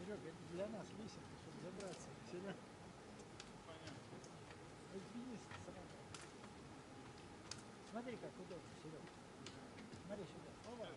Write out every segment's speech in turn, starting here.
Серега, это для нас лесенка, чтобы забраться. Серега. Извини, сразу. Смотри, как удобно, Серега. Смотри сюда. Опа.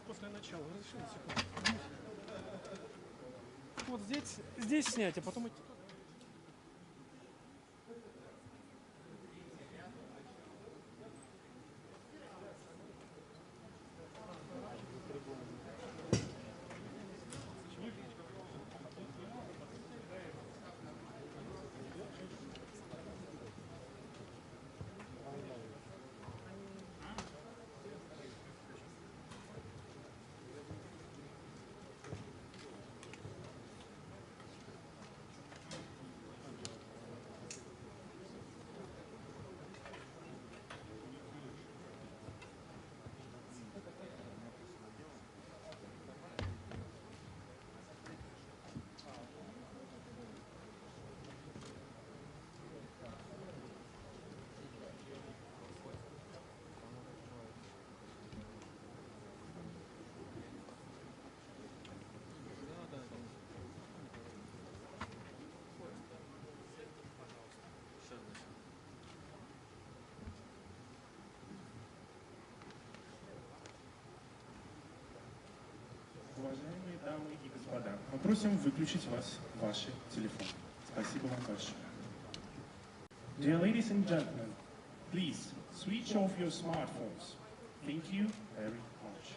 После начала. Разрешите секунду. Вот здесь снять, а потом идти. Уважаемые дамы и господа, мы просим выключить ваши телефоны. Спасибо вам большое. Dear ladies and gentlemen, please switch off your smartphones. Thank you very much.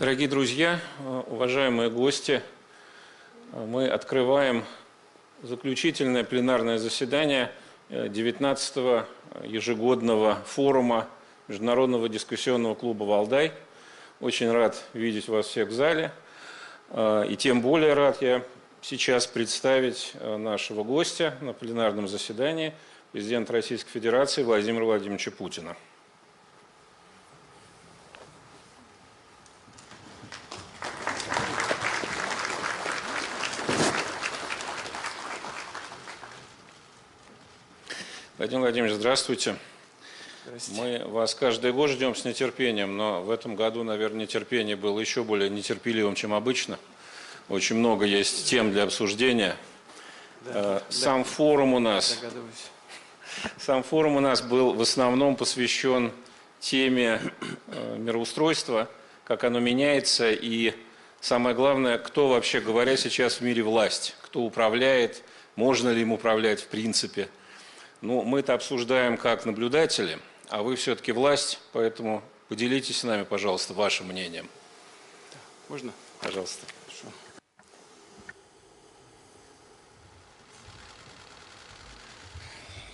Дорогие друзья, уважаемые гости, мы открываем заключительное пленарное заседание 19-го ежегодного форума Международного дискуссионного клуба «Валдай». Очень рад видеть вас всех в зале. И тем более рад я сейчас представить нашего гостя на пленарном заседании, президента Российской Федерации Владимира Владимировича Путина. Владимир Владимирович, здравствуйте. Мы вас каждый год ждем с нетерпением, но в этом году, наверное, нетерпение было еще более нетерпеливым, чем обычно. Очень много есть тем для обсуждения. Сам форум у нас был в основном посвящен теме мироустройства, как оно меняется и, самое главное, кто вообще говоря сейчас в мире власть, кто управляет, можно ли им управлять в принципе. Ну, мы это обсуждаем как наблюдатели, а вы все-таки власть, поэтому поделитесь с нами, пожалуйста, вашим мнением. Можно? Пожалуйста. Хорошо.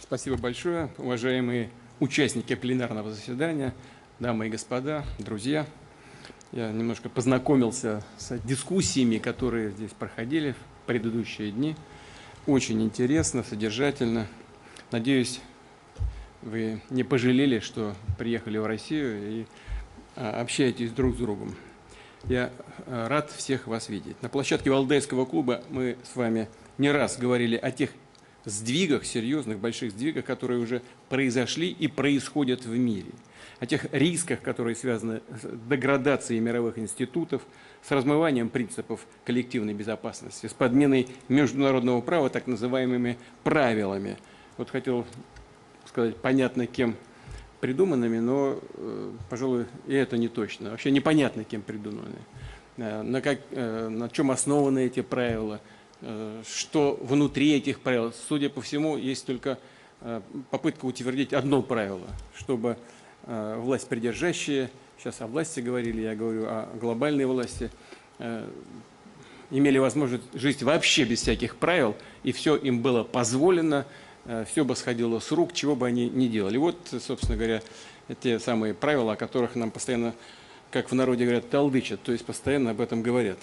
Спасибо большое, уважаемые участники пленарного заседания, дамы и господа, друзья. Я немножко познакомился с дискуссиями, которые здесь проходили в предыдущие дни. Очень интересно, содержательно. Надеюсь, вы не пожалели, что приехали в Россию и общаетесь друг с другом. Я рад всех вас видеть. На площадке Валдайского клуба мы с вами не раз говорили о тех сдвигах, серьезных, больших сдвигах, которые уже произошли и происходят в мире. О тех рисках, которые связаны с деградацией мировых институтов, с размыванием принципов коллективной безопасности, с подменой международного права так называемыми правилами. Вот хотел сказать, понятно, кем придуманными, но, пожалуй, и это не точно. Вообще непонятно, кем придуманы. На чем основаны эти правила, что внутри этих правил. Судя по всему, есть только попытка утвердить одно правило, чтобы власть придержащие, сейчас о власти говорили, я говорю о глобальной власти, имели возможность жить вообще без всяких правил, и все им было позволено, все бы сходило с рук, чего бы они ни делали. Вот, собственно говоря, те самые правила, о которых нам постоянно, как в народе говорят, толдычат, то есть постоянно об этом говорят.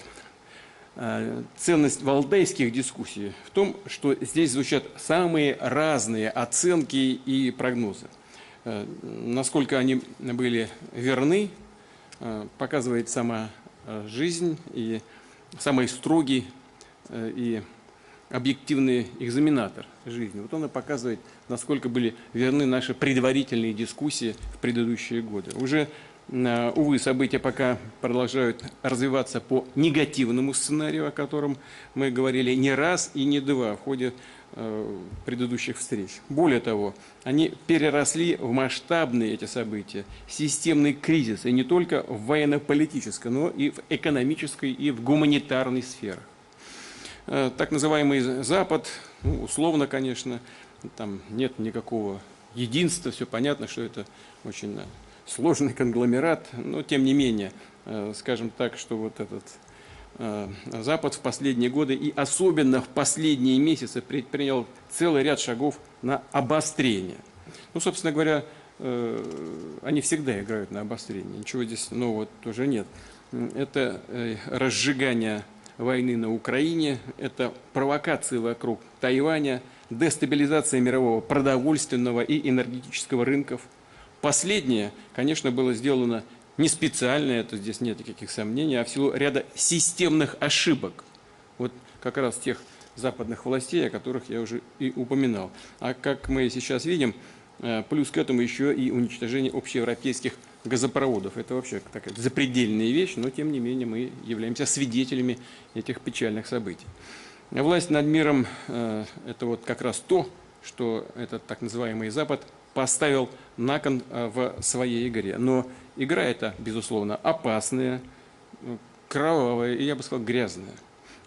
Ценность валдайских дискуссий в том, что здесь звучат самые разные оценки и прогнозы. Насколько они были верны, показывает сама жизнь и самый строгий и объективный экзаменатор жизни. Вот он и показывает, насколько были верны наши предварительные дискуссии в предыдущие годы. Уже, увы, события пока продолжают развиваться по негативному сценарию, о котором мы говорили не раз и не два в ходе предыдущих встреч. Более того, они переросли в масштабные эти события, системный кризис, и не только в военно-политической, но и в экономической и в гуманитарной сферах. Так называемый Запад, ну, условно, конечно, там нет никакого единства, все понятно, что это очень сложный конгломерат, но тем не менее, скажем так, что вот этот Запад в последние годы и особенно в последние месяцы предпринял целый ряд шагов на обострение. Ну, собственно говоря, они всегда играют на обострение, ничего здесь нового тоже нет. Это разжигание войны на Украине, это провокации вокруг Тайваня, дестабилизация мирового продовольственного и энергетического рынков. Последнее, конечно, было сделано не специально, это здесь нет никаких сомнений, а в силу ряда системных ошибок. Вот как раз тех западных властей, о которых я уже и упоминал. А как мы сейчас видим, плюс к этому еще и уничтожение общеевропейских газопроводов. Это вообще такая запредельная вещь, но тем не менее мы являемся свидетелями этих печальных событий. Власть над миром – это вот как раз то, что этот так называемый Запад поставил на кон в своей игре. Но игра эта, безусловно, опасная, кровавая и, я бы сказал, грязная.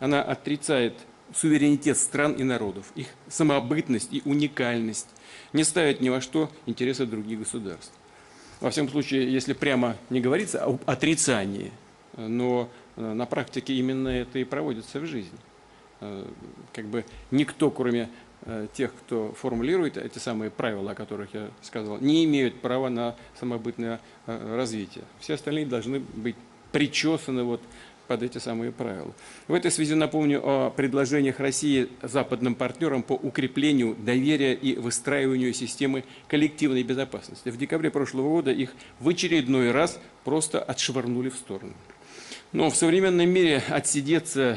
Она отрицает суверенитет стран и народов, их самобытность и уникальность, не ставит ни во что интересы других государств. Во всяком случае, если прямо не говорится об отрицании но на практике именно это и проводится в жизнь. Как бы никто, кроме тех, кто формулирует эти самые правила, о которых я сказал, не имеют права на самобытное развитие. Все остальные должны быть причесаны вот под эти самые правила. В этой связи напомню о предложениях России западным партнерам по укреплению доверия и выстраиванию системы коллективной безопасности. В декабре прошлого года их в очередной раз просто отшвырнули в сторону. Но в современном мире отсидеться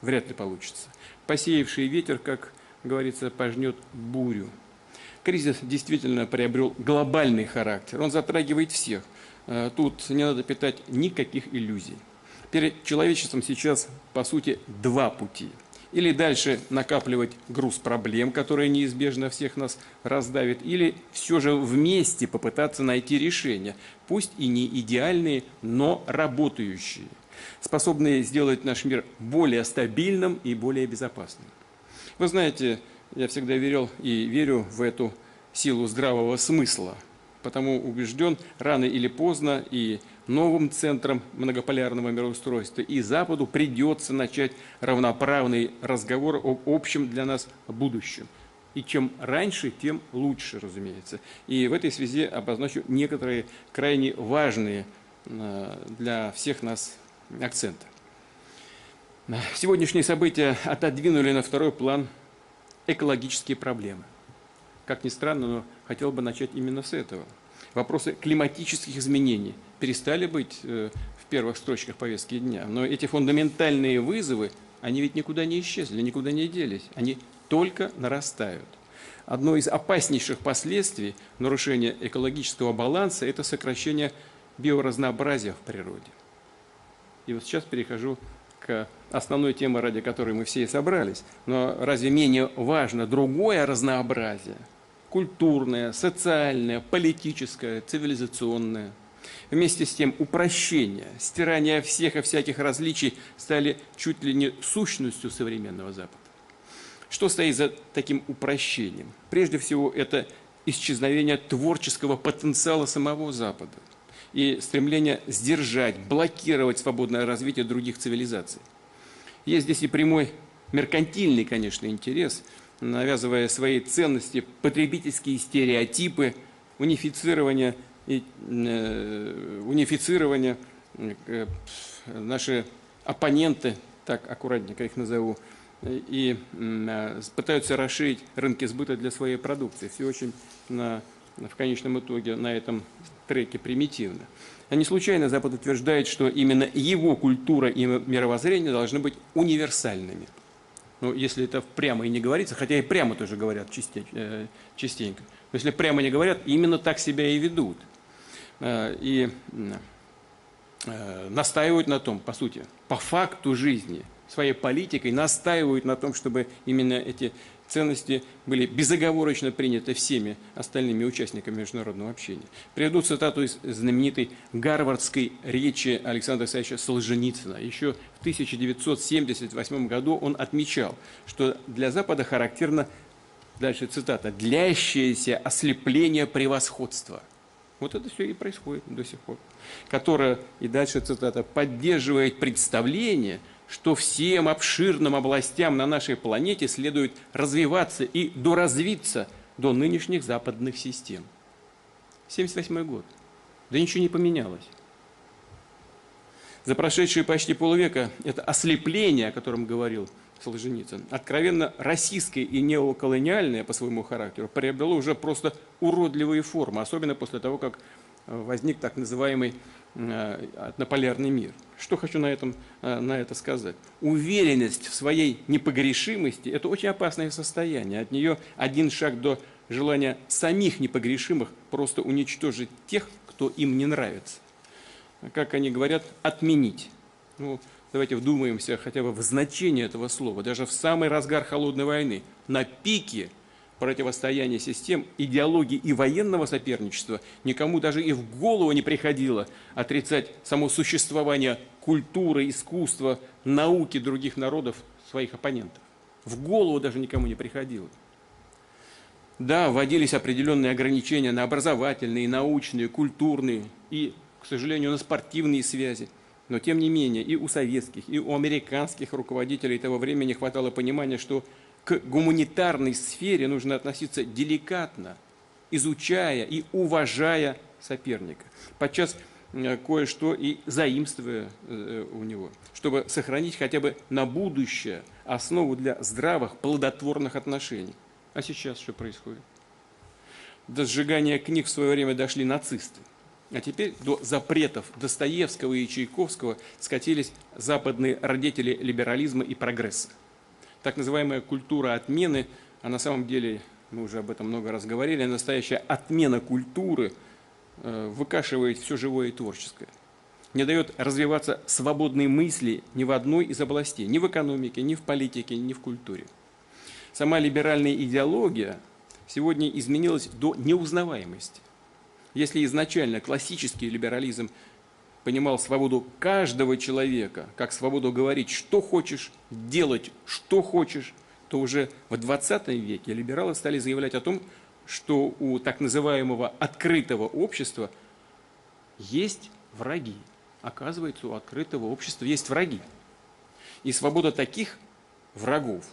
вряд ли получится. Посеявший ветер, как говорится, пожнет бурю. Кризис действительно приобрел глобальный характер. Он затрагивает всех. Тут не надо питать никаких иллюзий. Перед человечеством сейчас, по сути, два пути. Или дальше накапливать груз проблем, которые неизбежно всех нас раздавит, или все же вместе попытаться найти решения, пусть и не идеальные, но работающие, способные сделать наш мир более стабильным и более безопасным. Вы знаете, я всегда верил и верю в эту силу здравого смысла, потому убежден, рано или поздно и новым центрам многополярного мироустройства и Западу придется начать равноправный разговор об общем для нас будущем. И чем раньше, тем лучше, разумеется. И в этой связи обозначу некоторые крайне важные для всех нас акценты. Сегодняшние события отодвинули на второй план экологические проблемы. Как ни странно, но хотел бы начать именно с этого. Вопросы климатических изменений перестали быть в первых строчках повестки дня. Но эти фундаментальные вызовы, они ведь никуда не исчезли, никуда не делись. Они только нарастают. Одно из опаснейших последствий нарушения экологического баланса – это сокращение биоразнообразия в природе. И вот сейчас перехожу к основной теме, ради которой мы все и собрались. Но разве менее важно другое разнообразие? Культурное, социальное, политическое, цивилизационное. Вместе с тем упрощение, стирание всех и всяких различий стали чуть ли не сущностью современного Запада. Что стоит за таким упрощением? Прежде всего, это исчезновение творческого потенциала самого Запада и стремление сдержать, блокировать свободное развитие других цивилизаций. Есть здесь и прямой меркантильный, конечно, интерес, навязывая свои ценности, потребительские стереотипы, унифицирование наши оппоненты, так аккуратненько их назову, и пытаются расширить рынки сбыта для своей продукции. Все очень в конечном итоге на этом треке примитивно. А не случайно Запад утверждает, что именно его культура и мировоззрение должны быть универсальными. Ну, если это прямо и не говорится, хотя и прямо тоже говорят частенько. Но если прямо не говорят, именно так себя и ведут. И настаивают на том, по сути, по факту жизни, своей политикой настаивают на том, чтобы именно эти ценности были безоговорочно приняты всеми остальными участниками международного общения. Приведу цитату из знаменитой гарвардской речи Александра Александровича Солженицына. Еще в 1978 году он отмечал, что для Запада характерно, дальше цитата, «длящееся ослепление превосходства». Вот это все и происходит до сих пор. Которое, и дальше цитата, «поддерживает представление, что всем обширным областям на нашей планете следует развиваться и доразвиться до нынешних западных систем». 1978 год. Да ничего не поменялось. За прошедшие почти полвека это ослепление, о котором говорил Солженицын, откровенно российское и неоколониальное по своему характеру, приобрело уже просто уродливые формы, особенно после того, как возник так называемый однополярный мир. Что хочу на это сказать? Уверенность в своей непогрешимости – это очень опасное состояние. От нее один шаг до желания самих непогрешимых просто уничтожить тех, кто им не нравится. Как они говорят, отменить. Ну, давайте вдумаемся хотя бы в значение этого слова. Даже в самый разгар холодной войны, на пике противостояния систем, идеологии и военного соперничества никому даже и в голову не приходило отрицать само существование культуры, искусства, науки других народов, своих оппонентов. В голову даже никому не приходило. Да, вводились определенные ограничения на образовательные, научные, культурные и, к сожалению, на спортивные связи. Но тем не менее и у советских, и у американских руководителей того времени хватало понимания, что к гуманитарной сфере нужно относиться деликатно, изучая и уважая соперника. Подчас кое-что и заимствуя у него, чтобы сохранить хотя бы на будущее основу для здравых, плодотворных отношений. А сейчас что происходит? До сжигания книг в свое время дошли нацисты. А теперь до запретов Достоевского и Чайковского скатились западные родители либерализма и прогресса. Так называемая культура отмены, а на самом деле, мы уже об этом много раз говорили, настоящая отмена культуры выкашивает все живое и творческое. Не дает развиваться свободной мысли ни в одной из областей, ни в экономике, ни в политике, ни в культуре. Сама либеральная идеология сегодня изменилась до неузнаваемости. Если изначально классический либерализм понимал свободу каждого человека, как свободу говорить, что хочешь, делать, что хочешь, то уже в 20 веке либералы стали заявлять о том, что у так называемого открытого общества есть враги. Оказывается, у открытого общества есть враги. И свобода таких врагов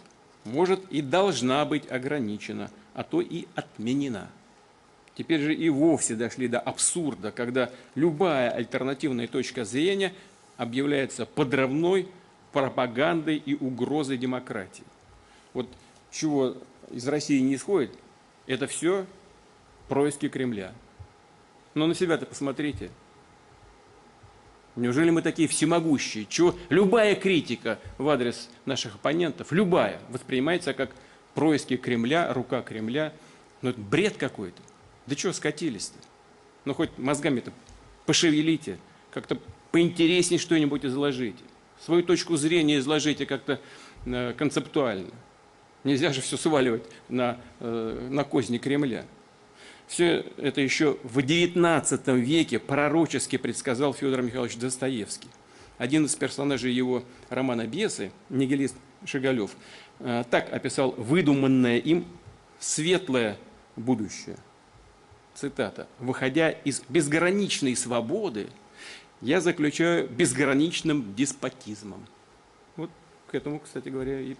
может и должна быть ограничена, а то и отменена. Теперь же и вовсе дошли до абсурда, когда любая альтернативная точка зрения объявляется подрывной пропагандой и угрозой демократии. Вот чего из России не исходит, это все происки Кремля. Но на себя-то посмотрите. Неужели мы такие всемогущие? Чего любая критика в адрес наших оппонентов, любая, воспринимается как происки Кремля, рука Кремля? Ну это бред какой-то. Да чего скатились-то? Ну хоть мозгами-то пошевелите, как-то поинтереснее что-нибудь изложите. Свою точку зрения изложите как-то концептуально. Нельзя же все сваливать на козни Кремля. Все это еще в XIX веке пророчески предсказал Федор Михайлович Достоевский. Один из персонажей его романа «Бесы», нигилист Шигалев, так описал выдуманное им светлое будущее. Цитата. «Выходя из безграничной свободы, я заключаю безграничным деспотизмом». Вот к этому, кстати говоря, и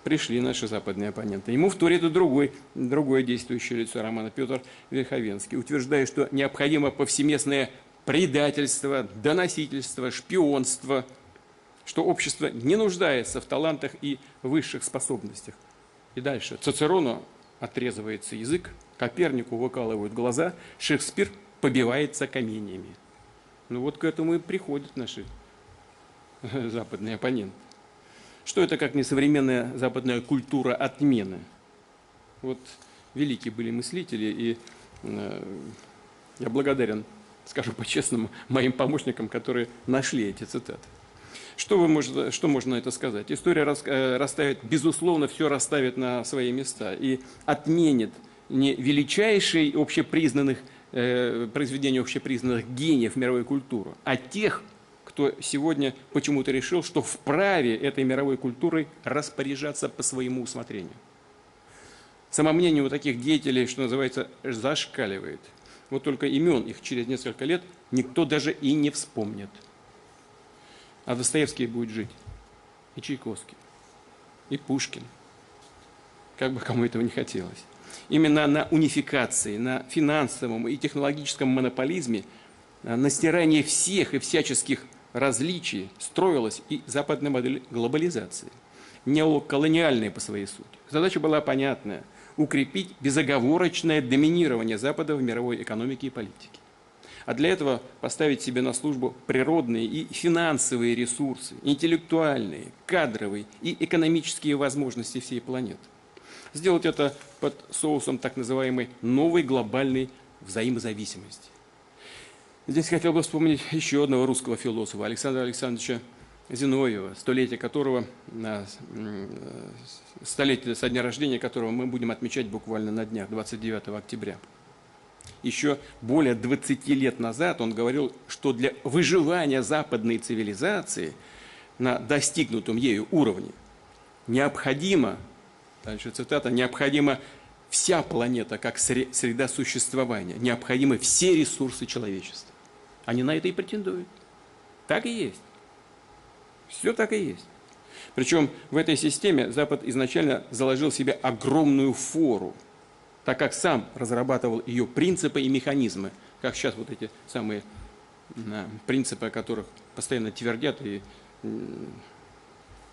пришли наши западные оппоненты. Ему вторит и другое действующее лицо романа Петр Верховенский, утверждая, что необходимо повсеместное предательство, доносительство, шпионство, что общество не нуждается в талантах и высших способностях. И дальше. Цицерону отрезывается язык, Копернику выкалывают глаза, Шекспир побивается каменьями. Ну вот к этому и приходят наши западные оппоненты. Что это, как не современная западная культура отмены? Вот великие были мыслители, и я благодарен, скажу по-честному, моим помощникам, которые нашли эти цитаты. Что можно на это сказать? История расставит, безусловно, все расставит на свои места и отменит не величайшие произведения общепризнанных гениев мировой культуры, а тех, кто сегодня почему-то решил, что вправе этой мировой культурой распоряжаться по своему усмотрению. Самомнение у таких деятелей, что называется, зашкаливает. Вот только имен их через несколько лет никто даже и не вспомнит. А Достоевский будет жить, и Чайковский, и Пушкин, как бы кому этого не хотелось. Именно на унификации, на финансовом и технологическом монополизме, на стирании всех и всяческих различий строилась и западная модель глобализации, неоколониальная по своей сути. Задача была понятная – укрепить безоговорочное доминирование Запада в мировой экономике и политике. А для этого поставить себе на службу природные и финансовые ресурсы, интеллектуальные, кадровые и экономические возможности всей планеты. Сделать это под соусом так называемой новой глобальной взаимозависимости. Здесь хотел бы вспомнить еще одного русского философа, Александра Александровича Зиновьева, столетие со дня рождения которого мы будем отмечать буквально на днях, 29 октября. Еще более 20 лет назад он говорил, что для выживания западной цивилизации на достигнутом ею уровне необходимо, дальше цитата, необходима вся планета как среда существования, необходимы все ресурсы человечества. Они на это и претендуют. Так и есть. Все так и есть. Причем в этой системе Запад изначально заложил себе огромную фору, так как сам разрабатывал ее принципы и механизмы, как сейчас вот эти самые принципы, о которых постоянно твердят и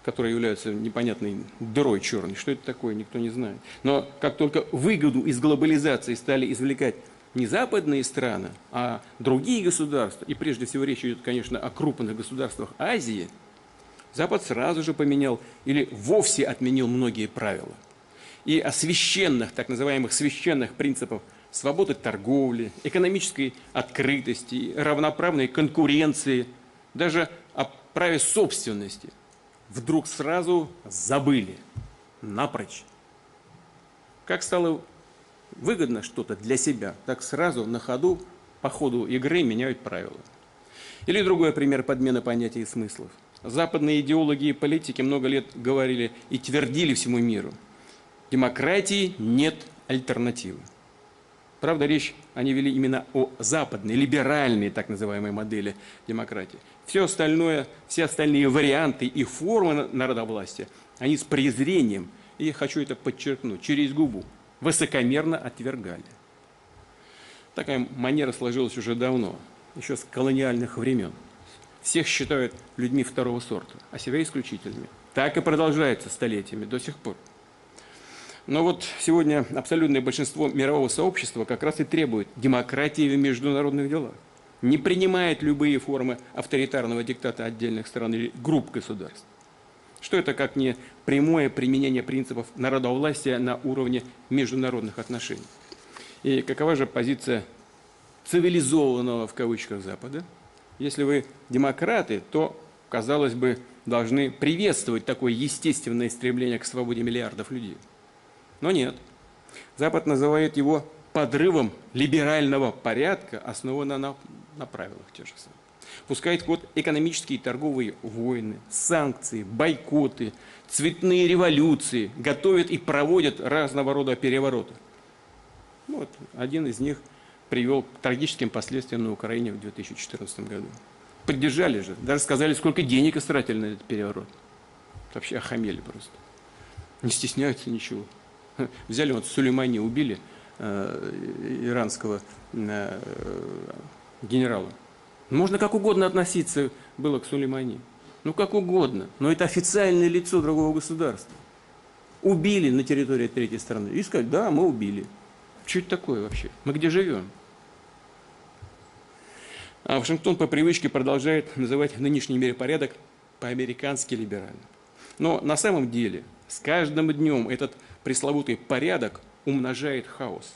которые являются непонятной дырой черной. Что это такое, никто не знает. Но как только выгоду из глобализации стали извлекать не западные страны, а другие государства, и прежде всего речь идет, конечно, о крупных государствах Азии, Запад сразу же поменял или вовсе отменил многие правила. И о священных, так называемых священных принципах свободы торговли, экономической открытости, равноправной конкуренции, даже о праве собственности вдруг сразу забыли напрочь. Как стало выгодно что-то для себя, так сразу на ходу, по ходу игры меняют правила. Или другой пример подмены понятий и смыслов. Западные идеологи и политики много лет говорили и твердили всему миру: демократии нет альтернативы. Правда, речь они вели именно о западной, либеральной так называемой модели демократии. Все остальное, все остальные варианты и формы народовластия, они с презрением, и я хочу это подчеркнуть, через губу, высокомерно отвергали. Такая манера сложилась уже давно, еще с колониальных времен. Всех считают людьми второго сорта, а себя исключительными. Так и продолжается столетиями до сих пор. Но вот сегодня абсолютное большинство мирового сообщества как раз и требует демократии в международных делах. Не принимает любые формы авторитарного диктата отдельных стран или групп государств. Что это как не прямое применение принципов народовластия на уровне международных отношений? И какова же позиция цивилизованного в кавычках Запада? Если вы демократы, то, казалось бы, должны приветствовать такое естественное стремление к свободе миллиардов людей. Но нет. Запад называет его подрывом либерального порядка, основанного на правилах тех же самых. Пускает в ход экономические и торговые войны, санкции, бойкоты, цветные революции, готовит и проводит разного рода перевороты. Вот один из них привел к трагическим последствиям на Украине в 2014 году. Поддержали же, даже сказали, сколько денег истратили на этот переворот. Вообще охамели просто. Не стесняются ничего. Взяли вот Сулеймани, убили иранского генерала. Можно как угодно относиться было к Сулеймани. Ну как угодно. Но это официальное лицо другого государства. Убили на территории третьей страны. И сказать, да, мы убили. Что это такое вообще? Мы где живем? А Вашингтон по привычке продолжает называть нынешний миропорядок по-американски либерально. Но на самом деле с каждым днем этот пресловутый порядок умножает хаос.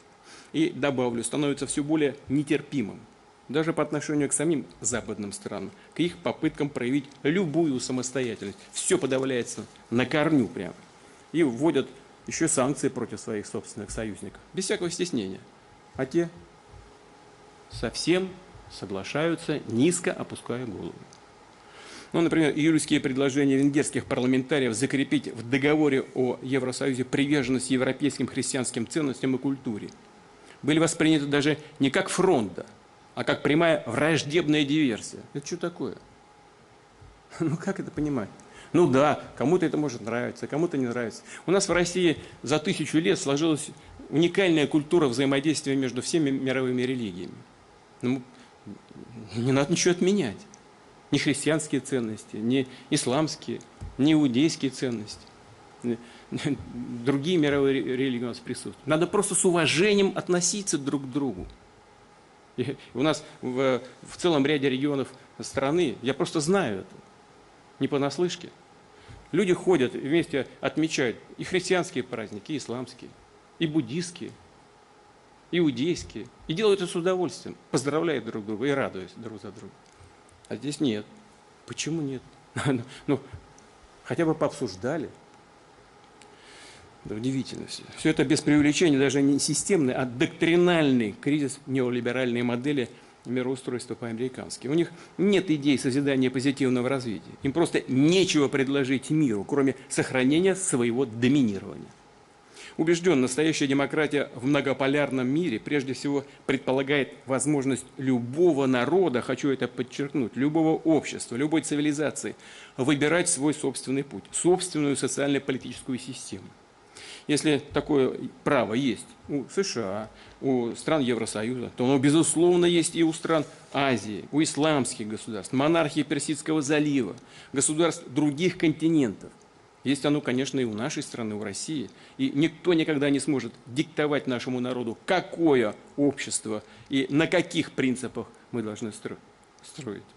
И, добавлю, становится все более нетерпимым. Даже по отношению к самим западным странам, к их попыткам проявить любую самостоятельность. Все подавляется на корню прямо. И вводят еще санкции против своих собственных союзников. Без всякого стеснения. А те совсем соглашаются, низко опуская голову. Ну, например, июльские предложения венгерских парламентариев закрепить в договоре о Евросоюзе приверженность европейским христианским ценностям и культуре были восприняты даже не как фронта, а как прямая враждебная диверсия. Это что такое? Ну, как это понимать? Ну да, кому-то это может нравиться, кому-то не нравится. У нас в России за 1000 лет сложилась уникальная культура взаимодействия между всеми мировыми религиями. Ну, не надо ничего отменять. Ни христианские ценности, ни исламские, ни иудейские ценности. Другие мировые религии у нас присутствуют. Надо просто с уважением относиться друг к другу. И у нас в целом ряде регионов страны, я просто знаю это, не понаслышке, люди ходят и вместе отмечают и христианские праздники, и исламские, и буддийские, иудейские. И делают это с удовольствием, поздравляют друг друга и радуются друг за друга. А здесь нет. Почему нет? Ну, хотя бы пообсуждали. Да, удивительно все. Все это без преувеличения, даже не системный, а доктринальный кризис неолиберальной модели мироустройства по-американски. У них нет идей созидания позитивного развития. Им просто нечего предложить миру, кроме сохранения своего доминирования. Убежден, настоящая демократия в многополярном мире прежде всего предполагает возможность любого народа, хочу это подчеркнуть, любого общества, любой цивилизации, выбирать свой собственный путь, собственную социально-политическую систему. Если такое право есть у США, у стран Евросоюза, то оно, безусловно, есть и у стран Азии, у исламских государств, монархии Персидского залива, государств других континентов. Есть оно, конечно, и у нашей страны, у России. И никто никогда не сможет диктовать нашему народу, какое общество и на каких принципах мы должны строить.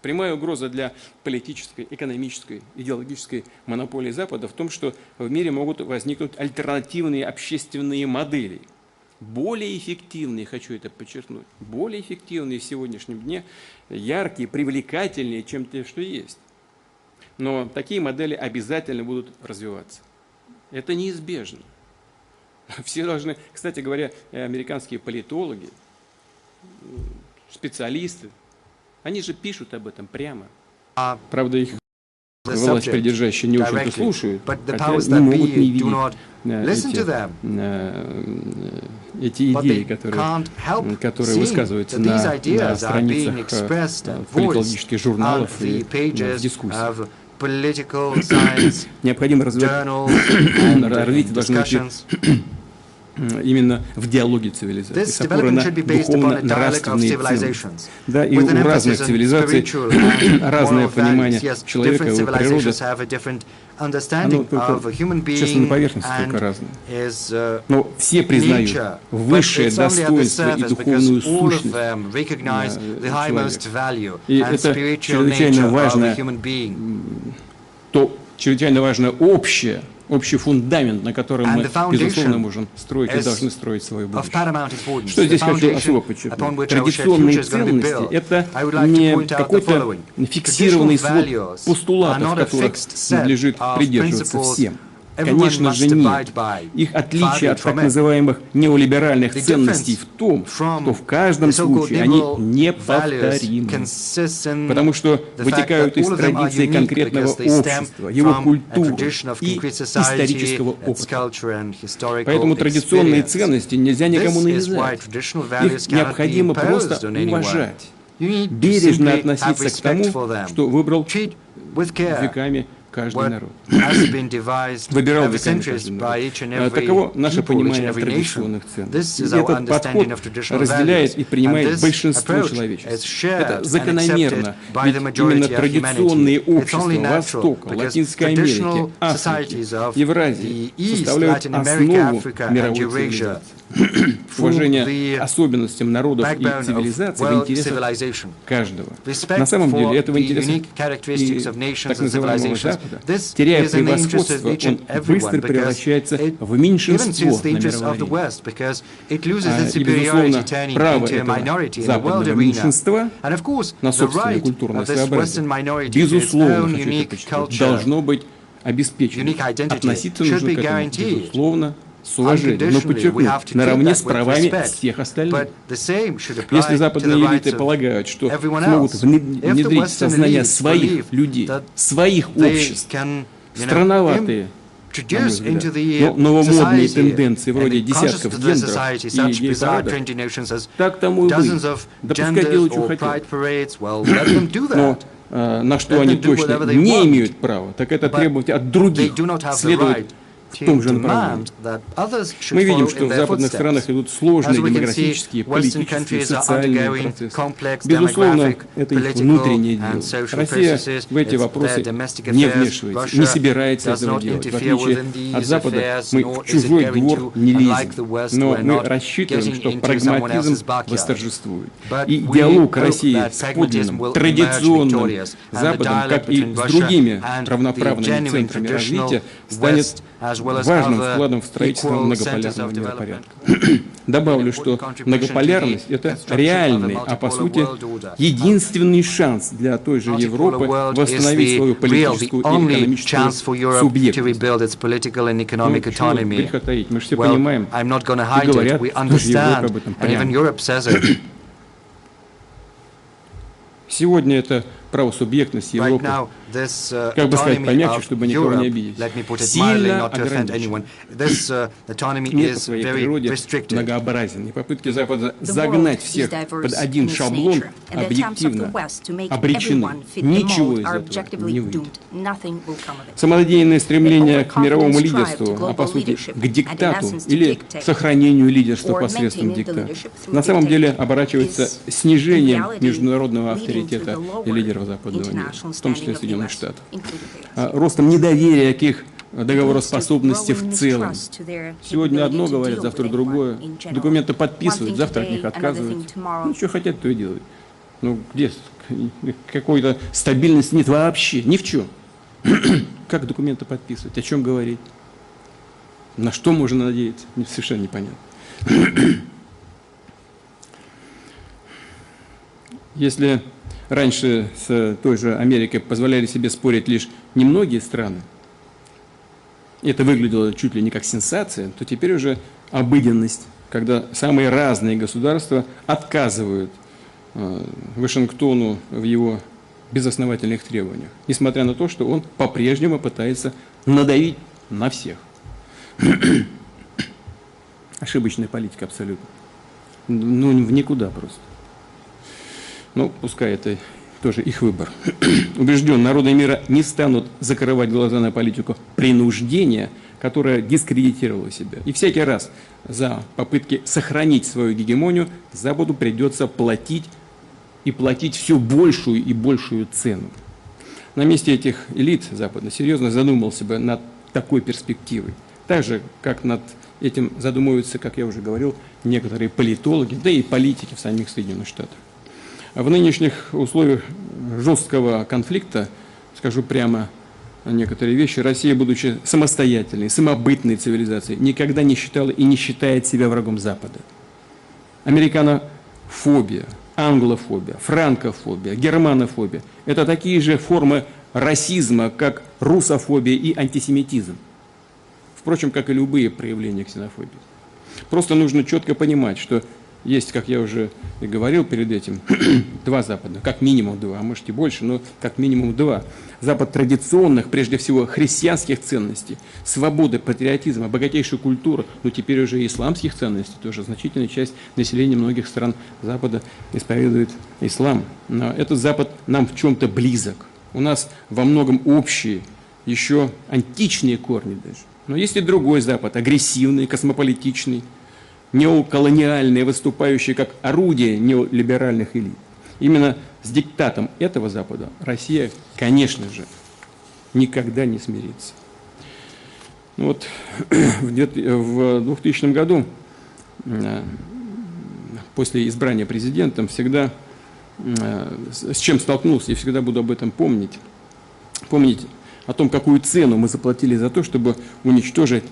Прямая угроза для политической, экономической, идеологической монополии Запада в том, что в мире могут возникнуть альтернативные общественные модели. Более эффективные, хочу это подчеркнуть, более эффективные в сегодняшнем дне, яркие, привлекательнее, чем те, что есть. Но такие модели обязательно будут развиваться. Это неизбежно. Все должны, кстати говоря, американские политологи, специалисты, они же пишут об этом прямо. Правда, их власть придержащие не очень-то слушают, хотя не могут не видеть эти идеи, которые высказываются на страницах политологических журналов и в дискуссиях. Необходимо развитие должно идти именно в диалоге цивилизаций, с опорой на духовно-нравственные ценности. Да, и у разных цивилизаций разное понимание человека и его природы. Оно только, честно, на поверхности только разное. Но все признают высшее достоинство и духовную сущность человека. И это чрезвычайно важно, чрезвычайно важно общий фундамент, на котором мы, безусловно, можем строить и должны строить свое будущее. Что здесь хочу особо подчеркнуть? Традиционные ценности – это не какой-то фиксированный свод постулатов, которых надлежит придерживаться всем. Конечно же, нет. Их отличие от так называемых неолиберальных ценностей в том, что в каждом случае они неповторимы, потому что вытекают из традиции конкретного общества, его культуры и исторического опыта. Поэтому традиционные ценности нельзя никому навязать. Их необходимо просто уважать, бережно относиться к тому, что выбрал веками каждый народ. Выбирал веками каждый народ. Таково наше понимание традиционных ценностей. И этот подход разделяет и принимает большинство человечества. Это закономерно, ведь именно традиционные общества Востока, Латинской Америки, Африки, Евразии составляют основу мировой цивилизации. Уважение особенностям народов и цивилизаций в интересах каждого. На самом деле, это в интересах и так называемого Запада. Теряя превосходство, он быстро превращается в меньшинство на мировой арене. И, безусловно, право этого западного меньшинства на собственное культурное своеобразие, безусловно, хочу это подчеркнуть, должно быть обеспечено. Относиться нужно к этому, безусловно, с уважением, но подчеркну, наравне с правами всех остальных. Если западные элиты полагают, что смогут внедрить в сознание своих людей, своих обществ, странноватые, на мой взгляд, но новомодные тенденции вроде десятков гендеров и гей-парадов, так тому и быть. Да пускай делают, что хотят. Но на что они точно не имеют права, так это требовать от других следовать в том же направлении. Мы видим, что в западных странах идут сложные демографические, политические, социальные процессы. Безусловно, это их внутреннее дело. Россия в эти вопросы не вмешивается, не собирается этого делать. В отличие от Запада, мы в чужой двор не лезем. Но мы рассчитываем, что прагматизм восторжествует. И диалог России с подлинным, традиционным Западом, как и с другими равноправными центрами развития, станет важным вкладом в строительство многополярного миропорядка. Добавлю, что многополярность – это реальный, а по сути единственный шанс для той же Европы восстановить свою политическую и экономическую субъектность. Ну, греха таить, мы же все понимаем, и говорят, что же Европа об этом прямо. Сегодня это правосубъектность Right Европы, now, this как бы сказать autonomy помягче, of чтобы никого не Europe, обидеть, let me put it mildly, сильно not to offend anyone, ограничен. this autonomy Мир по is своей very природе restricted. многообразен, и попытки Запада загнать всех под один шаблон объективно обречены. Ничего из этого не выйдет. Самонадеянное стремление к мировому лидерству, а по сути к диктату или к сохранению лидерства посредством диктата, на самом деле оборачивается снижением международного авторитета и лидеров западного мира, в том числе Соединенных Штатов, ростом недоверия к их договороспособности в целом. Сегодня одно говорят, завтра другое. Документы подписывают, завтра от них отказываются. Ну, что хотят, то и делают. Ну, где какой-то стабильности нет вообще, ни в чем. Как документы подписывать, о чем говорить? На что можно надеяться? Совершенно непонятно. Если раньше с той же Америкой позволяли себе спорить лишь немногие страны, это выглядело чуть ли не как сенсация, то теперь уже обыденность, когда самые разные государства отказывают Вашингтону в его безосновательных требованиях, несмотря на то, что он по-прежнему пытается надавить на всех. Ошибочная политика абсолютно. Ну, в никуда просто. Ну, пускай это тоже их выбор. Убежден, народы мира не станут закрывать глаза на политику принуждения, которая дискредитировала себя. И всякий раз за попытки сохранить свою гегемонию Западу придется платить и платить все большую и большую цену. На месте этих элит Запада серьезно задумался бы над такой перспективой. Так же, как над этим задумываются, как я уже говорил, некоторые политологи, да и политики в самих Соединенных Штатах. В нынешних условиях жесткого конфликта, скажу прямо некоторые вещи, Россия, будучи самостоятельной, самобытной цивилизацией, никогда не считала и не считает себя врагом Запада. Американофобия, англофобия, франкофобия, германофобия – это такие же формы расизма, как русофобия и антисемитизм. Впрочем, как и любые проявления ксенофобии. Просто нужно четко понимать, что есть, как я уже и говорил перед этим, два Запада, как минимум два, а может и больше, но как минимум два. Запад традиционных, прежде всего, христианских ценностей, свободы, патриотизма, богатейшей культуры, но теперь уже и исламских ценностей, тоже значительная часть населения многих стран Запада исповедует ислам. Но этот Запад нам в чем-то близок. У нас во многом общие, еще античные корни даже. Но есть и другой Запад, агрессивный, космополитичный, неоколониальные, выступающие как орудие неолиберальных элит. Именно с диктатом этого Запада Россия, конечно же, никогда не смирится. Вот в 2000 году, после избрания президентом, всегда с чем столкнулся, и всегда буду об этом помнить о том, какую цену мы заплатили за то, чтобы уничтожить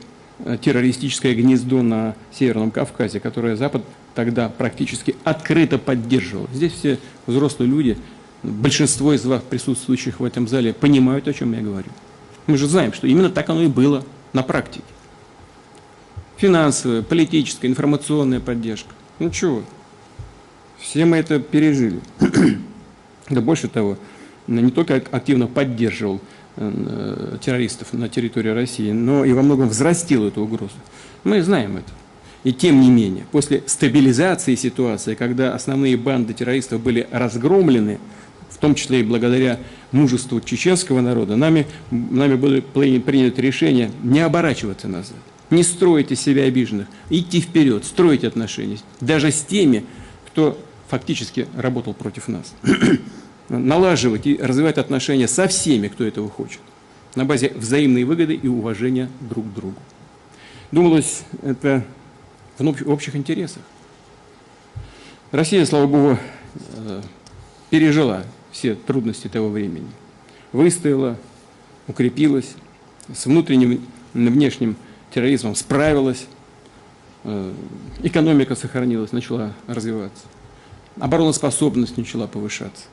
террористическое гнездо на Северном Кавказе, которое Запад тогда практически открыто поддерживал. Здесь все взрослые люди, большинство из вас, присутствующих в этом зале, понимают, о чем я говорю. Мы же знаем, что именно так оно и было на практике. Финансовая, политическая, информационная поддержка. Ну чего? Все мы это пережили. Да больше того, не только активно поддерживал террористов на территории России, но и во многом взрастил эту угрозу. Мы знаем это. И тем не менее, после стабилизации ситуации, когда основные банды террористов были разгромлены, в том числе и благодаря мужеству чеченского народа, нами было принято решение не оборачиваться назад, не строить из себя обиженных, идти вперед, строить отношения, даже с теми, кто фактически работал против нас. Налаживать и развивать отношения со всеми, кто этого хочет, на базе взаимной выгоды и уважения друг к другу. Думалось, это в общих интересах. Россия, слава Богу, пережила все трудности того времени, выстояла, укрепилась, с внутренним и внешним терроризмом справилась, экономика сохранилась, начала развиваться, обороноспособность начала повышаться.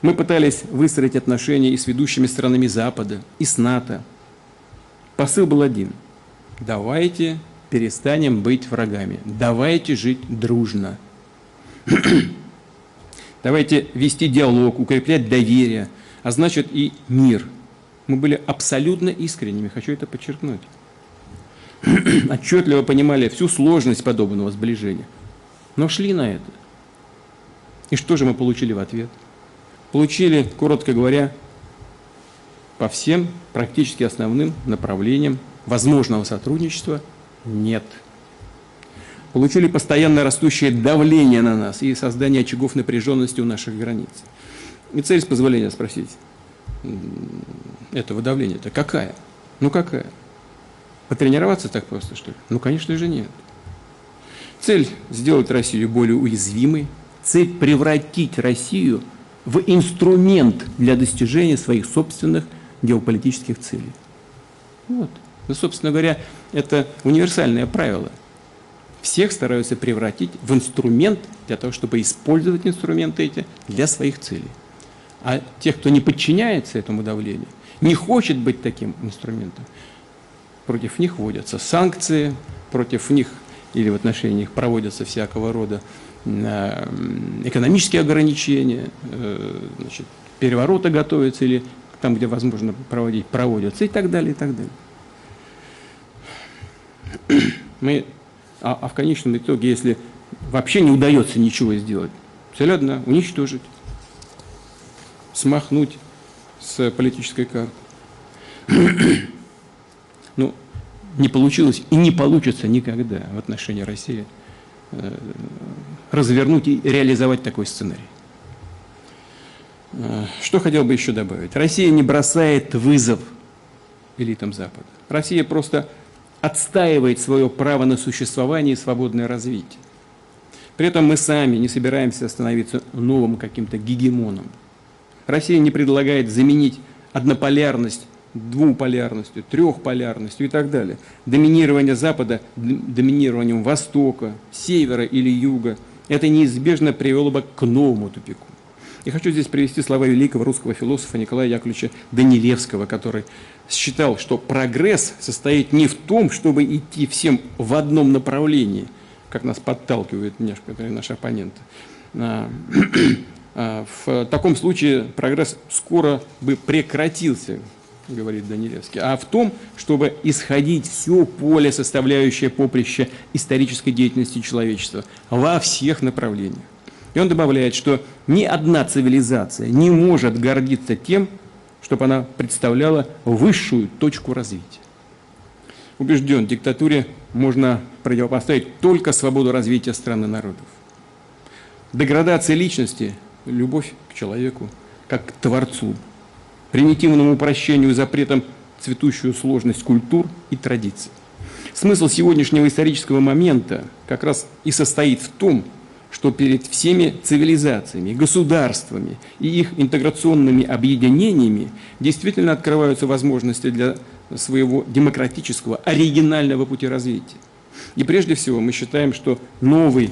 Мы пытались выстроить отношения и с ведущими странами Запада, и с НАТО. Посыл был один. Давайте перестанем быть врагами. Давайте жить дружно. Давайте вести диалог, укреплять доверие, а значит и мир. Мы были абсолютно искренними, хочу это подчеркнуть. Отчетливо понимали всю сложность подобного сближения. Но шли на это. И что же мы получили в ответ? Получили, коротко говоря, по всем практически основным направлениям возможного сотрудничества нет. Получили постоянно растущее давление на нас и создание очагов напряженности у наших границ. И цель, с позволения спросить, этого давления-то какая? Ну какая? Потренироваться так просто, что ли? Ну, конечно же, нет. Цель – сделать Россию более уязвимой. Цель – превратить Россию в инструмент для достижения своих собственных геополитических целей. Вот. Ну, собственно говоря, это универсальное правило. Всех стараются превратить в инструмент для того, чтобы использовать инструменты эти для своих целей. А тех, кто не подчиняется этому давлению, не хочет быть таким инструментом, против них вводятся санкции, против них или в отношении них проводятся всякого рода экономические ограничения, значит, перевороты готовятся или там, где возможно проводить, проводятся и так далее, и так далее. А в конечном итоге, если вообще не удается ничего сделать, цель одна – уничтожить, смахнуть с политической карты. Ну, не получилось и не получится никогда в отношении России развернуть и реализовать такой сценарий. Что хотел бы еще добавить? Россия не бросает вызов элитам Запада. Россия просто отстаивает свое право на существование и свободное развитие. При этом мы сами не собираемся становиться новым каким-то гегемоном. Россия не предлагает заменить однополярность двуполярностью, трехполярностью и так далее. Доминирование Запада доминированием Востока, Севера или Юга – это неизбежно привело бы к новому тупику. Я хочу здесь привести слова великого русского философа Николая Яковлевича Данилевского, который считал, что прогресс состоит не в том, чтобы идти всем в одном направлении, как нас подталкивают некоторые наши оппоненты. В таком случае прогресс скоро бы прекратился, говорит Данилевский, а в том, чтобы исходить все поле, составляющее поприще исторической деятельности человечества во всех направлениях. И он добавляет, что ни одна цивилизация не может гордиться тем, чтобы она представляла высшую точку развития. Убежден, диктатуре можно противопоставить только свободу развития стран и народов. Деградация личности – любовь к человеку, как к творцу, примитивному упрощению и запретам цветущую сложность культур и традиций. Смысл сегодняшнего исторического момента как раз и состоит в том, что перед всеми цивилизациями, государствами и их интеграционными объединениями действительно открываются возможности для своего демократического, оригинального пути развития. И прежде всего мы считаем, что новый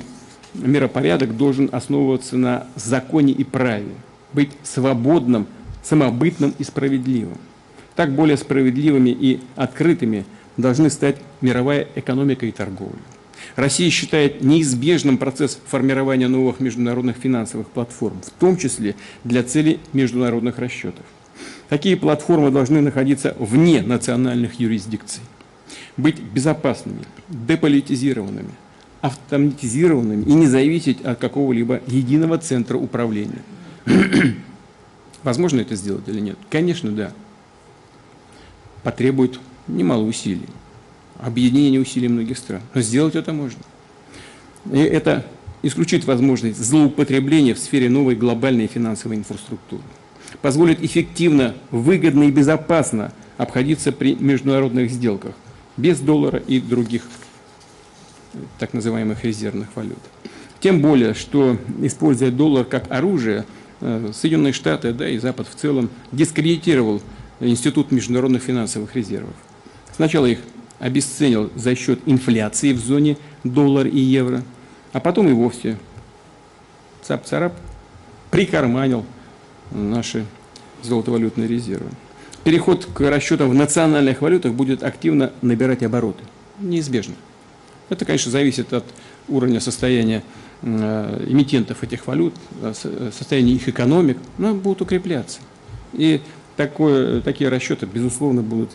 миропорядок должен основываться на законе и праве, быть свободным, самобытным и справедливым. Так более справедливыми и открытыми должны стать мировая экономика и торговля. Россия считает неизбежным процесс формирования новых международных финансовых платформ, в том числе для целей международных расчетов. Такие платформы должны находиться вне национальных юрисдикций, быть безопасными, деполитизированными, автоматизированными и не зависеть от какого-либо единого центра управления. Возможно это сделать или нет? Конечно, да. Потребует немало усилий. Объединение усилий многих стран. Но сделать это можно. И это исключит возможность злоупотребления в сфере новой глобальной финансовой инфраструктуры. Позволит эффективно, выгодно и безопасно обходиться при международных сделках без доллара и других так называемых резервных валют. Тем более, что, используя доллар как оружие, Соединенные Штаты, да и Запад в целом дискредитировал Институт международных финансовых резервов. Сначала их обесценил за счет инфляции в зоне доллар и евро, а потом и вовсе цап-царап прикарманил наши золотовалютные резервы. Переход к расчетам в национальных валютах будет активно набирать обороты. Неизбежно. Это, конечно, зависит от уровня состояния эмитентов этих валют, состояние их экономик, будут укрепляться. И такие расчеты, безусловно, будут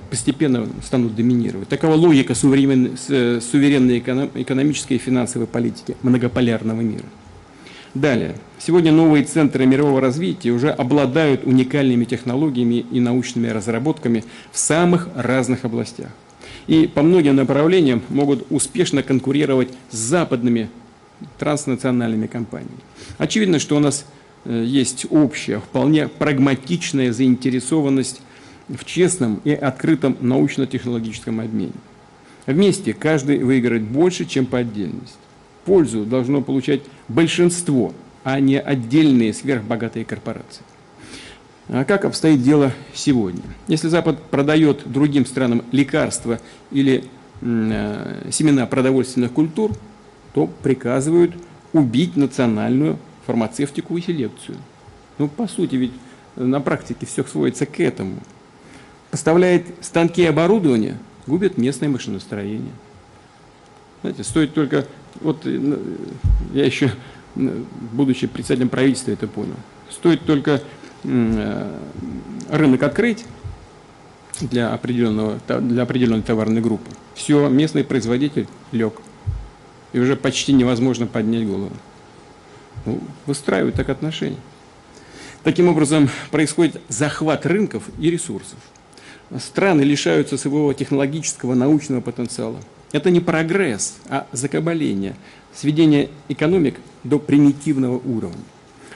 постепенно станут доминировать. Такова логика суверенной экономической и финансовой политики многополярного мира. Далее. Сегодня новые центры мирового развития уже обладают уникальными технологиями и научными разработками в самых разных областях. И по многим направлениям могут успешно конкурировать с западными транснациональными компаниями. Очевидно, что у нас есть общая, вполне прагматичная заинтересованность в честном и открытом научно-технологическом обмене. Вместе каждый выиграет больше, чем по отдельности. Пользу должно получать большинство, а не отдельные сверхбогатые корпорации. А как обстоит дело сегодня? Если Запад продает другим странам лекарства или семена продовольственных культур, то приказывают убить национальную фармацевтику и селекцию. По сути, ведь на практике все сводится к этому. Поставляет станки и оборудование, губит местное машиностроение. Знаете, стоит только... я еще, будучи председателем правительства, это понял. Стоит только рынок открыть для определенной товарной группы. Все, местный производитель лег. И уже почти невозможно поднять голову. Выстраивают так отношения. Таким образом, происходит захват рынков и ресурсов. Страны лишаются своего технологического, научного потенциала. Это не прогресс, а закабаление, сведение экономик до примитивного уровня.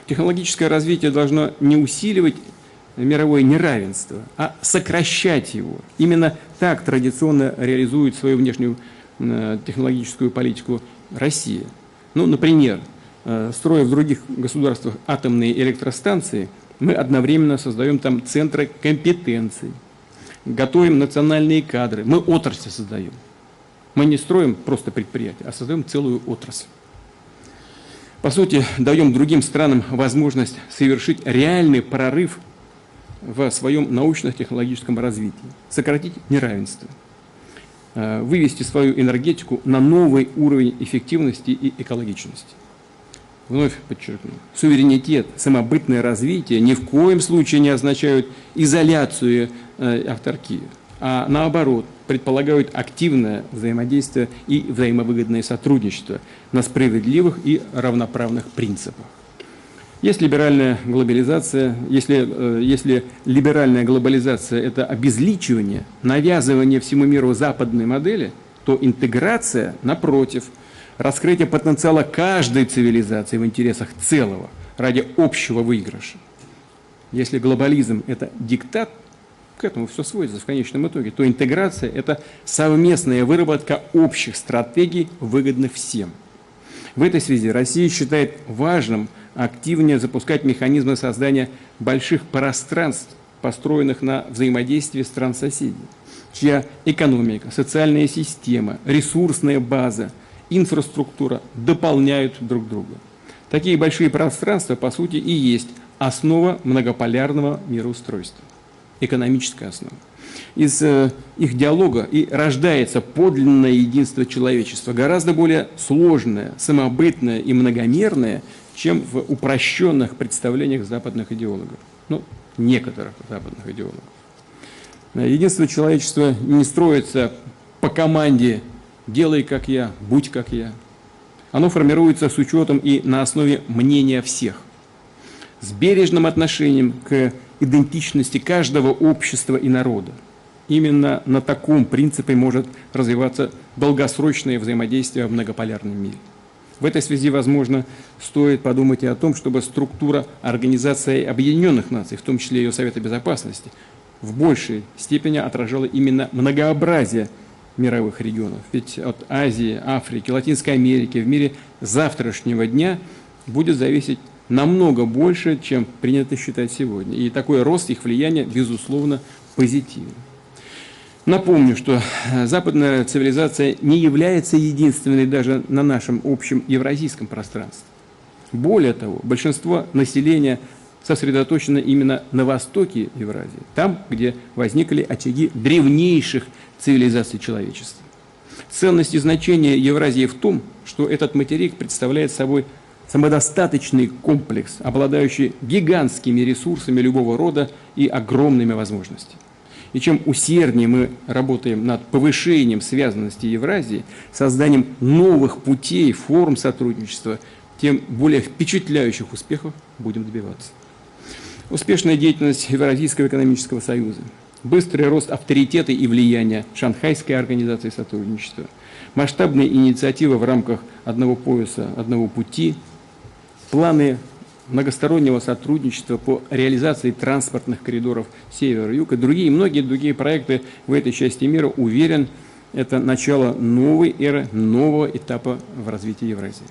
Технологическое развитие должно не усиливать мировое неравенство, а сокращать его. Именно так традиционно реализует свою внешнюю технологическую политику Россия. Например, строя в других государствах атомные электростанции, мы одновременно создаем там центры компетенций, готовим национальные кадры, мы отрасли создаем. Мы не строим просто предприятия, а создаем целую отрасль. По сути, даем другим странам возможность совершить реальный прорыв в своем научно-технологическом развитии, сократить неравенство, вывести свою энергетику на новый уровень эффективности и экологичности. Вновь подчеркну, суверенитет, самобытное развитие ни в коем случае не означают изоляцию, авторкию, а наоборот, предполагают активное взаимодействие и взаимовыгодное сотрудничество на справедливых и равноправных принципах. Если либеральная глобализация – это обезличивание, навязывание всему миру западной модели, то интеграция, напротив, раскрытие потенциала каждой цивилизации в интересах целого ради общего выигрыша. Если глобализм – это диктат, к этому все сводится в конечном итоге, то интеграция – это совместная выработка общих стратегий, выгодных всем. В этой связи Россия считает важным активнее запускать механизмы создания больших пространств, построенных на взаимодействии стран-соседей, чья экономика, социальная система, ресурсная база, инфраструктура дополняют друг друга. Такие большие пространства, по сути, и есть основа многополярного мироустройства, экономическая основа. Из их диалога и рождается подлинное единство человечества, гораздо более сложное, самобытное и многомерное, чем в упрощенных представлениях западных идеологов. Некоторых западных идеологов. Единство человечества не строится по команде «делай как я, будь как я». Оно формируется с учетом и на основе мнения всех, с бережным отношением к идентичности каждого общества и народа. Именно на таком принципе может развиваться долгосрочное взаимодействие в многополярном мире. В этой связи, возможно, стоит подумать и о том, чтобы структура Организации Объединенных Наций, в том числе ее Совета Безопасности, в большей степени отражала именно многообразие мировых регионов. Ведь от Азии, Африки, Латинской Америки в мире завтрашнего дня будет зависеть намного больше, чем принято считать сегодня. И такой рост их влияния, безусловно, позитивен. Напомню, что западная цивилизация не является единственной даже на нашем общем евразийском пространстве. Более того, большинство населения сосредоточено именно на востоке Евразии, там, где возникли очаги древнейших цивилизаций человечества. Ценность и значение Евразии в том, что этот материк представляет собой самодостаточный комплекс, обладающий гигантскими ресурсами любого рода и огромными возможностями. И чем усерднее мы работаем над повышением связанности Евразии, созданием новых путей, форм сотрудничества, тем более впечатляющих успехов будем добиваться. Успешная деятельность Евразийского экономического союза, быстрый рост авторитета и влияния Шанхайской организации сотрудничества, масштабные инициативы в рамках одного пояса, одного пути, планы многостороннего сотрудничества по реализации транспортных коридоров север-юг и многие другие проекты в этой части мира, уверен, это начало новой эры, нового этапа в развитии Евразии.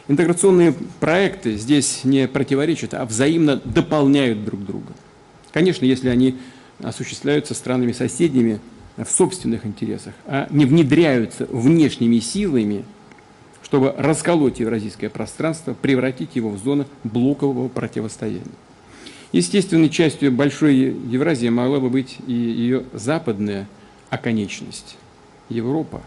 Интеграционные проекты здесь не противоречат, а взаимно дополняют друг друга. Конечно, если они осуществляются странами-соседними в собственных интересах, а не внедряются внешними силами, чтобы расколоть евразийское пространство, превратить его в зону блокового противостояния. Естественной частью большой Евразии могла бы быть и ее западная оконечность – Европа.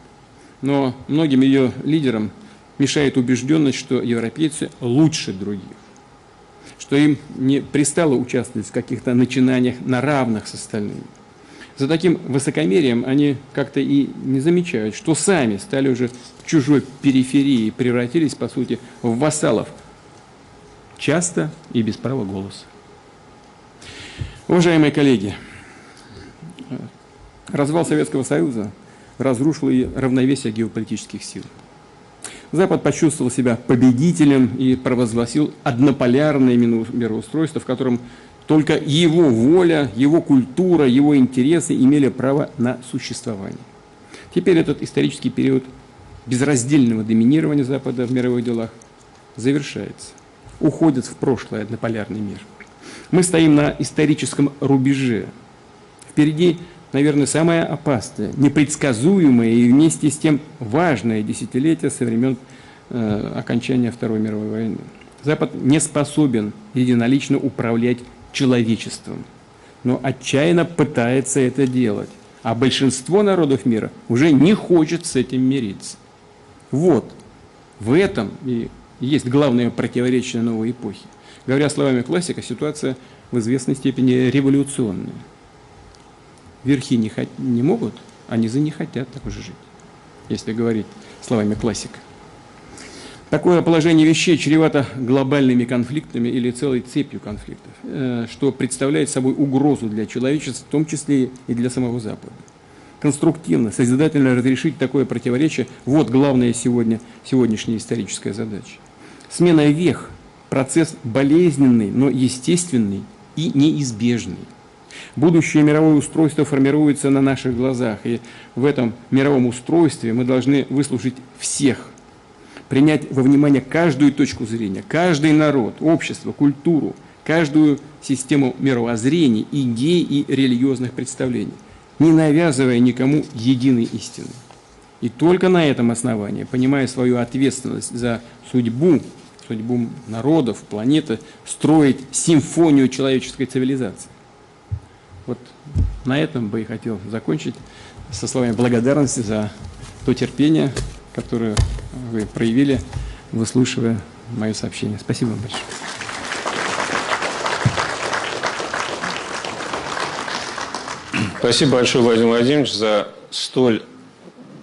Но многим ее лидерам мешает убежденность, что европейцы лучше других, что им не пристало участвовать в каких-то начинаниях на равных с остальными. За таким высокомерием они как-то и не замечают, что сами стали уже в чужой периферии и превратились, по сути, в вассалов, часто и без права голоса. Уважаемые коллеги, развал Советского Союза разрушил и равновесие геополитических сил. Запад почувствовал себя победителем и провозгласил однополярное мироустройство, в котором только его воля, его культура, его интересы имели право на существование. Теперь этот исторический период безраздельного доминирования Запада в мировых делах завершается. Уходит в прошлое однополярный мир. Мы стоим на историческом рубеже. Впереди, наверное, самое опасное, непредсказуемое и вместе с тем важное десятилетие со времен окончания Второй мировой войны. Запад не способен единолично управлять человечеством, но отчаянно пытается это делать, а большинство народов мира уже не хочет с этим мириться. Вот, в этом и есть главное противоречие новой эпохи. Говоря словами классика, ситуация в известной степени революционная. Верхи не могут, а низы не хотят так уже жить, если говорить словами классика. Такое положение вещей чревато глобальными конфликтами или целой цепью конфликтов, что представляет собой угрозу для человечества, в том числе и для самого Запада. Конструктивно, созидательно разрешить такое противоречие – вот главная сегодняшняя историческая задача. Смена вех – процесс болезненный, но естественный и неизбежный. Будущее мировое устройство формируется на наших глазах, и в этом мировом устройстве мы должны выслушать всех, принять во внимание каждую точку зрения, каждый народ, общество, культуру, каждую систему мировоззрений, идей и религиозных представлений, не навязывая никому единой истины. И только на этом основании, понимая свою ответственность за судьбу народов, планеты, строить симфонию человеческой цивилизации. Вот на этом бы и хотел закончить со словами благодарности за то терпение, которое вы проявили, выслушивая мое сообщение. Спасибо вам большое. Спасибо большое, Владимир Владимирович, за столь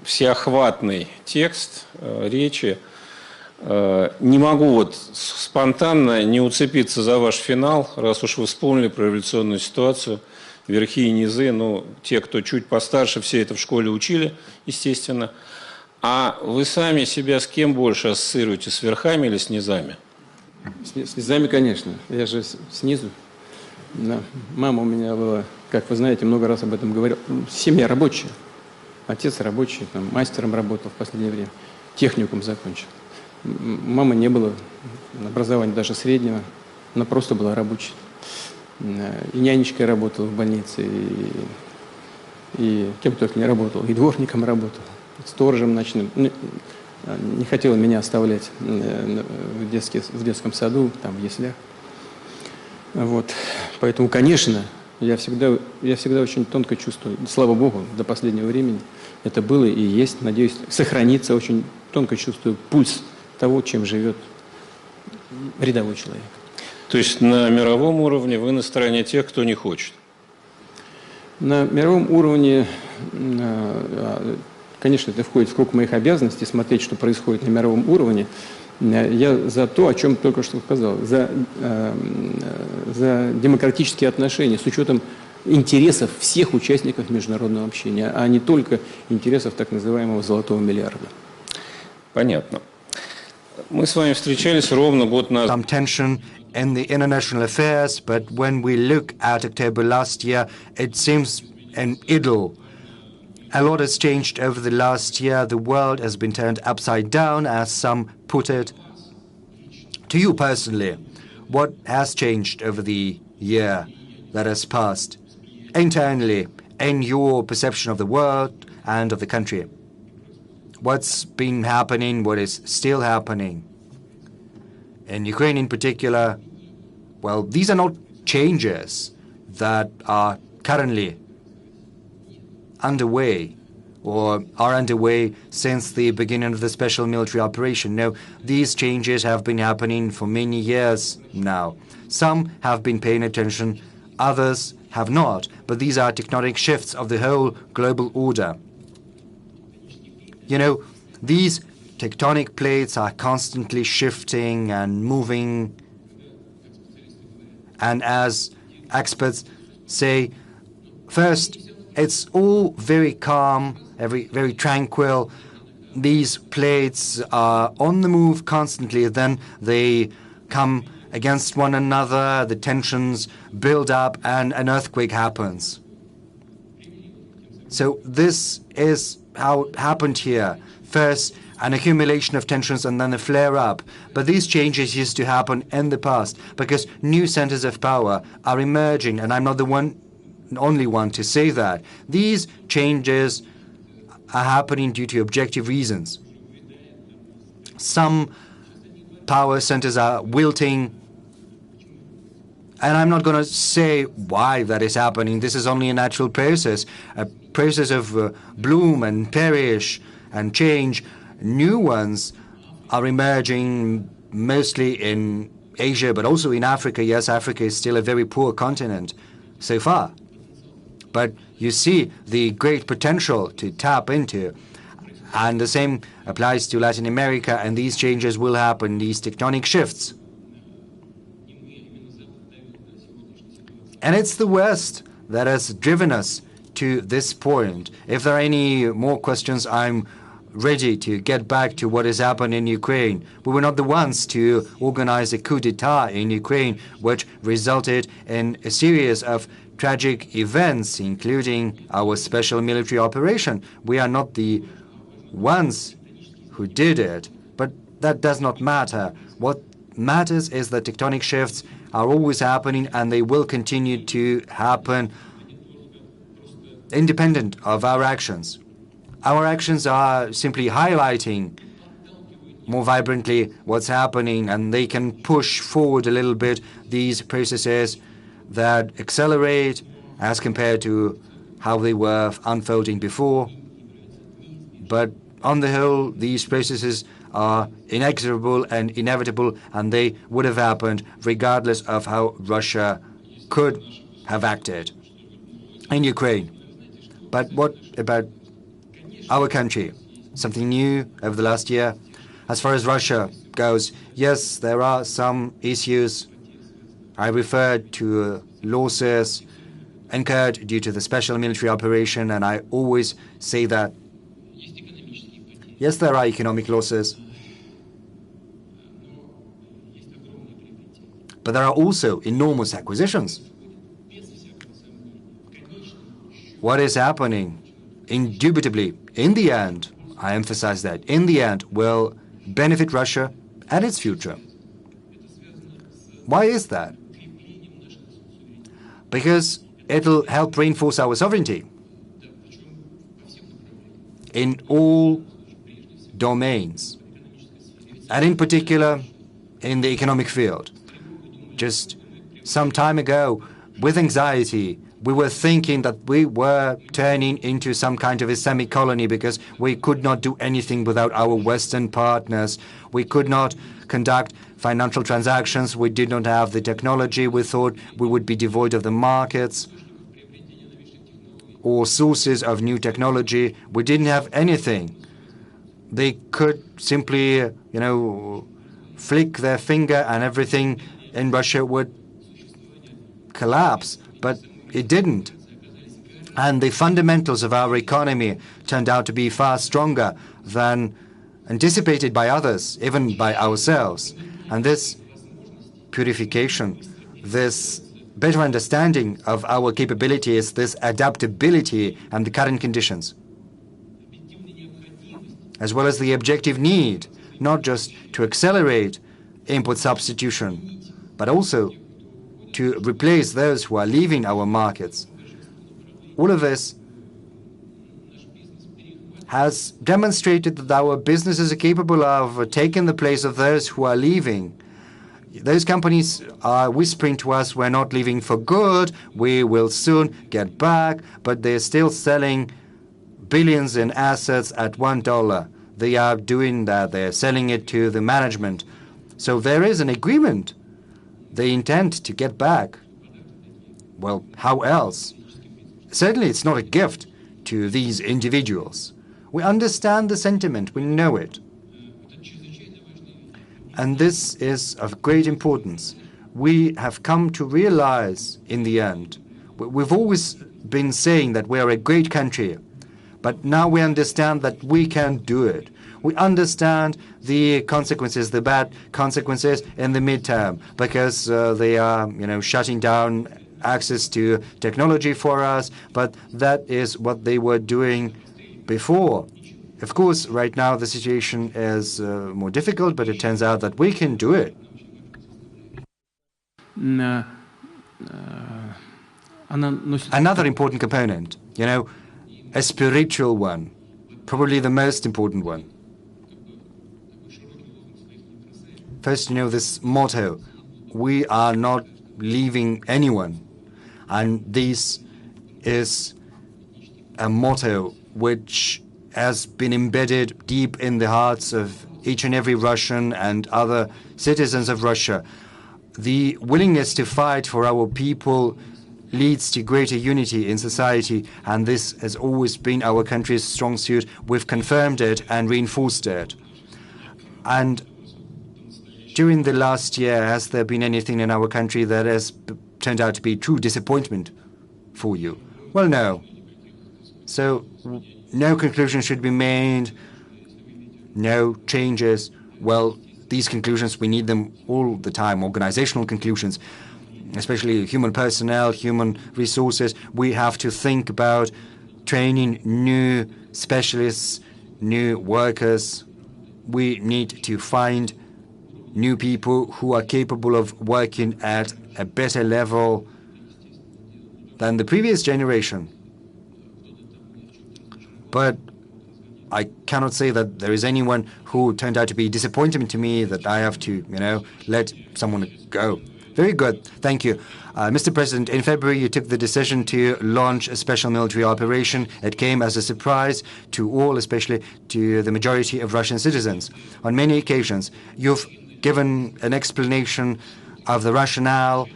всеохватный текст речи. Не могу вот спонтанно не уцепиться за ваш финал, раз уж вы вспомнили про революционную ситуацию. Верхи и низы, ну, те, кто чуть постарше, все это в школе учили, естественно. А вы сами себя с кем больше ассоциируете, с верхами или с низами? С низами, конечно. Я же снизу. Да. Мама у меня была, как вы знаете, много раз об этом говорил. Семья рабочая. Отец рабочий, там, мастером работал в последнее время. Техникум закончил. Мамы не было образования даже среднего. Она просто была рабочей. И нянечкой работала в больнице, и кем только не работал, и дворником работал, сторожем ночным. Не хотела меня оставлять в детском саду, там, в яслях. Вот. Поэтому, конечно, Я всегда очень тонко чувствую, слава Богу, до последнего времени это было и есть, надеюсь, сохранится, очень тонко чувствую пульс того, чем живет рядовой человек. То есть на мировом уровне вы на стороне тех, кто не хочет? На мировом уровне, конечно, это входит в круг моих обязанностей, смотреть, что происходит на мировом уровне. Я за то, о чем только что сказал, за демократические отношения с учетом интересов всех участников международного общения, а не только интересов так называемого «золотого миллиарда». Понятно. Мы с вами встречались ровно год назад. Some tension in the international affairs, but when we look at October last year, it seems an idyll. A lot has changed over the last year. The world has been turned upside down, as some put it. To you personally, what has changed over the year that has passed internally in your perception of the world and of the country? What's been happening, what is still happening? In Ukraine in particular, well, these are not changes that are currently underway or are underway since the beginning of the special military operation. No, these changes have been happening for many years now. Some have been paying attention, others have not, but these are tectonic shifts of the whole global order. You know, these tectonic plates are constantly shifting and moving, and as experts say, first, it's all very calm, very tranquil. These plates are on the move constantly. Then they come against one another, the tensions build up, and an earthquake happens. So this is how it happened here. First, an accumulation of tensions and then a flare-up. But these changes used to happen in the past because new centers of power are emerging, and I'm not the only one to say that. These changes are happening due to objective reasons. Some power centers are wilting, and I'm not going to say why that is happening. This is only a natural process of bloom and perish and change. New ones are emerging mostly in Asia, but also in Africa. Yes, Africa is still a very poor continent so far. But you see the great potential to tap into. And the same applies to Latin America, and these changes will happen, these tectonic shifts. And it's the West that has driven us to this point. If there are any more questions, I'm ready to get back to what has happened in Ukraine. We were not the ones to organize a coup d'etat in Ukraine, which resulted in a series of tragic events, including our special military operation. We are not the ones who did it, but that does not matter. What matters is that tectonic shifts are always happening, and they will continue to happen independent of our actions. Our actions are simply highlighting more vibrantly what's happening, and they can push forward a little bit these processes that accelerate as compared to how they were unfolding before. But on the whole, these processes are inexorable and inevitable, and they would have happened regardless of how Russia could have acted in Ukraine. But what about our country? Something new over the last year? As far as Russia goes, yes, there are some issues. I referred to losses incurred due to the special military operation, and I always say that, yes, there are economic losses, but there are also enormous acquisitions. What is happening, indubitably, in the end, I emphasize that, in the end, will benefit Russia and its future. Why is that? Because it'll help reinforce our sovereignty in all domains, and in particular in the economic field. Just some time ago, with anxiety, we were thinking that we were turning into some kind of Islamic colony because we could not do anything without our Western partners. We could not conduct financial transactions. We did not have the technology. We thought we would be devoid of the markets or sources of new technology. We didn't have anything. They could simply, flick their finger and everything in Russia would collapse. But it didn't. And the fundamentals of our economy turned out to be far stronger than anticipated by others, even by ourselves. And this purification, this better understanding of our capabilities, this adaptability and the current conditions, as well as the objective need, not just to accelerate import substitution, but also to replace those who are leaving our markets. All of this has demonstrated that our businesses are capable of taking the place of those who are leaving. Those companies are whispering to us, we're not leaving for good, we will soon get back, but they're still selling billions in assets at $1. They are doing that, they're selling it to the management. So there is an agreement. They intend to get back. Well, how else? Certainly it's not a gift to these individuals. We understand the sentiment, we know it. And this is of great importance. We have come to realize in the end, we've always been saying that we are a great country, but now we understand that we can do it. We understand the consequences, the bad consequences in the midterm, because they are, shutting down access to technology for us, but that is what they were doing before. Of course, right now the situation is more difficult, but it turns out that we can do it. Another important component, a spiritual one, probably the most important one. First, this motto, we are not leaving anyone. And this is a motto which has been embedded deep in the hearts of each and every Russian and other citizens of Russia. The willingness to fight for our people leads to greater unity in society, and this has always been our country's strong suit. We've confirmed it and reinforced it. And during the last year, has there been anything in our country that has turned out to be true disappointment for you? Well, no. So no conclusion should be made, no changes. Well, these conclusions, we need them all the time, organizational conclusions, especially human personnel, human resources. We have to think about training new specialists, new workers. We need to find new people who are capable of working at a better level than the previous generation. But I cannot say that there is anyone who turned out to be disappointing to me that I have to, let someone go. Very good. Thank you. Mr. President, in February, you took the decision to launch a special military operation. It came as a surprise to all, especially to the majority of Russian citizens. On many occasions, you've given an explanation of the rationale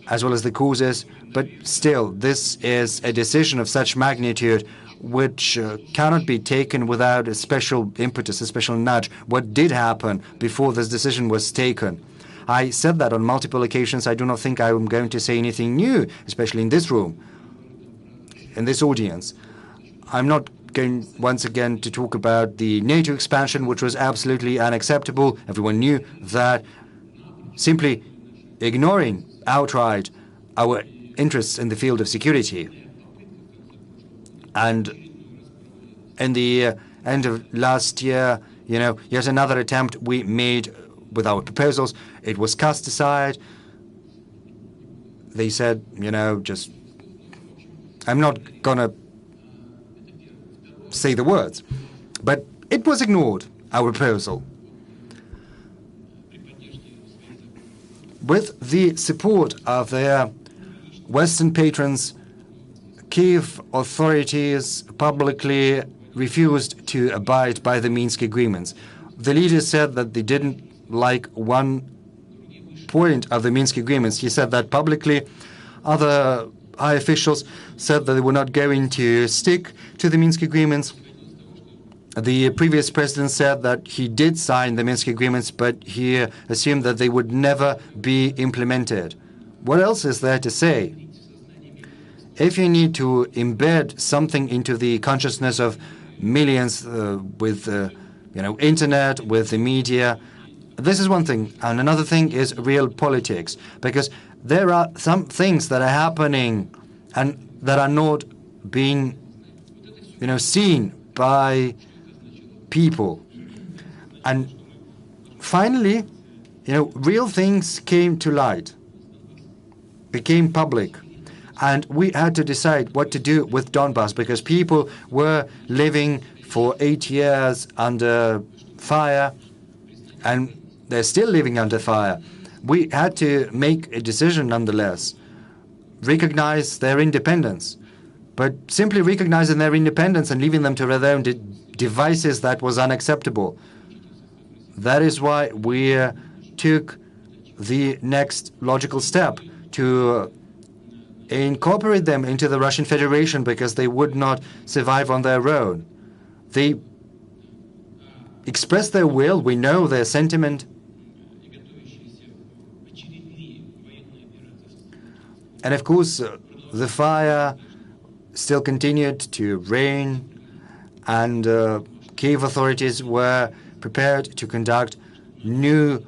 as well as the causes, but still, this is a decision of such magnitude which cannot be taken without a special impetus, a special nudge. What did happen before this decision was taken? I said that on multiple occasions. I do not think I am going to say anything new, especially in this room, in this audience. I'm not going once again to talk about the NATO expansion, which was absolutely unacceptable. Everyone knew that. Simply ignoring outright our interests in the field of security. And in the end of last year, yet another attempt we made with our proposals. It was cast aside. They said, just, I'm not gonna say the words. But it was ignored, our proposal. With the support of their Western patrons, Kiev authorities publicly refused to abide by the Minsk agreements. The leader said that they didn't like one point of the Minsk agreements. He said that publicly. Other high officials said that they were not going to stick to the Minsk agreements. The previous president said that he did sign the Minsk agreements, but he assumed that they would never be implemented. What else is there to say? If you need to embed something into the consciousness of millions with internet, with the media, this is one thing. And another thing is real politics, because there are some things that are happening and that are not being seen by people. And finally, real things came to light, became public. And we had to decide what to do with Donbass, because people were living for 8 years under fire, and they're still living under fire. We had to make a decision nonetheless, recognize their independence. But simply recognizing their independence and leaving them to their own devices, that was unacceptable. That is why we took the next logical step to incorporate them into the Russian Federation, because they would not survive on their own. They expressed their will, we know their sentiment. And of course, the fire still continued to reign, and Kiev authorities were prepared to conduct new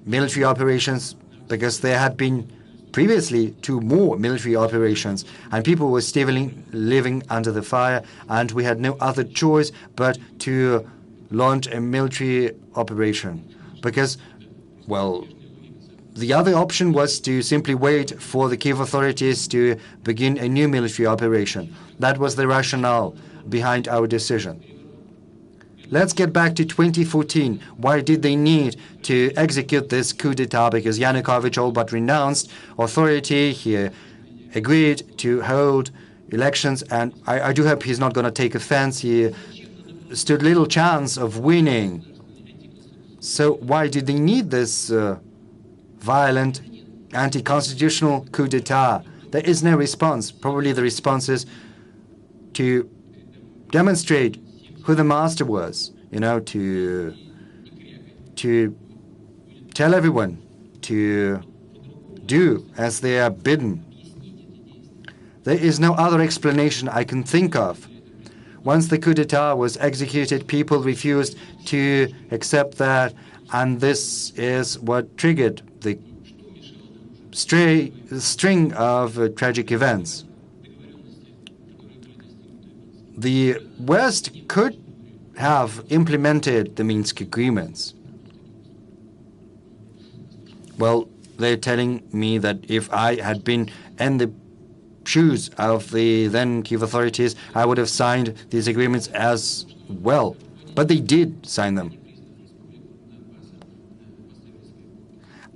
military operations, because there had been previously 2 more military operations, and people were still living under the fire, and we had no other choice but to launch a military operation. Because, well, the other option was to simply wait for the Kiev authorities to begin a new military operation. That was the rationale behind our decision. Let's get back to 2014. Why did they need to execute this coup d'etat? Because Yanukovych all but renounced authority. He agreed to hold elections, and I do hope he's not going to take offense. He stood little chance of winning. So why did they need this violent, anti-constitutional coup d'etat? There is no response. Probably the response is to demonstrate who the master was, to tell everyone to do as they are bidden. There is no other explanation I can think of. Once the coup d'etat was executed, people refused to accept that, and this is what triggered the string of tragic events. The West could have implemented the Minsk agreements. Well, they're telling me that if I had been in the shoes of the then Kiev authorities, I would have signed these agreements as well. But they did sign them.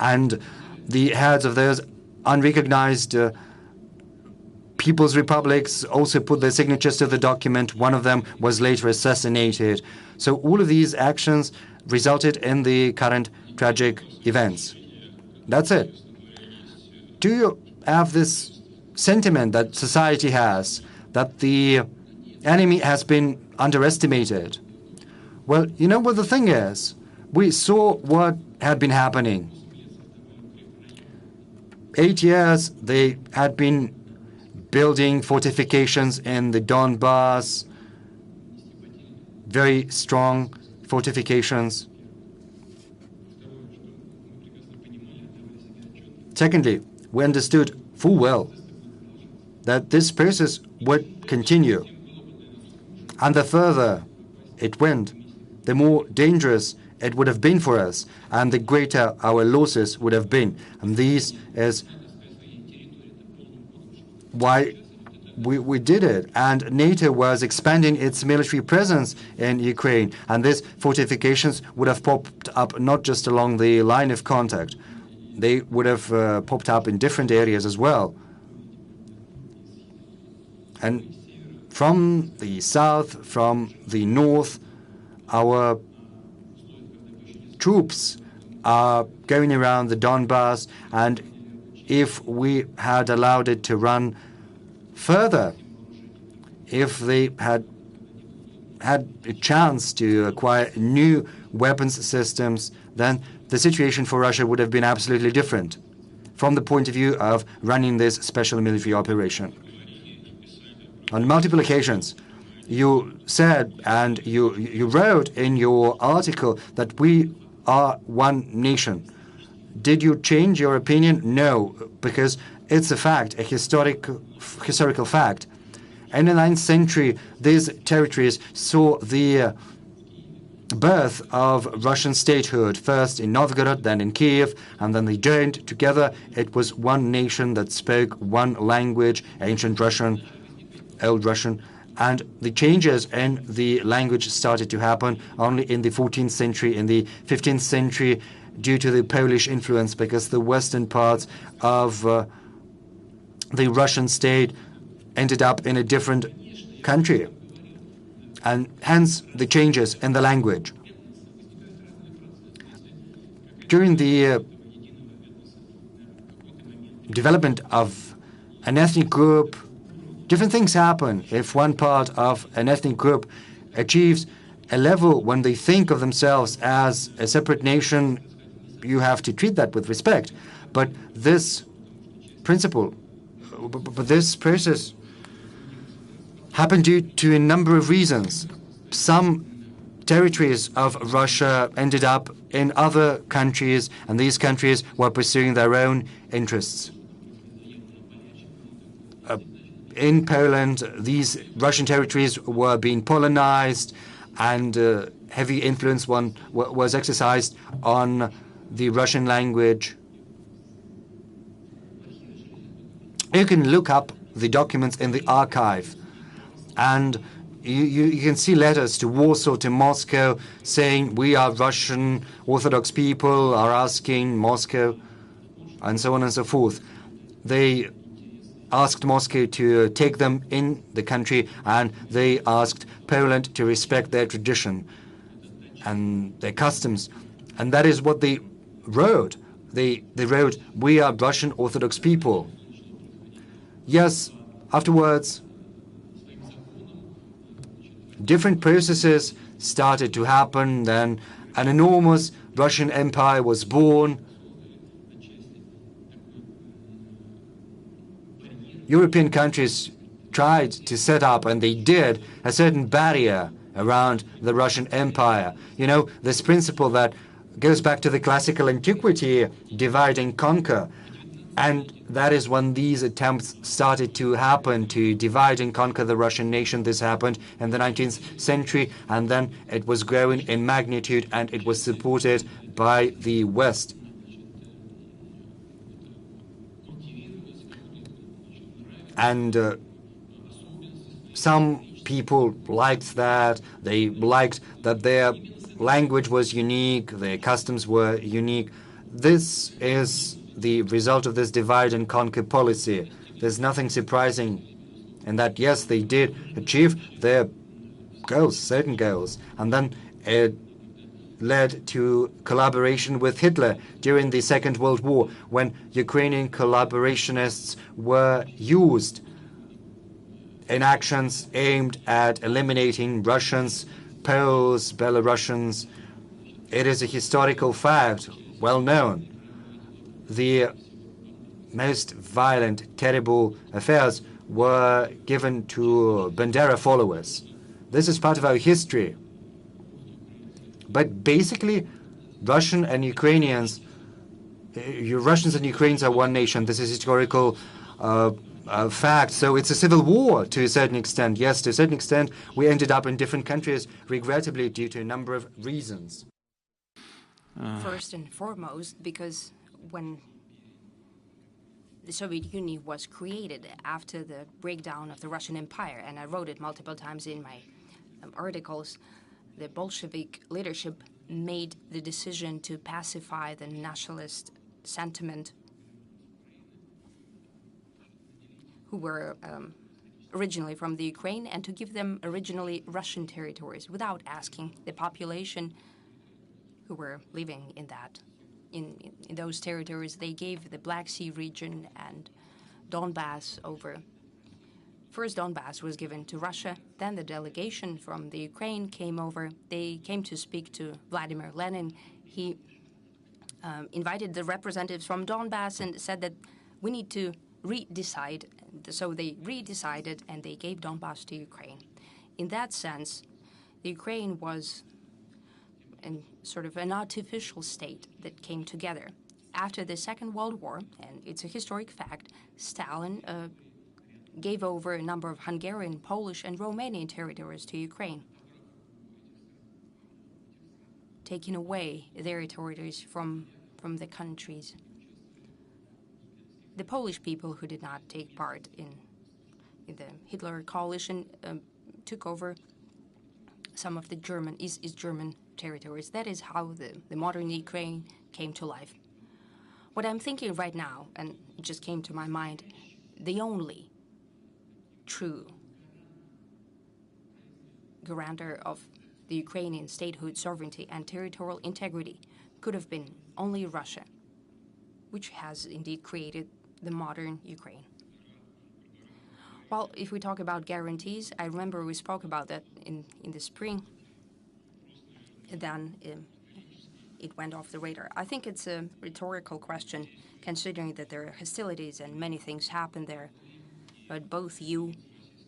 And the heads of those unrecognized People's Republics also put their signatures to the document. One of them was later assassinated. So all of these actions resulted in the current tragic events. That's it. Do you have this sentiment that society has, that the enemy has been underestimated? Well, you know what the thing is? We saw what had been happening. 8 years they had been building fortifications in the Donbass, very strong fortifications. Secondly, we understood full well that this process would continue. And the further it went, the more dangerous it would have been for us, and the greater our losses would have been. And this is why we did it. And NATO was expanding its military presence in Ukraine, and these fortifications would have popped up not just along the line of contact. They would have popped up in different areas as well. And from the south, from the north, our troops are going around the Donbass, and if we had allowed it to run further, if they had a chance to acquire new weapons systems, then the situation for Russia would have been absolutely different from the point of view of running this special military operation. On multiple occasions, you said and you wrote in your article that we are one nation. Did you change your opinion? No, because it's a fact, a historical fact. In the 9th century, these territories saw the birth of Russian statehood, first in Novgorod, then in Kiev, and then they joined together. It was one nation that spoke one language, ancient Russian, Old Russian, and the changes in the language started to happen only in the 14th century, in the 15th century, due to the Polish influence, because the western parts of the Russian state ended up in a different country, and hence the changes in the language. During the development of an ethnic group, different things happen. If one part of an ethnic group achieves a level when they think of themselves as a separate nation, you have to treat that with respect. But this principle, this process happened due to a number of reasons. Some territories of Russia ended up in other countries, and these countries were pursuing their own interests. In Poland, these Russian territories were being Polonized, and heavy influence was exercised on the Russian language. You can look up the documents in the archive, and you can see letters to Warsaw, to Moscow, saying we are Russian Orthodox people, are asking Moscow, and so on and so forth. They asked Moscow to take them in the country, and they asked Poland to respect their tradition and their customs. And that is what they wrote. They wrote, we are Russian Orthodox people. Yes, afterwards, different processes started to happen. Then an enormous Russian Empire was born. European countries tried to set up, and they did, a certain barrier around the Russian Empire. You know, this principle that goes back to the classical antiquity, divide and conquer. And that is when these attempts started to happen, to divide and conquer the Russian nation. This happened in the 19th century, and then it was growing in magnitude, and it was supported by the West. And some people liked that. They liked that their language was unique, their customs were unique. This is the result of this divide and conquer policy. There's nothing surprising in that. Yes, they did achieve their goals, certain goals, and then it led to collaboration with Hitler during the Second World War, when Ukrainian collaborationists were used in actions aimed at eliminating Russians, Poles, Belarusians. It is a historical fact, well known. The most violent, terrible affairs were given to Bandera followers. This is part of our history. But basically, Russians and Ukrainians are one nation. This is historical fact. So it's a civil war to a certain extent. Yes, to a certain extent, we ended up in different countries, regrettably, due to a number of reasons. First and foremost, because when the Soviet Union was created after the breakdown of the Russian Empire, and I wrote it multiple times in my articles, the Bolshevik leadership made the decision to pacify the nationalist sentiment who were originally from the Ukraine and to give them originally Russian territories without asking the population who were living in those territories. They gave the Black Sea region and Donbass over. First, Donbass was given to Russia. Then the delegation from the Ukraine came over. They came to speak to Vladimir Lenin. He invited the representatives from Donbass and said that we need to redecide. So they redecided and they gave Donbass to Ukraine. In that sense, the Ukraine was sort of an artificial state that came together. After the Second World War, and it's a historic fact, Stalin gave over a number of Hungarian, Polish, and Romanian territories to Ukraine, taking away their territories from the countries. The Polish people who did not take part in the Hitler coalition took over some of the East German territories. That is how the modern Ukraine came to life. What I'm thinking right now, and it just came to my mind, the only true guarantor of the Ukrainian statehood, sovereignty, and territorial integrity could have been only Russia, which has indeed created the modern Ukraine. Well, if we talk about guarantees, I remember we spoke about that in the spring. Then it went off the radar. I think it's a rhetorical question, considering that there are hostilities and many things happen there. But both you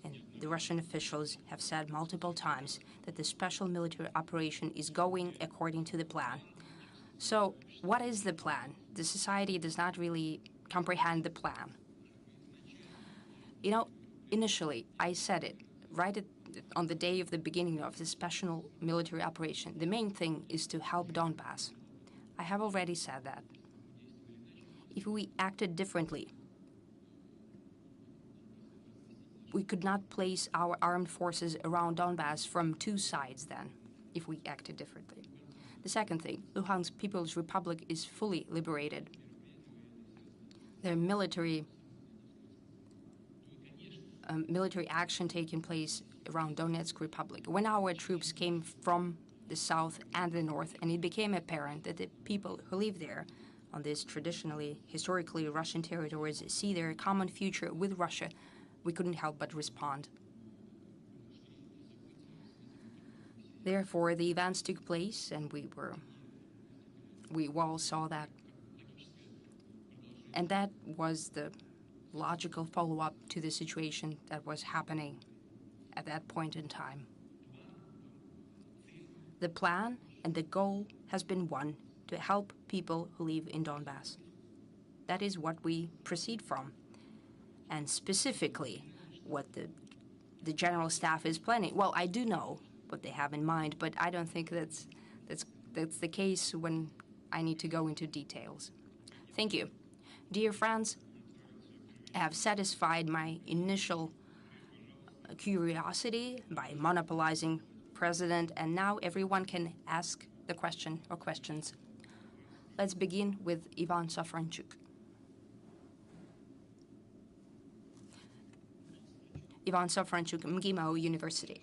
and the Russian officials have said multiple times that the special military operation is going according to the plan. So what is the plan? The society does not really comprehend the plan. You know, initially, I said it right on the day of the beginning of the special military operation. The main thing is to help Donbass. I have already said that. If we acted differently, we could not place our armed forces around Donbass from two sides then, if we acted differently. The second thing, Luhansk People's Republic is fully liberated. The military action taking place around Donetsk Republic. When our troops came from the south and the north, and it became apparent that the people who live there on these traditionally, historically Russian territories see their common future with Russia, we couldn't help but respond. Therefore, the events took place, and we all saw that. And that was the logical follow-up to the situation that was happening at that point in time. The plan and the goal has been one, to help people who live in Donbass. That is what we proceed from. And specifically, what the General Staff is planning. Well, I do know what they have in mind, but I don't think that's the case when I need to go into details. Thank you. Dear friends, I have satisfied my initial curiosity by monopolizing President, and now everyone can ask the question or questions. Let's begin with Ivan Safranchuk. Ivan Safranchuk, MGIMO University.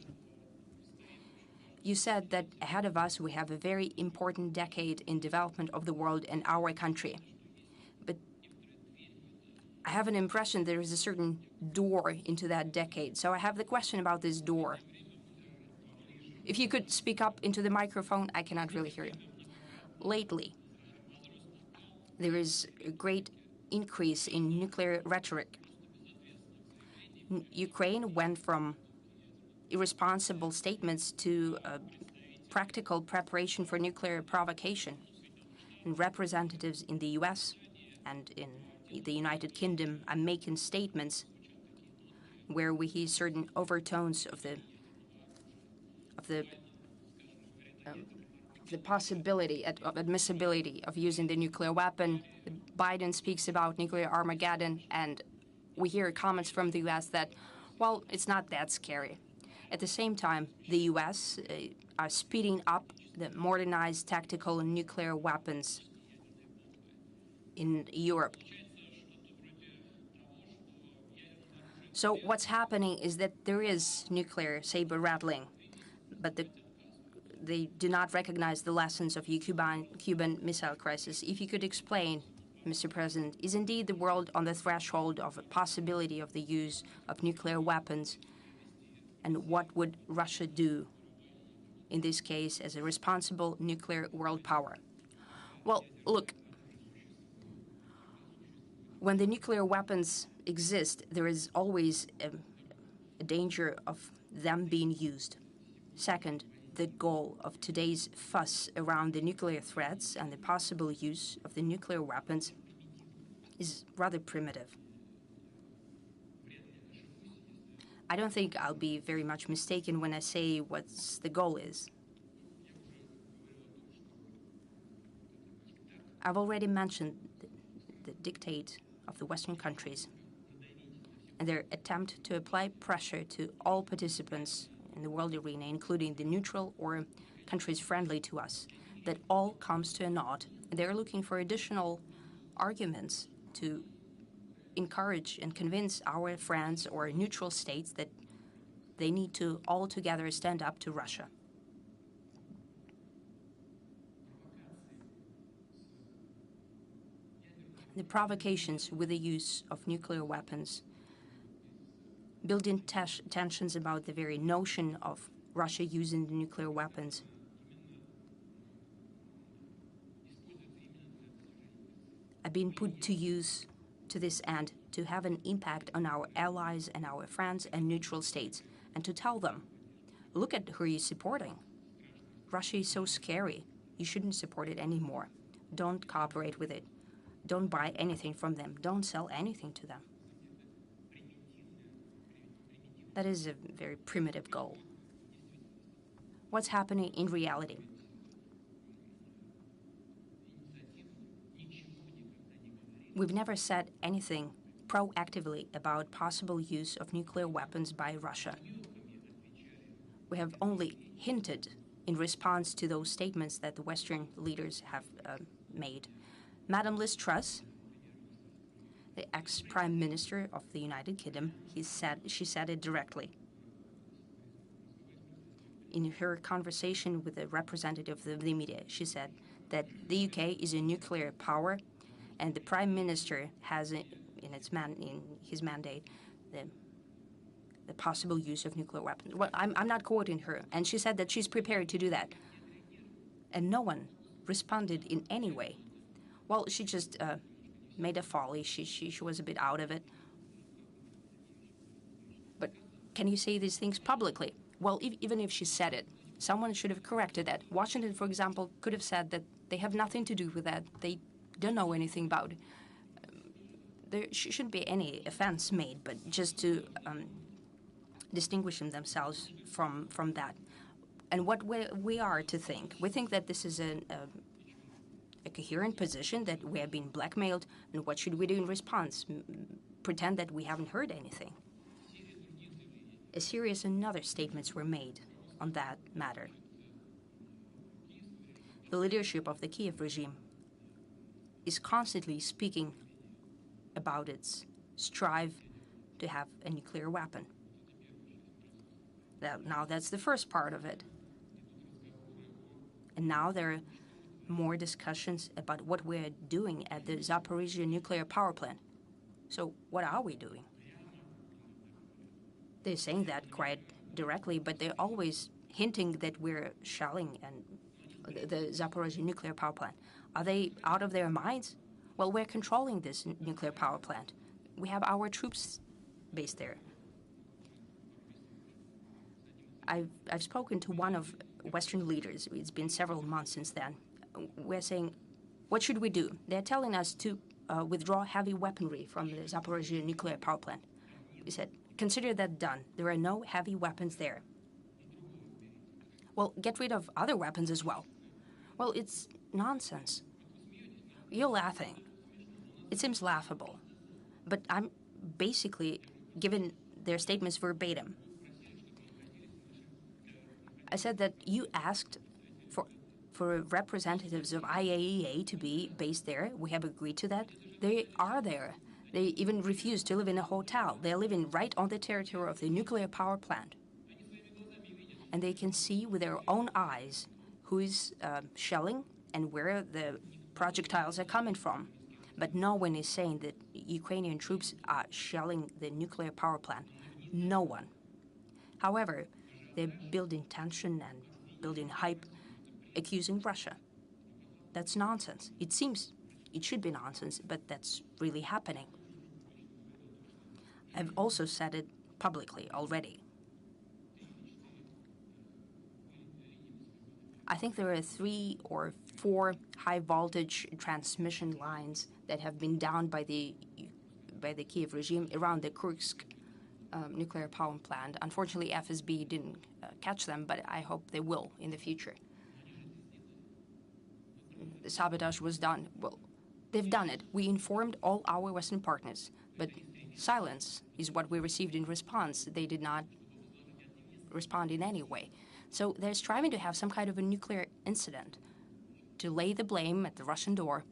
You said that ahead of us we have a very important decade in development of the world and our country. But I have an impression there is a certain door into that decade. So I have the question about this door. If you could speak up into the microphone, I cannot really hear you. Lately, there is a great increase in nuclear rhetoric. Ukraine went from irresponsible statements to practical preparation for nuclear provocation. And representatives in the US and in the United Kingdom are making statements where we hear certain overtones of the possibility of admissibility of using the nuclear weapon. Biden speaks about nuclear Armageddon, and we hear comments from the US that, well, it's not that scary. At the same time, the US are speeding up the modernized tactical nuclear weapons in Europe. So what's happening is that there is nuclear saber rattling, but they do not recognize the lessons of the Cuban Missile Crisis. If you could explain, Mr. President, is indeed the world on the threshold of a possibility of the use of nuclear weapons? And what would Russia do in this case as a responsible nuclear world power? Well, look, when the nuclear weapons exist, there is always a danger of them being used. Second, the goal of today's fuss around the nuclear threats and the possible use of the nuclear weapons is rather primitive. I don't think I'll be very much mistaken when I say what the goal is. I've already mentioned the dictate of the Western countries and their attempt to apply pressure to all participants in the world arena, including the neutral or countries friendly to us, that all comes to a naught. They're looking for additional arguments to encourage and convince our friends or neutral states that they need to all together stand up to Russia. The provocations with the use of nuclear weapons build in tensions about the very notion of Russia using the nuclear weapons. Have been put to use to this end to have an impact on our allies and our friends and neutral states, and to tell them, look at who you're supporting. Russia is so scary. You shouldn't support it anymore. Don't cooperate with it. Don't buy anything from them. Don't sell anything to them. That is a very primitive goal. What's happening in reality? We've never said anything proactively about possible use of nuclear weapons by Russia. We have only hinted in response to those statements that the Western leaders have made. Madame Liz Truss, the ex-Prime Minister of the United Kingdom, she said it directly. In her conversation with a representative of the media, she said that the UK is a nuclear power, and the Prime Minister has in his mandate the possible use of nuclear weapons. Well, I'm not quoting her, and she said that she's prepared to do that. And no one responded in any way. Well, she just made a folly. She was a bit out of it. But can you say these things publicly? Well, even if she said it, someone should have corrected that. Washington, for example, could have said that they have nothing to do with that. They don't know anything about it. There shouldn't be any offense made, but just to distinguish themselves from that. And what we are to think, we think that this is a coherent position, that we have been blackmailed, and what should we do in response? Pretend that we haven't heard anything. A series of other statements were made on that matter. The leadership of the Kiev regime is constantly speaking about its strive to have a nuclear weapon. Now that's the first part of it. And now there are more discussions about what we're doing at the Zaporizhzhia nuclear power plant. So what are we doing? They're saying that quite directly, but they're always hinting that we're shelling and the Zaporizhzhia nuclear power plant. Are they out of their minds? Well, we're controlling this nuclear power plant. We have our troops based there. I've spoken to one of Western leaders. It's been several months since then. We're saying, what should we do? They're telling us to withdraw heavy weaponry from the Zaporizhzhia nuclear power plant. We said, consider that done. There are no heavy weapons there. Well, get rid of other weapons as well. Well, it's nonsense. You're laughing. It seems laughable. But I'm basically giving their statements verbatim. I said that you asked for representatives of IAEA to be based there. We have agreed to that. They are there. They even refuse to live in a hotel. They're living right on the territory of the nuclear power plant. And they can see with their own eyes who is shelling and where the projectiles are coming from. But no one is saying that Ukrainian troops are shelling the nuclear power plant. No one. However, they're building tension and building hype, accusing Russia. That's nonsense. It seems it should be nonsense, but that's really happening. I've also said it publicly already. I think there are 3 or 4 high-voltage transmission lines that have been downed by the Kiev regime around the Kursk nuclear power plant. Unfortunately, FSB didn't catch them, but I hope they will in the future. The sabotage was done. Well, they've done it. We informed all our Western partners, but silence is what we received in response. They did not respond in any way. So they're striving to have some kind of a nuclear incident to lay the blame at the Russian door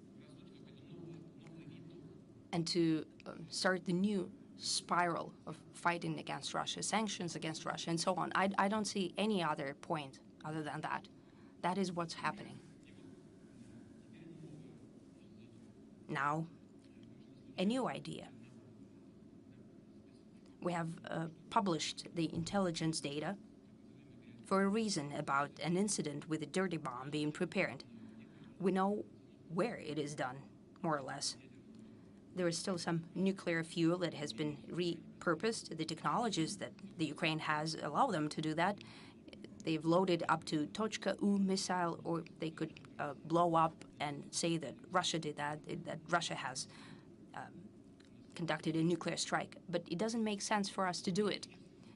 and to start the new spiral of fighting against Russia, sanctions against Russia, and so on. I don't see any other point other than that. That is what's happening. Now, a new idea. We have published the intelligence data for a reason about an incident with a dirty bomb being prepared. We know where it is done, more or less. There is still some nuclear fuel that has been repurposed. The technologies that the Ukraine has allow them to do that. They've loaded up to Tochka-U missile, or they could blow up and say that Russia did that Russia has conducted a nuclear strike. But it doesn't make sense for us to do it,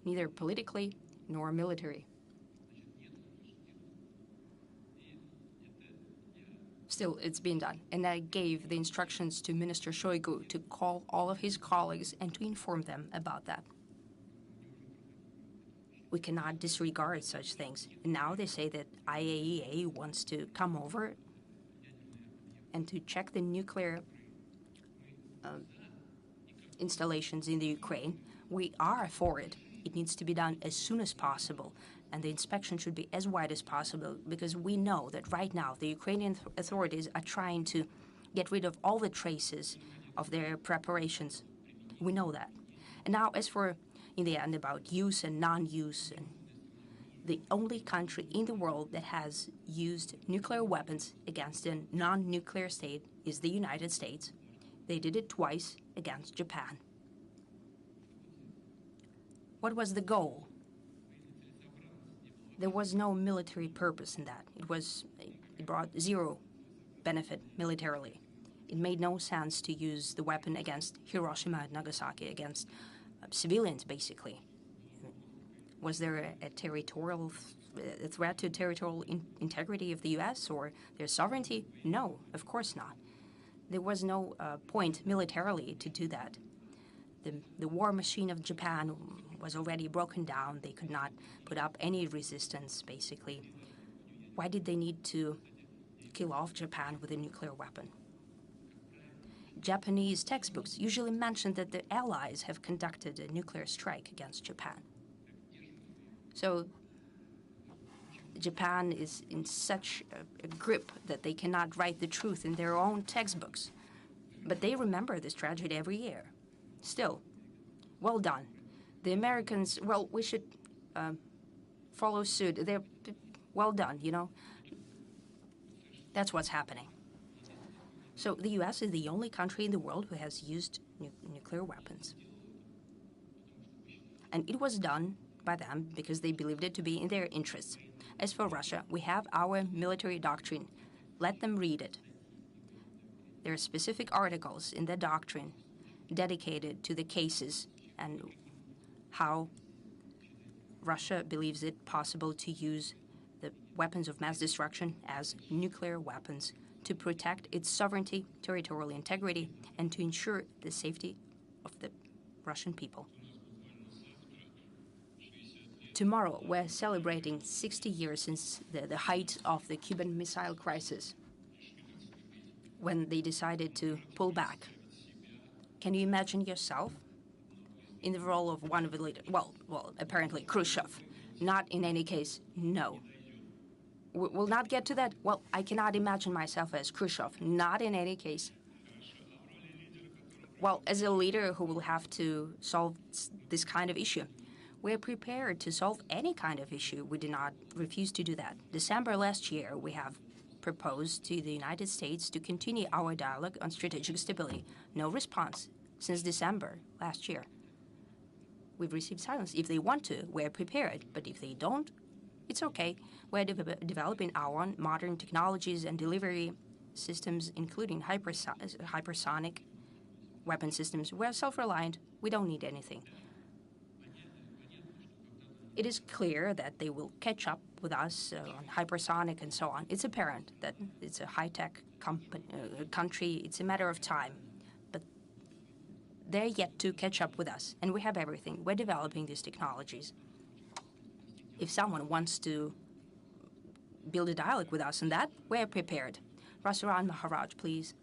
neither politically nor military. Still, it's being done. And I gave the instructions to Minister Shoigu to call all of his colleagues and to inform them about that. We cannot disregard such things. And now they say that IAEA wants to come over and to check the nuclear installations in the Ukraine. We are for it. It needs to be done as soon as possible. And the inspection should be as wide as possible, because we know that right now the Ukrainian authorities are trying to get rid of all the traces of their preparations. We know that. And now, as for, in the end, about use and non-use, and the only country in the world that has used nuclear weapons against a non-nuclear state is the United States. They did it twice against Japan. What was the goal? There was no military purpose in that. It brought zero benefit militarily. It made no sense to use the weapon against Hiroshima and Nagasaki, against civilians, basically. Was there a territorial threat to territorial integrity of the U.S. or their sovereignty? No, of course not. There was no point militarily to do that. The war machine of Japan was already broken down. They could not put up any resistance, basically. Why did they need to kill off Japan with a nuclear weapon? Japanese textbooks usually mention that the Allies have conducted a nuclear strike against Japan. So Japan is in such a grip that they cannot write the truth in their own textbooks. But they remember this tragedy every year. Still, well done. The Americans, well, we should follow suit. They're well done, you know. That's what's happening. So the U.S. is the only country in the world who has used nuclear weapons. And it was done by them because they believed it to be in their interests. As for Russia, we have our military doctrine. Let them read it. There are specific articles in the doctrine dedicated to the cases and how Russia believes it possible to use the weapons of mass destruction as nuclear weapons to protect its sovereignty, territorial integrity, and to ensure the safety of the Russian people. Tomorrow, we're celebrating 60 years since the height of the Cuban Missile Crisis, when they decided to pull back. Can you imagine yourself in the role of one of the leaders? Well, apparently Khrushchev. Not in any case, no. We'll not get to that. Well, I cannot imagine myself as Khrushchev. Not in any case. Well, as a leader who will have to solve this kind of issue, we're prepared to solve any kind of issue. We do not refuse to do that. December last year, we have proposed to the United States to continue our dialogue on strategic stability. No response since December last year. We've received silence. If they want to, we're prepared. But if they don't, it's okay. We're developing our own modern technologies and delivery systems, including hypersonic weapon systems. We're self-reliant. We don't need anything. It is clear that they will catch up with us on hypersonic and so on. It's apparent that it's a high-tech country. It's a matter of time. But they're yet to catch up with us, and we have everything. We're developing these technologies. If someone wants to build a dialogue with us on that, we're prepared. Rasuran Maharaj, please.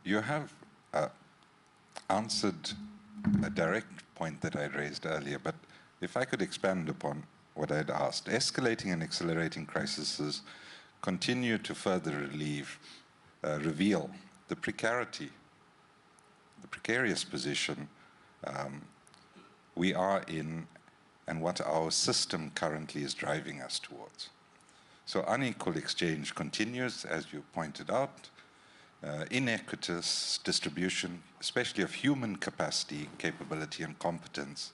You have answered a direct point that I raised earlier, but if I could expand upon what I'd asked. Escalating and accelerating crises continue to further reveal the precarity, the precarious position we are in and what our system currently is driving us towards. So unequal exchange continues, as you pointed out. Inequitous distribution, especially of human capacity, capability, and competence,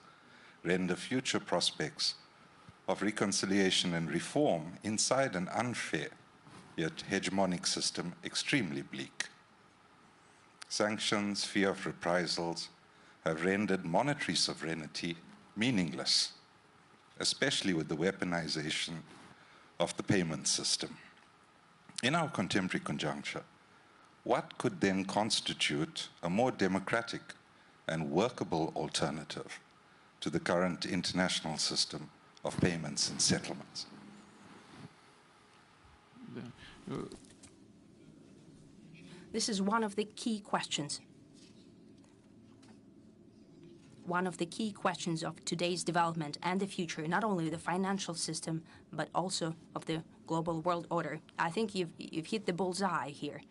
render future prospects of reconciliation and reform inside an unfair yet hegemonic system extremely bleak. Sanctions, fear of reprisals, have rendered monetary sovereignty meaningless, especially with the weaponization of the payment system. In our contemporary conjuncture, what could then constitute a more democratic and workable alternative to the current international system of payments and settlements? This is one of the key questions. One of the key questions of today's development and the future, not only the financial system, but also of the global world order. I think you've hit the bullseye here.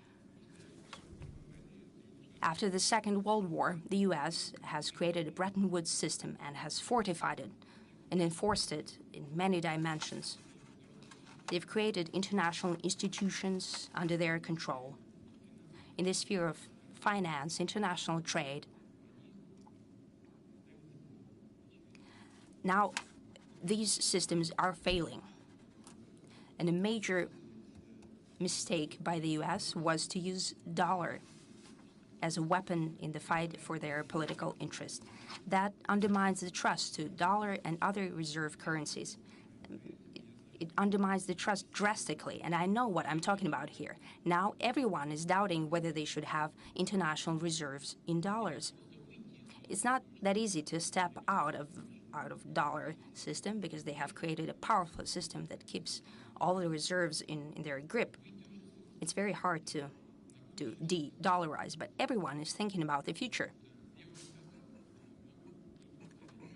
After the Second World War, the U.S. has created a Bretton Woods system and has fortified it and enforced it in many dimensions. They've created international institutions under their control. In the sphere of finance, international trade. Now, these systems are failing. And a major mistake by the U.S. was to use dollar as a weapon in the fight for their political interest. That undermines the trust to dollar and other reserve currencies. It undermines the trust drastically, and I know what I'm talking about here. Now everyone is doubting whether they should have international reserves in dollars. It's not that easy to step out of dollar system because they have created a powerful system that keeps all the reserves in their grip. It's very hard to de-dollarize, but everyone is thinking about the future.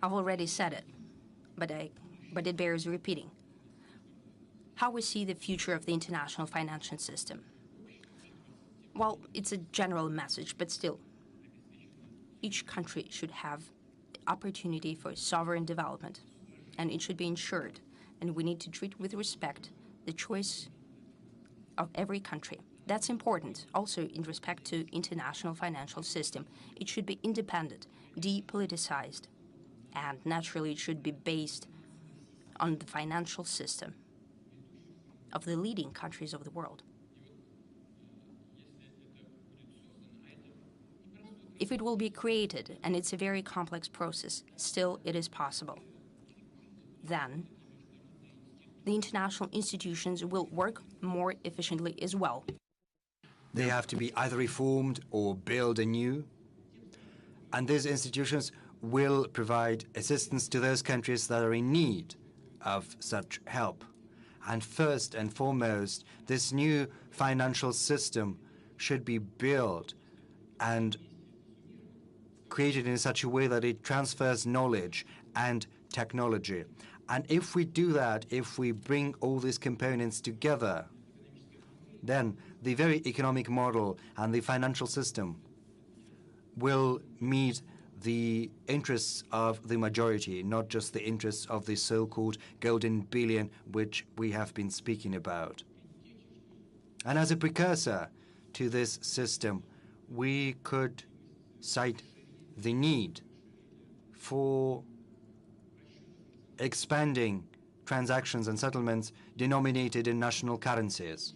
I've already said it, but it bears repeating. How we see the future of the international financial system. Well, it's a general message, but still, each country should have the opportunity for sovereign development, and it should be ensured, and we need to treat with respect the choice of every country. That's important, also in respect to international financial system. It should be independent, depoliticized, and naturally it should be based on the financial system of the leading countries of the world. If it will be created, and it's a very complex process, still it is possible, then the international institutions will work more efficiently as well. They have to be either reformed or built anew. And these institutions will provide assistance to those countries that are in need of such help. And first and foremost, this new financial system should be built and created in such a way that it transfers knowledge and technology. And if we do that, if we bring all these components together, then the very economic model and the financial system will meet the interests of the majority, not just the interests of the so-called golden billion which we have been speaking about. And as a precursor to this system, we could cite the need for expanding transactions and settlements denominated in national currencies.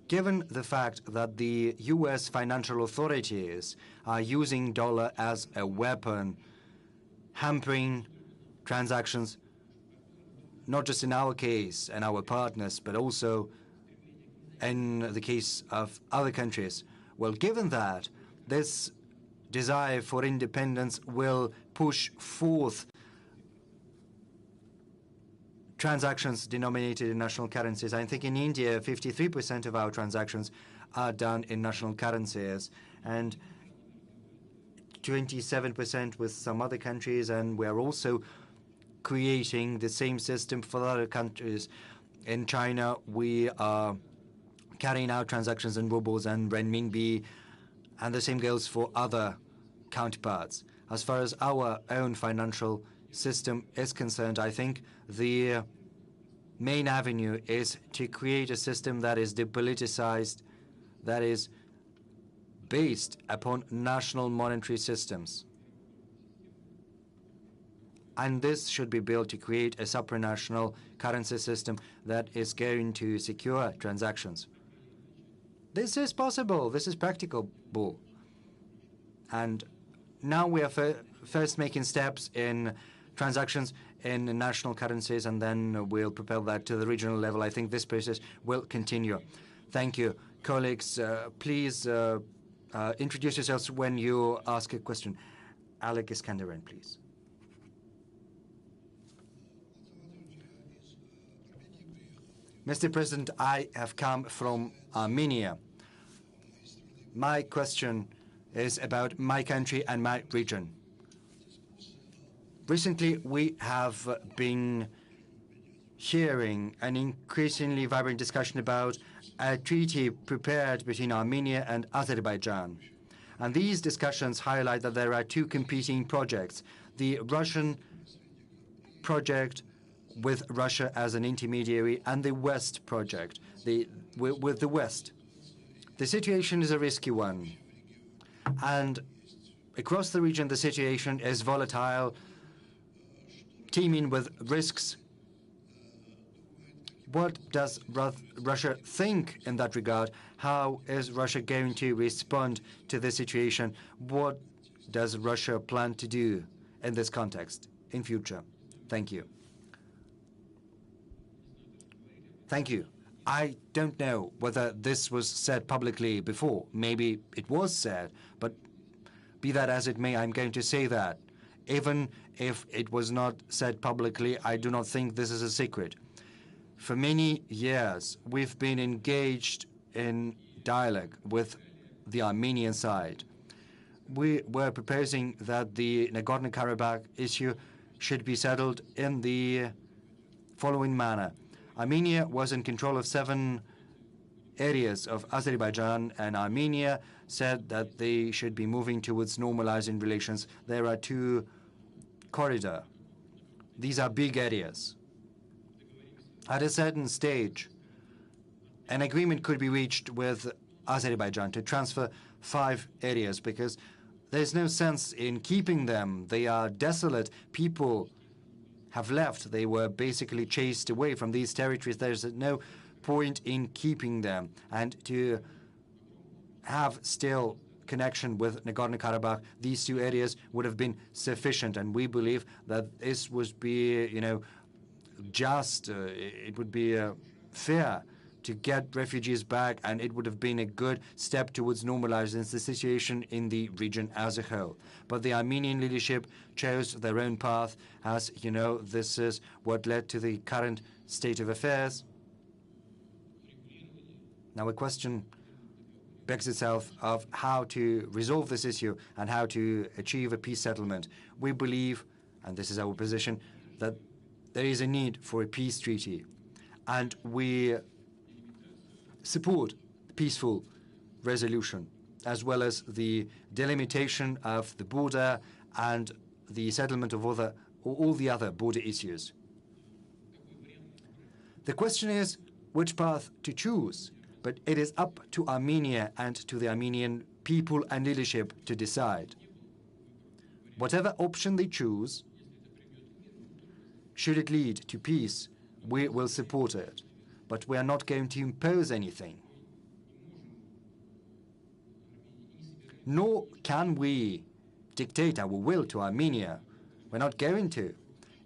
Given the fact that the U.S. financial authorities are using dollar as a weapon, hampering transactions, not just in our case and our partners, but also in the case of other countries, well, given that, this desire for independence will push forth transactions denominated in national currencies. I think in India, 53% of our transactions are done in national currencies, and 27% with some other countries, and we're also creating the same system for other countries. In China, we are carrying out transactions in rubles and renminbi, and the same goes for other counterparts. As far as our own financial system is concerned, I think the main avenue is to create a system that is depoliticized, that is based upon national monetary systems. And this should be built to create a supranational currency system that is going to secure transactions. This is possible. This is practicable. And now we are first making steps in transactions in national currencies, and then we'll propel that to the regional level. I think this process will continue. Thank you. Colleagues, please introduce yourselves when you ask a question. Alec Iskandaran, please. Mr. President, I have come from Armenia. My question is about my country and my region. Recently, we have been hearing an increasingly vibrant discussion about a treaty prepared between Armenia and Azerbaijan. And these discussions highlight that there are two competing projects: the Russian project with Russia as an intermediary, and the West project with the West. The situation is a risky one. And across the region, the situation is volatile, teeming with risks. What does Russia think in that regard? How is Russia going to respond to this situation? What does Russia plan to do in this context in future? Thank you. Thank you. I don't know whether this was said publicly before. Maybe it was said, but be that as it may, I'm going to say that. Even if it was not said publicly, I do not think this is a secret. For many years, we've been engaged in dialogue with the Armenian side. We were proposing that the Nagorno-Karabakh issue should be settled in the following manner. Armenia was in control of 7 areas of Azerbaijan, and Armenia said that they should be moving towards normalizing relations. There are 2 corridors. These are big areas. At a certain stage, an agreement could be reached with Azerbaijan to transfer 5 areas, because there's no sense in keeping them. They are desolate. People have left. They were basically chased away from these territories. There's no point in keeping them. And to have still connection with Nagorno-Karabakh, these 2 areas would have been sufficient. And we believe that this would be, just, it would be fair to get refugees back, and it would have been a good step towards normalizing the situation in the region as a whole. But the Armenian leadership chose their own path. As you know, this is what led to the current state of affairs. Now a question begs itself of how to resolve this issue and how to achieve a peace settlement. We believe, and this is our position, that there is a need for a peace treaty, and we support peaceful resolution, as well as the delimitation of the border and the settlement of all the other border issues. The question is which path to choose, but it is up to Armenia and to the Armenian people and leadership to decide. Whatever option they choose, should it lead to peace, we will support it. But we are not going to impose anything. Nor can we dictate our will to Armenia. We're not going to.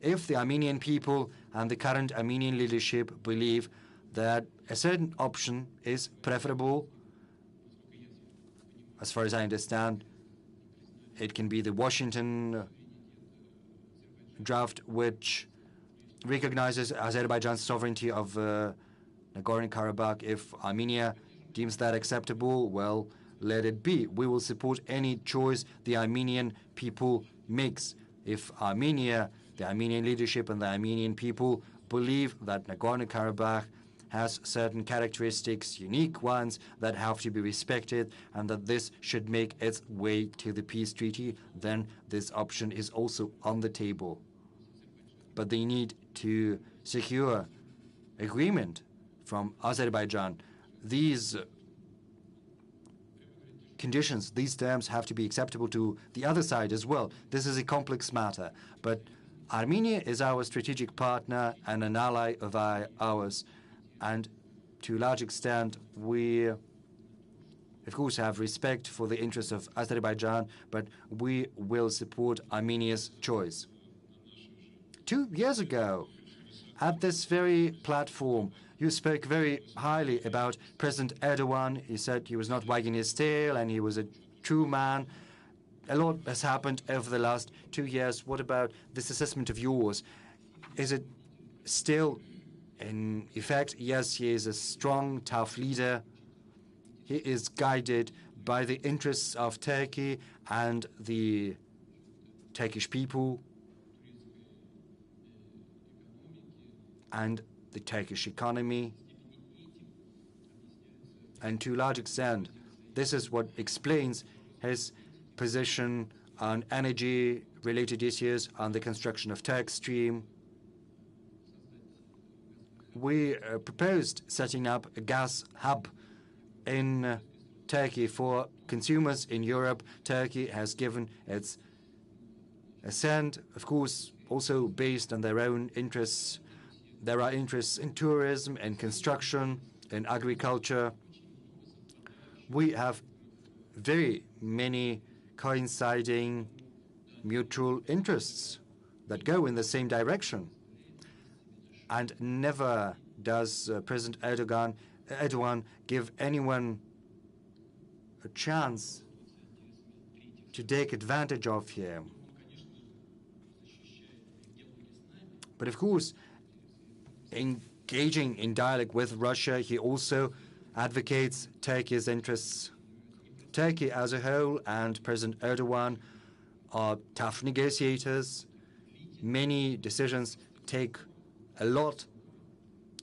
If the Armenian people and the current Armenian leadership believe that a certain option is preferable, as far as I understand, it can be the Washington draft, which recognizes Azerbaijan's sovereignty of Nagorno-Karabakh. If Armenia deems that acceptable, well, let it be. We will support any choice the Armenian people makes. If Armenia, the Armenian leadership and the Armenian people believe that Nagorno-Karabakh has certain characteristics, unique ones, that have to be respected, and that this should make its way to the peace treaty, then this option is also on the table. But they need to secure agreement from Azerbaijan. These conditions, these terms have to be acceptable to the other side as well. This is a complex matter, but Armenia is our strategic partner and an ally of ours. And to a large extent, we, of course, have respect for the interests of Azerbaijan, but we will support Armenia's choice. 2 years ago, at this very platform, you spoke very highly about President Erdogan. He said he was not wagging his tail and he was a true man. A lot has happened over the last 2 years. What about this assessment of yours? Is it still in effect? Yes, he is a strong, tough leader. He is guided by the interests of Turkey and the Turkish people and the Turkish economy. And to a large extent, this is what explains his position on energy-related issues, on the construction of Turk Stream. We proposed setting up a gas hub in Turkey for consumers in Europe. Turkey has given its assent, of course, also based on their own interests. There are interests in tourism, in construction, in agriculture. We have very many coinciding mutual interests that go in the same direction. And never does President Erdogan give anyone a chance to take advantage of him. But of course, engaging in dialogue with Russia, he also advocates Turkey's interests. Turkey as a whole and President Erdogan are tough negotiators. Many decisions take a lot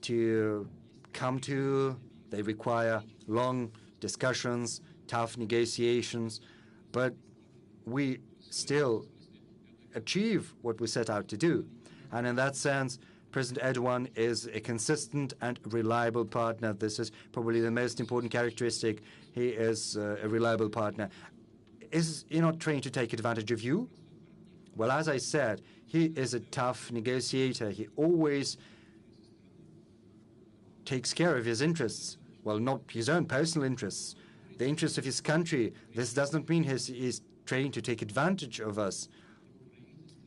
to come to. They require long discussions, tough negotiations, but we still achieve what we set out to do. And in that sense, President Erdogan is a consistent and reliable partner. This is probably the most important characteristic. He is a reliable partner. Is he not trying to take advantage of you? Well, as I said, he is a tough negotiator. He always takes care of his interests. Well, not his own personal interests, the interests of his country. This does not mean he's trying to take advantage of us.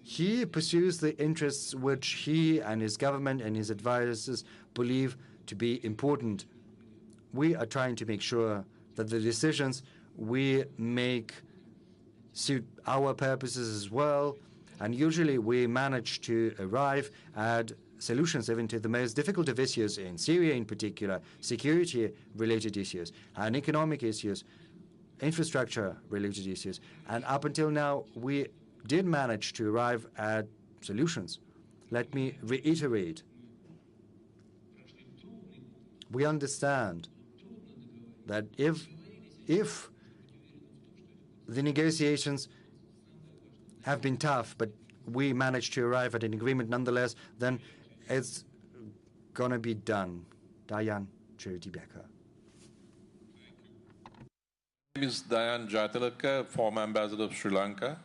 He pursues the interests which he and his government and his advisors believe to be important. We are trying to make sure that the decisions we make suit our purposes as well, and usually we manage to arrive at solutions even to the most difficult of issues in Syria in particular, security-related issues and economic issues, infrastructure-related issues. And up until now, we did manage to arrive at solutions. Let me reiterate. We understand that if the negotiations have been tough, but we managed to arrive at an agreement nonetheless, then it's going to be done. Dayan Chiriti-Becker. My name is Dayan Jatilaka, former ambassador of Sri Lanka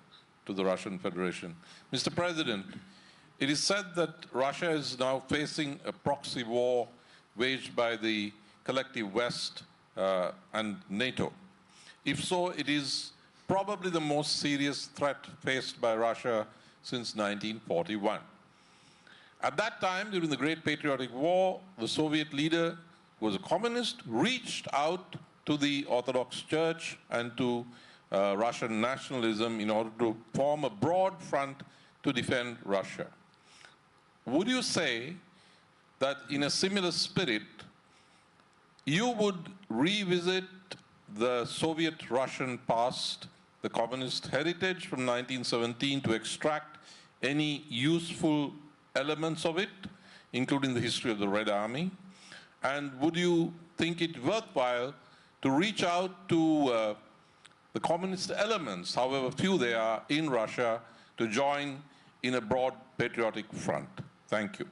to the Russian Federation. Mr. President, it is said that Russia is now facing a proxy war waged by the collective West and NATO. If so, it is probably the most serious threat faced by Russia since 1941. At that time, during the Great Patriotic War, the Soviet leader, who was a communist, reached out to the Orthodox Church and to Russian nationalism in order to form a broad front to defend Russia. Would you say that in a similar spirit, you would revisit the Soviet-Russian past, the communist heritage from 1917, to extract any useful elements of it, including the history of the Red Army? And would you think it worthwhile to reach out to the communist elements, however few they are, in Russia, to join in a broad patriotic front? Thank you.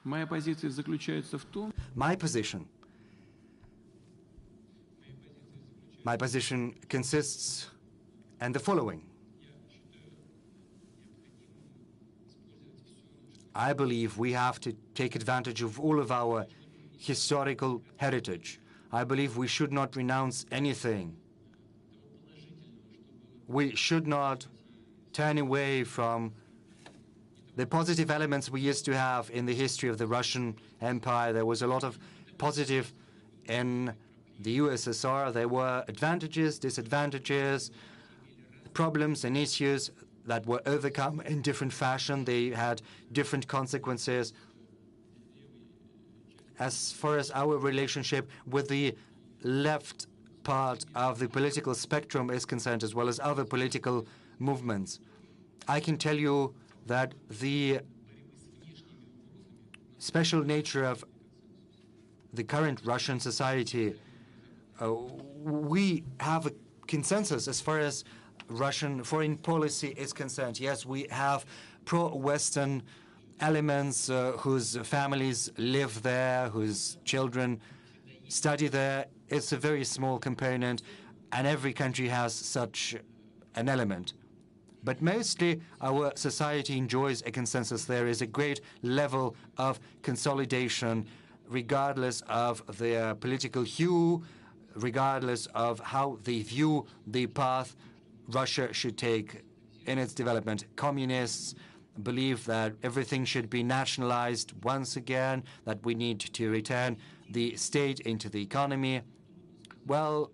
Моя позиция заключается в том... My position consists in the following. I believe we have to take advantage of all of our historical heritage. I believe we should not renounce anything. We should not turn away from the positive elements we used to have in the history of the Russian Empire. There was a lot of positive in the USSR. There were advantages, disadvantages, problems and issues that were overcome in different fashion. They had different consequences. As far as our relationship with the left part of the political spectrum is concerned, as well as other political movements, I can tell you that the special nature of the current Russian society, we have a consensus as far as Russian foreign policy is concerned. Yes, we have pro-Western elements whose families live there, whose children study there. It's a very small component, and every country has such an element. But mostly our society enjoys a consensus. There is a great level of consolidation, regardless of their political hue, regardless of how they view the path Russia should take in its development. Communists believe that everything should be nationalized once again, that we need to return the state into the economy. Well,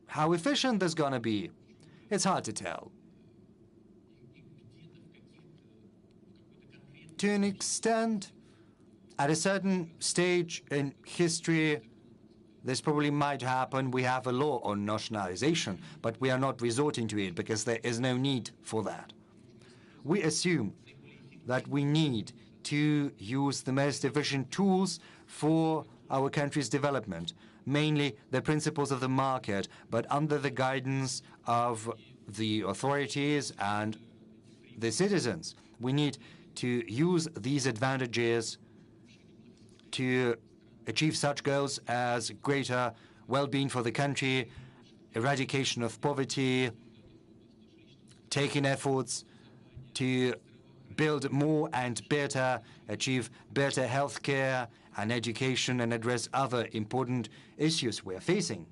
how efficient this is going to be, it's hard to tell. To an extent, at a certain stage in history, this probably might happen. We have a law on nationalization, but we are not resorting to it because there is no need for that. We assume that we need to use the most efficient tools for our country's development, mainly the principles of the market, but under the guidance of the authorities and the citizens. We need to use these advantages to achieve such goals as greater well-being for the country, eradication of poverty, taking efforts to build more and better, achieve better health care and education, and address other important issues we're facing.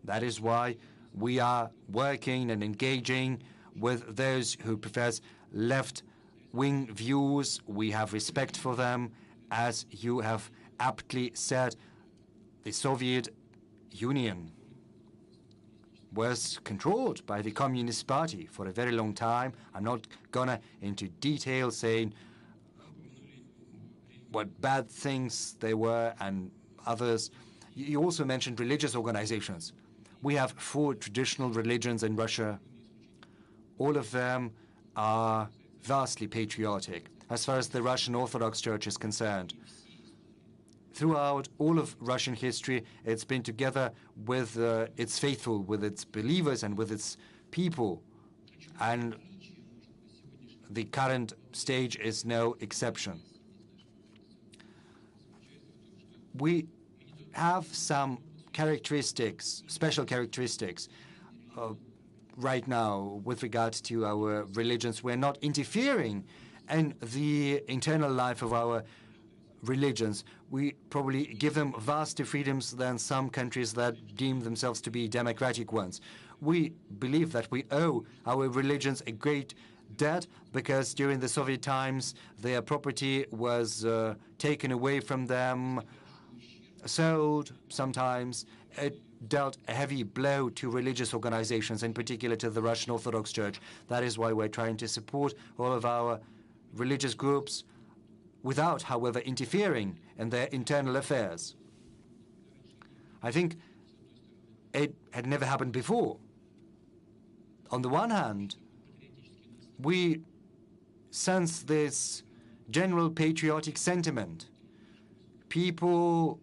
That is why we are working and engaging with those who profess left right-wing views. We have respect for them. As you have aptly said, the Soviet Union was controlled by the Communist Party for a very long time. I'm not gonna into detail saying what bad things they were and others. You also mentioned religious organizations. We have 4 traditional religions in Russia. All of them are vastly patriotic as far as the Russian Orthodox Church is concerned. Throughout all of Russian history, it's been together with its faithful, with its believers and with its people. And the current stage is no exception. We have some characteristics, special characteristics right now with regard to our religions. We're not interfering in the internal life of our religions. We probably give them vaster freedoms than some countries that deem themselves to be democratic ones. We believe that we owe our religions a great debt because during the Soviet times their property was taken away from them, sold sometimes. It dealt a heavy blow to religious organizations, in particular to the Russian Orthodox Church. That is why we're trying to support all of our religious groups without, however, interfering in their internal affairs. I think it had never happened before. On the one hand, we sense this general patriotic sentiment. People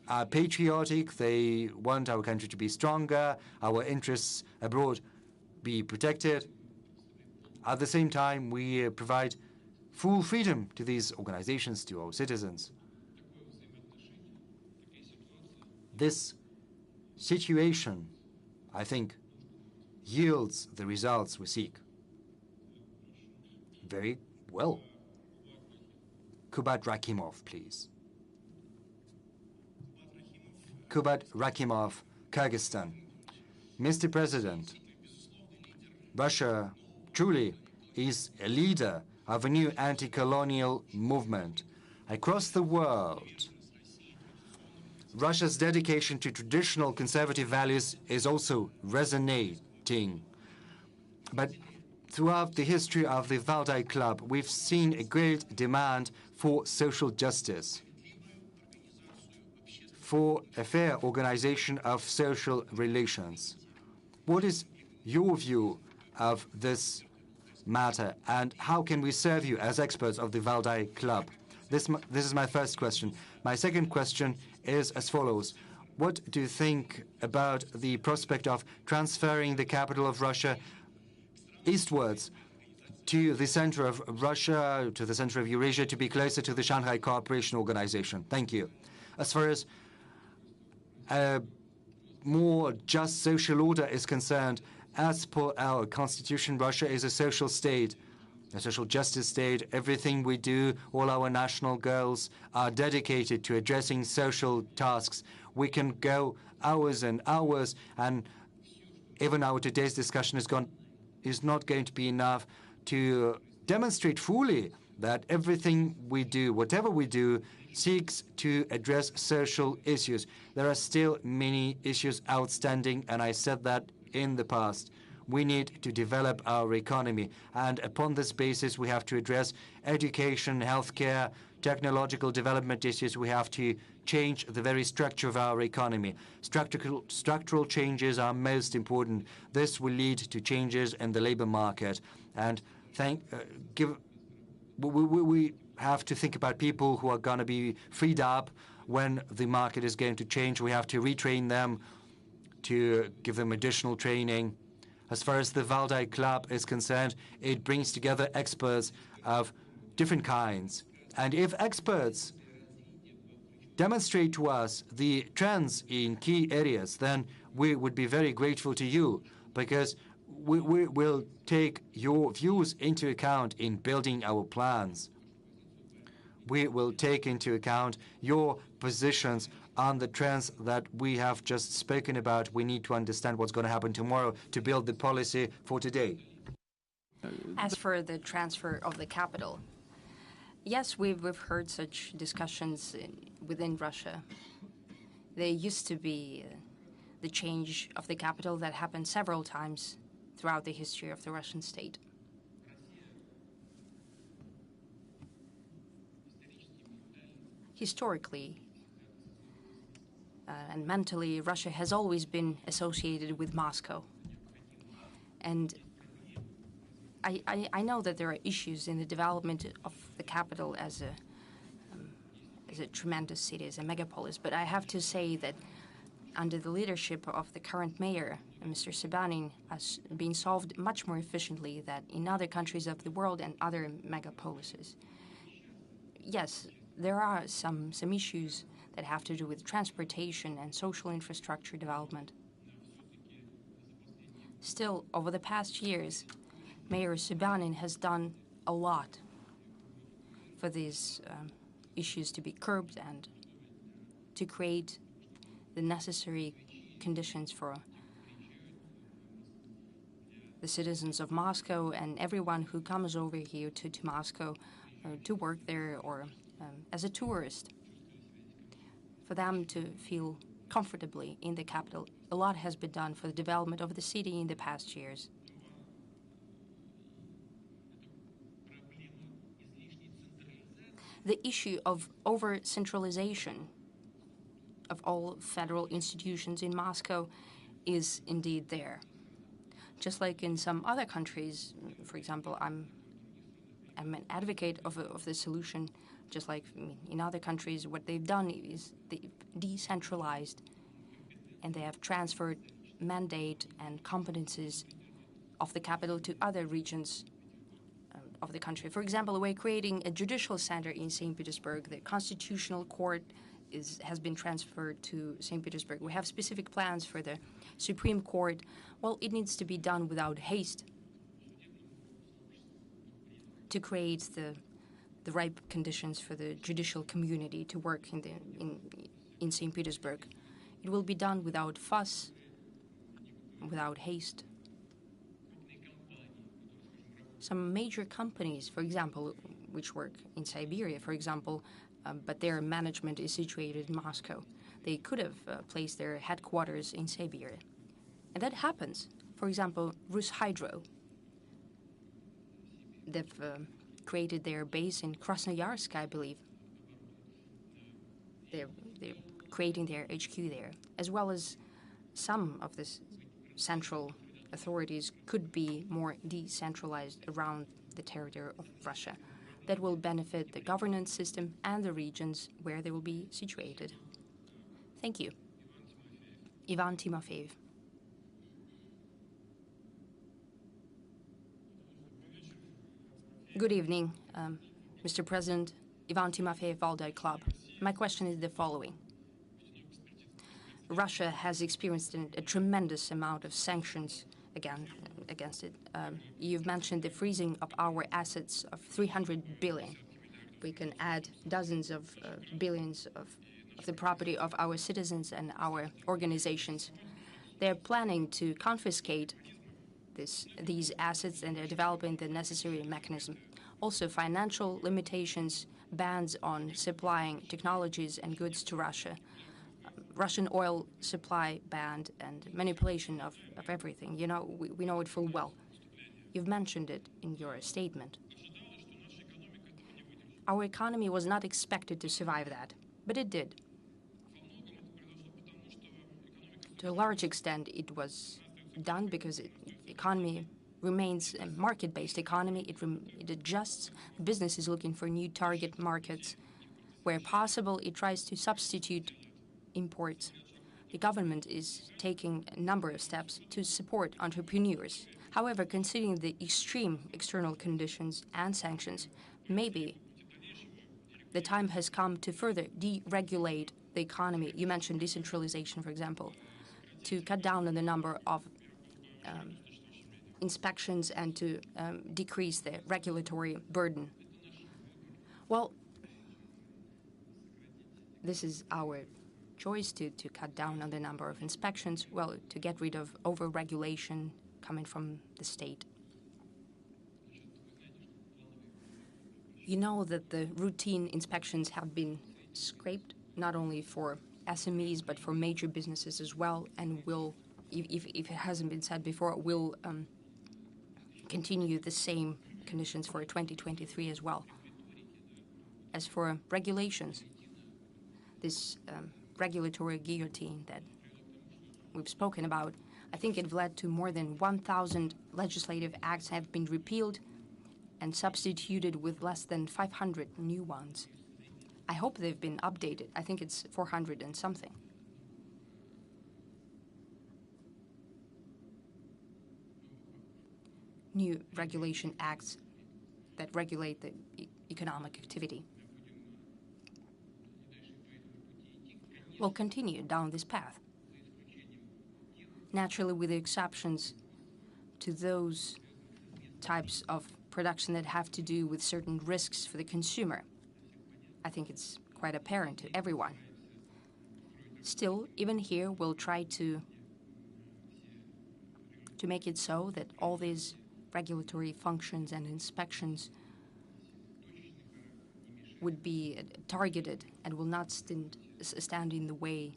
are patriotic, they want our country to be stronger, our interests abroad be protected. At the same time, we provide full freedom to these organizations, to our citizens. This situation, I think, yields the results we seek. Very well. Kubat Rakimov, please. Kubat Rakimov, Kyrgyzstan. Mr. President, Russia truly is a leader of a new anti-colonial movement across the world. Russia's dedication to traditional conservative values is also resonating. But throughout the history of the Valdai Club, we've seen a great demand for social justice, for a fair organization of social relations. What is your view of this matter, and how can we serve you as experts of the Valdai Club? This is my first question. My second question is as follows. What do you think about the prospect of transferring the capital of Russia eastwards to the center of Russia, to the center of Eurasia, to be closer to the Shanghai Cooperation Organization? Thank you. As far as a more just social order is concerned, as per our constitution, Russia is a social state, a social justice state. Everything we do, all our national goals are dedicated to addressing social tasks. We can go hours and hours, and even our today's discussion is not going to be enough to demonstrate fully that everything we do, whatever we do, seeks to address social issues. There are still many issues outstanding, and I said that in the past. We need to develop our economy, and upon this basis we have to address education, healthcare, technological development issues. We have to change the very structure of our economy. Structural changes are most important. This will lead to changes in the labor market, and we have to think about people who are going to be freed up when the market is going to change. We have to retrain them, to give them additional training. As far as the Valdai Club is concerned, it brings together experts of different kinds. And if experts demonstrate to us the trends in key areas, then we would be very grateful to you, because we will take your views into account in building our plans. We will take into account your positions on the trends that we have just spoken about. We need to understand what's going to happen tomorrow to build the policy for today. As for the transfer of the capital, yes, we've heard such discussions within Russia. There used to be the change of the capital that happened several times throughout the history of the Russian state. Historically and mentally, Russia has always been associated with Moscow. And I know that there are issues in the development of the capital as a tremendous city, as a megapolis, but I have to say that under the leadership of the current mayor, Mr. Sobyanin, has been solved much more efficiently than in other countries of the world and other megapolises. Yes, there are some issues that have to do with transportation and social infrastructure development. Still, over the past years, Mayor Sobyanin has done a lot for these issues to be curbed and to create the necessary conditions for the citizens of Moscow and everyone who comes over here to Moscow to work there or as a tourist, for them to feel comfortably in the capital. A lot has been done for the development of the city in the past years. The issue of over-centralization of all federal institutions in Moscow is indeed there. Just like in some other countries, for example, I'm an advocate of the solution. Just like in other countries, what they've done is they've decentralized and they have transferred mandate and competencies of the capital to other regions of the country. For example, we're creating a judicial center in St. Petersburg. The Constitutional Court has been transferred to St. Petersburg. We have specific plans for the Supreme Court. Well, it needs to be done without haste to create the ripe conditions for the judicial community to work in St. Petersburg. It will be done without fuss, without haste. Some major companies, for example, which work in Siberia, for example, but their management is situated in Moscow. They could have placed their headquarters in Siberia. And that happens. For example, Rushydro. They've created their base in Krasnoyarsk, I believe. They're creating their HQ there, as well as some of the central authorities could be more decentralized around the territory of Russia. That will benefit the governance system and the regions where they will be situated. Thank you. Ivan Timofeyev. Good evening, Mr. President. Ivan Timofeyev, Valdai Club. My question is the following. Russia has experienced a tremendous amount of sanctions against it. You've mentioned the freezing of our assets of 300 billion. We can add dozens of billions of the property of our citizens and our organizations. They're planning to confiscate these assets, and they're developing the necessary mechanism. Also, financial limitations, bans on supplying technologies and goods to Russia, Russian oil supply banned, and manipulation of everything. You know, we know it full well. You've mentioned it in your statement. Our economy was not expected to survive that, but it did. To a large extent, it was done because the economy remains a market-based economy. It adjusts. Business is looking for new target markets. Where possible, it tries to substitute imports. The government is taking a number of steps to support entrepreneurs. However, considering the extreme external conditions and sanctions, maybe the time has come to further deregulate the economy. You mentioned decentralization, for example, to cut down on the number of inspections and to decrease the regulatory burden. Well, this is our choice to cut down on the number of inspections, well, to get rid of over-regulation coming from the state. You know that the routine inspections have been scraped, not only for SMEs, but for major businesses as well, and will, if it hasn't been said before, will continue the same conditions for 2023 as well. As for regulations, this regulatory guillotine that we've spoken about, I think it led to more than 1,000 legislative acts have been repealed and substituted with less than 500 new ones. I hope they've been updated. I think it's 400 and something. New regulation acts that regulate the economic activity. We'll continue down this path. Naturally, with the exceptions to those types of production that have to do with certain risks for the consumer. I think it's quite apparent to everyone. Still, even here, we'll try to make it so that all these regulatory functions and inspections would be targeted and will not stand in the way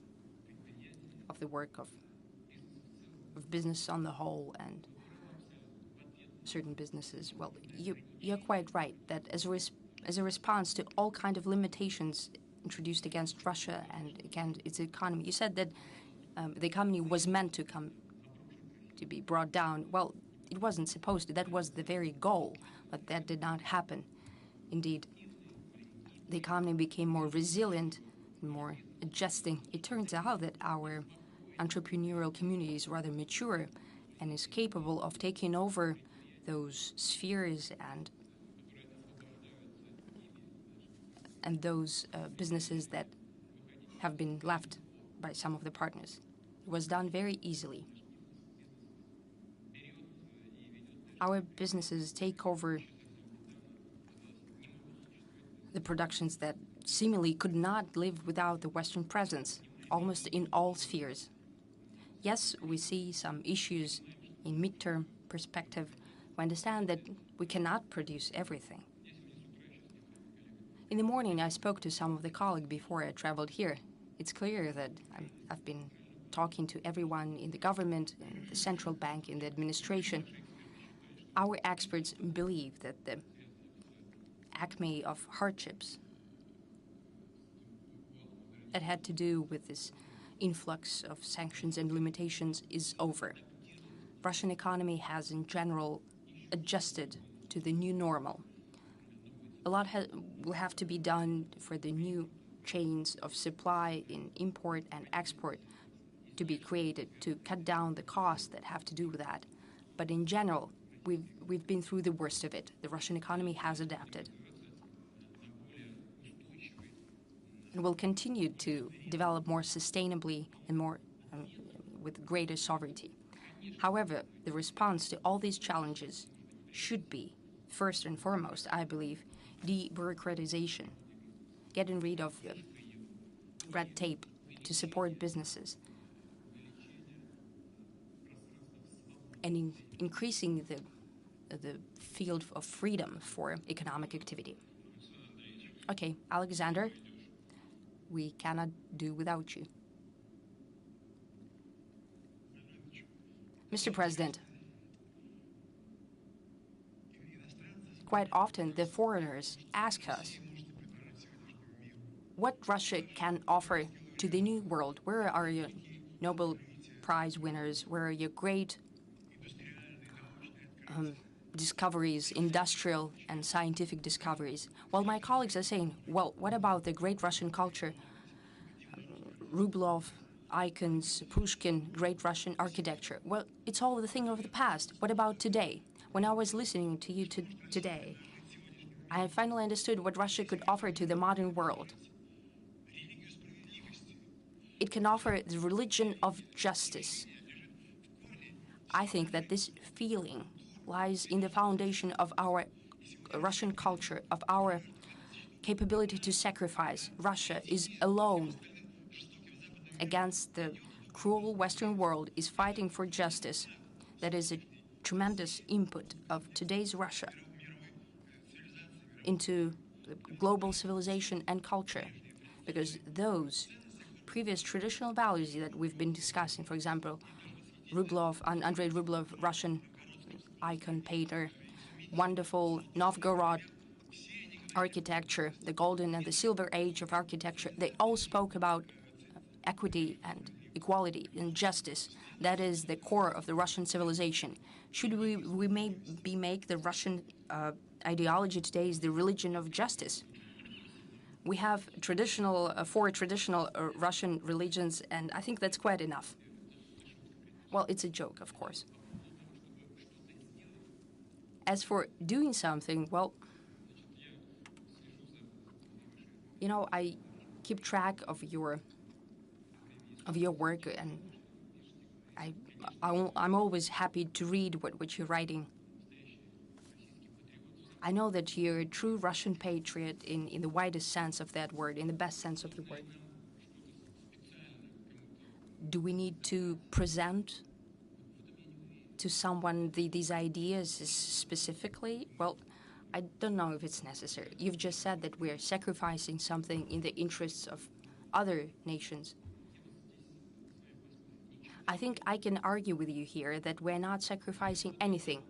of the work of business on the whole and certain businesses. Well, you're quite right that as a response to all kind of limitations introduced against Russia and against its economy, you said that the economy was meant to be brought down. Well, it wasn't supposed to. That was the very goal, but that did not happen. Indeed, the economy became more resilient, more adjusting. It turns out that our entrepreneurial community is rather mature and is capable of taking over those spheres and those businesses that have been left by some of the partners. It was done very easily. Our businesses take over the productions that seemingly could not live without the Western presence, almost in all spheres. Yes, we see some issues in midterm perspective. We understand that we cannot produce everything. In the morning, I spoke to some of the colleagues before I traveled here. It's clear that I've been talking to everyone in the government, in the central bank, in the administration. Our experts believe that the acme of hardships that had to do with this influx of sanctions and limitations is over. Russian economy has, in general, adjusted to the new normal. A lot will have to be done for the new chains of supply in import and export to be created to cut down the costs that have to do with that. But in general, we've been through the worst of it. The Russian economy has adapted. And will continue to develop more sustainably and more with greater sovereignty. However, the response to all these challenges should be, first and foremost, I believe, de-bureaucratization, getting rid of the red tape to support businesses, and increasing the field of freedom for economic activity. Okay, Alexander, we cannot do without you. Mr. President, quite often the foreigners ask us what Russia can offer to the new world. Where are your Nobel Prize winners? Where are your great discoveries, industrial and scientific discoveries? Well, my colleagues are saying, well, what about the great Russian culture? Rublev, icons, Pushkin, great Russian architecture. Well, it's all the thing of the past. What about today? When I was listening to you today, I finally understood what Russia could offer to the modern world. It can offer the religion of justice. I think that this feeling lies in the foundation of our Russian culture, of our capability to sacrifice. Russia is alone against the cruel Western world, is fighting for justice. That is a tremendous input of today's Russia. into global civilization and culture, because those previous traditional values that we've been discussing, for example, Andrei Rublev, Russian icon painter, wonderful Novgorod architecture, the golden and the silver age of architecture, they all spoke about equity and equality and justice. That is the core of the Russian civilization. Should we maybe make the Russian ideology today is the religion of justice? We have four traditional Russian religions, and I think that's quite enough. Well, it's a joke, of course. As for doing something, well, you know, I keep track of your work, and I'm always happy to read what you're writing. I know that you're a true Russian patriot in the widest sense of that word, in the best sense of the word. Do we need to present to someone these ideas specifically? Well, I don't know if it's necessary. You've just said that we're sacrificing something in the interests of other nations. I think I can argue with you here that we're not sacrificing anything.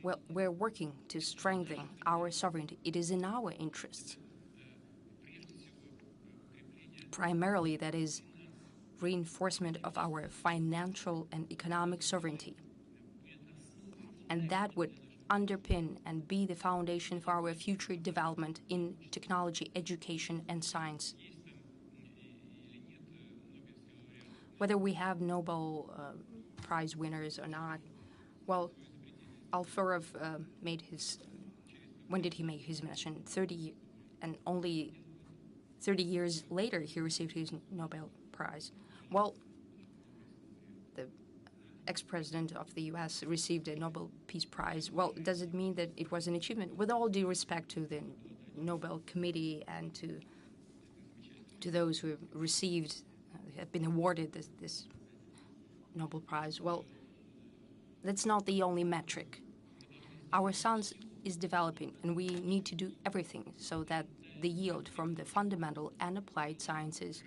Well, we're working to strengthen our sovereignty. It is in our interests. Primarily, that is reinforcement of our financial and economic sovereignty. And that would underpin and be the foundation for our future development in technology, education, and science. Whether we have Nobel Prize winners or not, well, Alferov made his, when did he make his mission? 30, and only 30 years later he received his Nobel Prize. Well, the ex-president of the US received a Nobel Peace Prize. Well, does it mean that it was an achievement? With all due respect to the Nobel Committee and to those who have received, have been awarded this Nobel Prize, well, that's not the only metric. Our science is developing, and we need to do everything so that the yield from the fundamental and applied sciences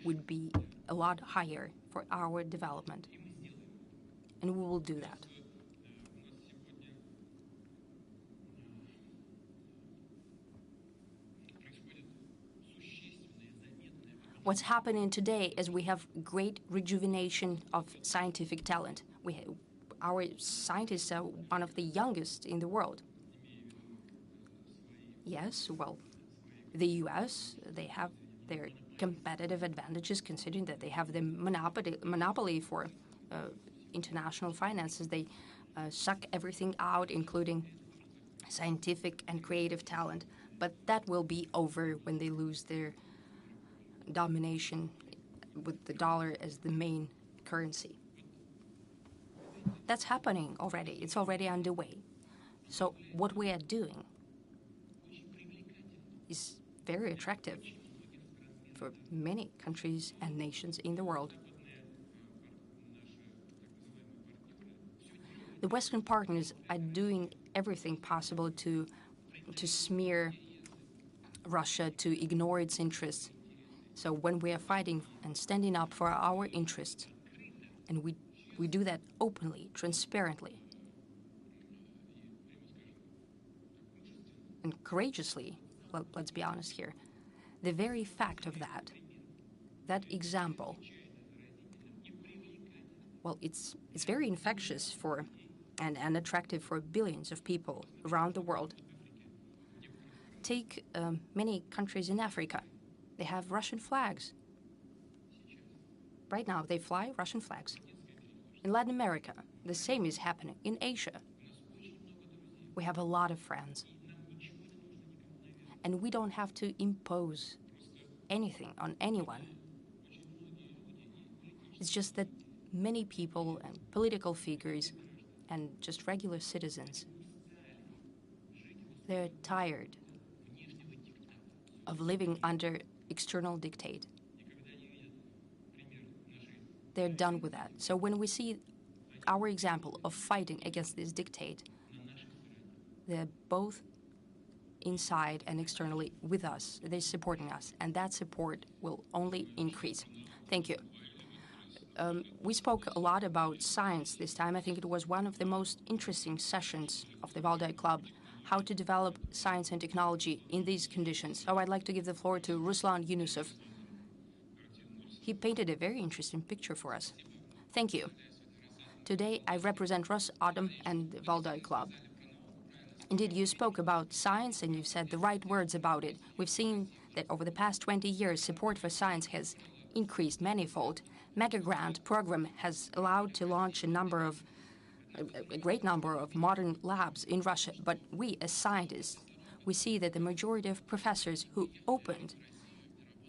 would be a lot higher for our development. And we will do that. What's happening today is we have great rejuvenation of scientific talent. Our scientists are one of the youngest in the world. Yes, well, the US, they have their competitive advantages considering that they have the monopoly for international finances. They suck everything out, including scientific and creative talent. But that will be over when they lose their domination with the dollar as the main currency. That's happening already. It's already underway. So what we are doing is very attractive for many countries and nations in the world. The Western partners are doing everything possible to smear Russia, to ignore its interests. So when we are fighting and standing up for our interests, and we do that openly, transparently, and courageously, well, let's be honest here, the very fact of that example, well, it's very infectious for and attractive for billions of people around the world. Take many countries in Africa. They have Russian flags. Right now, they fly Russian flags. In Latin America, the same is happening. In Asia, we have a lot of friends. And we don't have to impose anything on anyone. It's just that many people and political figures and just regular citizens, they're tired of living under external dictate. They're done with that. So when we see our example of fighting against this dictate, they're both inside and externally with us. They're supporting us, and that support will only increase. Thank you. We spoke a lot about science this time. I think it was one of the most interesting sessions of the Valdai Club, how to develop science and technology in these conditions. So I'd like to give the floor to Ruslan Yunusov. He painted a very interesting picture for us. Thank you. Today, I represent Rosatom and the Valdai Club. Indeed, you spoke about science and you said the right words about it. We've seen that over the past 20 years, support for science has increased manifold. Mega-grant program has allowed to launch a great number of modern labs in Russia. But we, as scientists, we see that the majority of professors who opened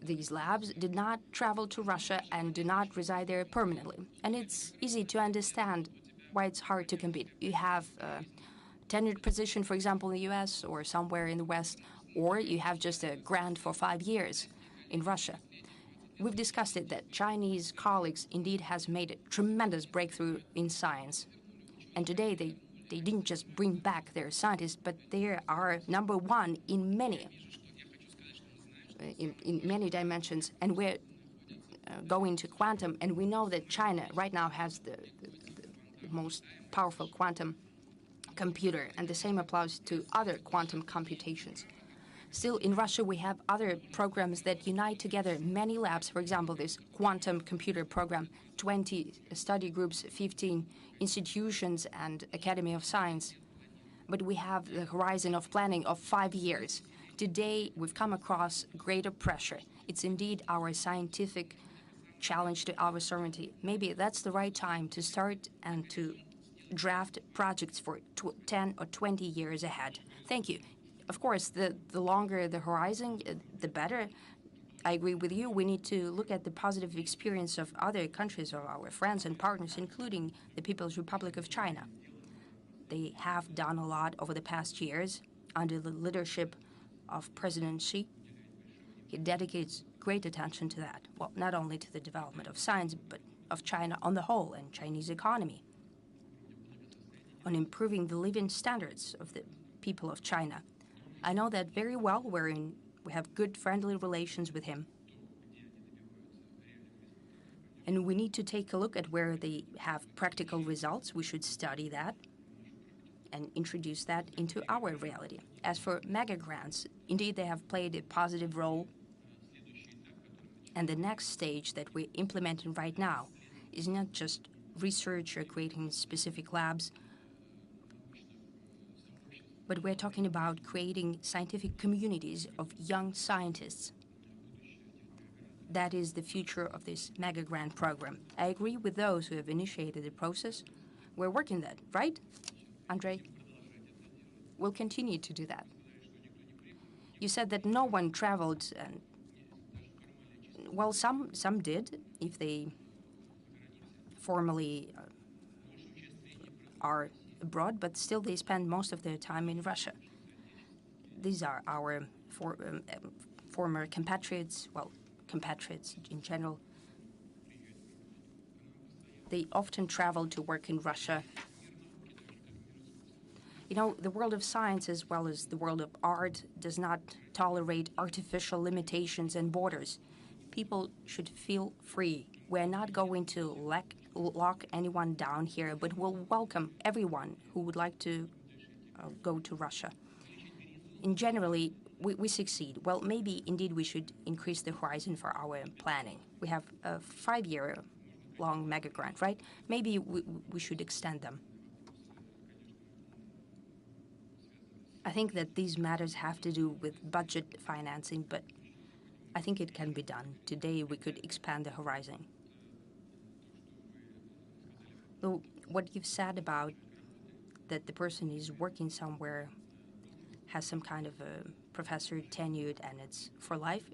these labs did not travel to Russia and do not reside there permanently. And it's easy to understand why it's hard to compete. You have a tenured position, for example, in the US or somewhere in the West, or you have just a grant for 5 years in Russia. We've discussed it that Chinese colleagues indeed has made a tremendous breakthrough in science. And today they didn't just bring back their scientists, but they are number one in many dimensions. And we're going to quantum, and we know that China right now has the most powerful quantum computer, and the same applies to other quantum computations. Still, in Russia, we have other programs that unite together many labs. For example, this quantum computer program, 20 study groups, 15 institutions, and Academy of Science. But we have the horizon of planning of 5 years. Today, we've come across greater pressure. It's indeed our scientific challenge to our sovereignty. Maybe that's the right time to start and to draft projects for 10 or 20 years ahead. Thank you. Of course, the longer the horizon, the better. I agree with you. We need to look at the positive experience of other countries, of our friends and partners, including the People's Republic of China. They have done a lot over the past years under the leadership of President Xi. He dedicates great attention to that. Well, not only to the development of science, but of China on the whole and Chinese economy, on improving the living standards of the people of China. I know that very well. We have good friendly relations with him. And we need to take a look at where they have practical results. We should study that and introduce that into our reality. As for mega grants, indeed they have played a positive role. And the next stage that we're implementing right now is not just research or creating specific labs, but we're talking about creating scientific communities of young scientists. That is the future of this mega grant program. I agree with those who have initiated the process. We're working that, right, Andrei? We'll continue to do that. You said that no one traveled, and well, some did, if they formally are abroad, but still they spend most of their time in Russia. These are our former compatriots, well, compatriots in general. They often travel to work in Russia. You know, the world of science, as well as the world of art, does not tolerate artificial limitations and borders. People should feel free. We're not going to lock anyone down here, but we'll welcome everyone who would like to go to Russia. And generally, we succeed. Well, maybe indeed we should increase the horizon for our planning. We have a 5-year-long mega grant, right? Maybe we should extend them. I think that these matters have to do with budget financing, but I think it can be done. Today we could expand the horizon. Though what you've said about that the person is working somewhere, has some kind of a professor tenured, and it's for life,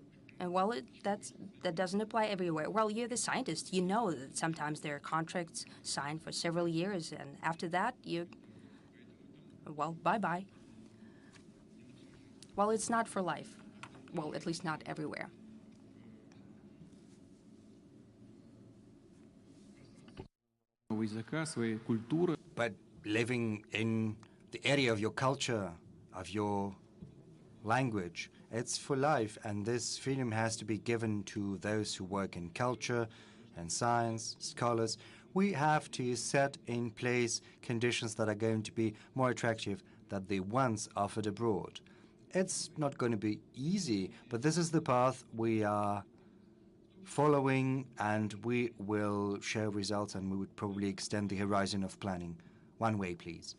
and well, that doesn't apply everywhere. Well, you're the scientist. You know that sometimes there are contracts signed for several years, and after that, well, bye-bye. Well, it's not for life. Well, at least not everywhere. But living in the area of your culture, of your language. It's for life, and this freedom has to be given to those who work in culture and science, scholars. We have to set in place conditions that are going to be more attractive than the ones offered abroad. It's not going to be easy, but this is the path we are following, and we will show results, and we would probably extend the horizon of planning. One way, please.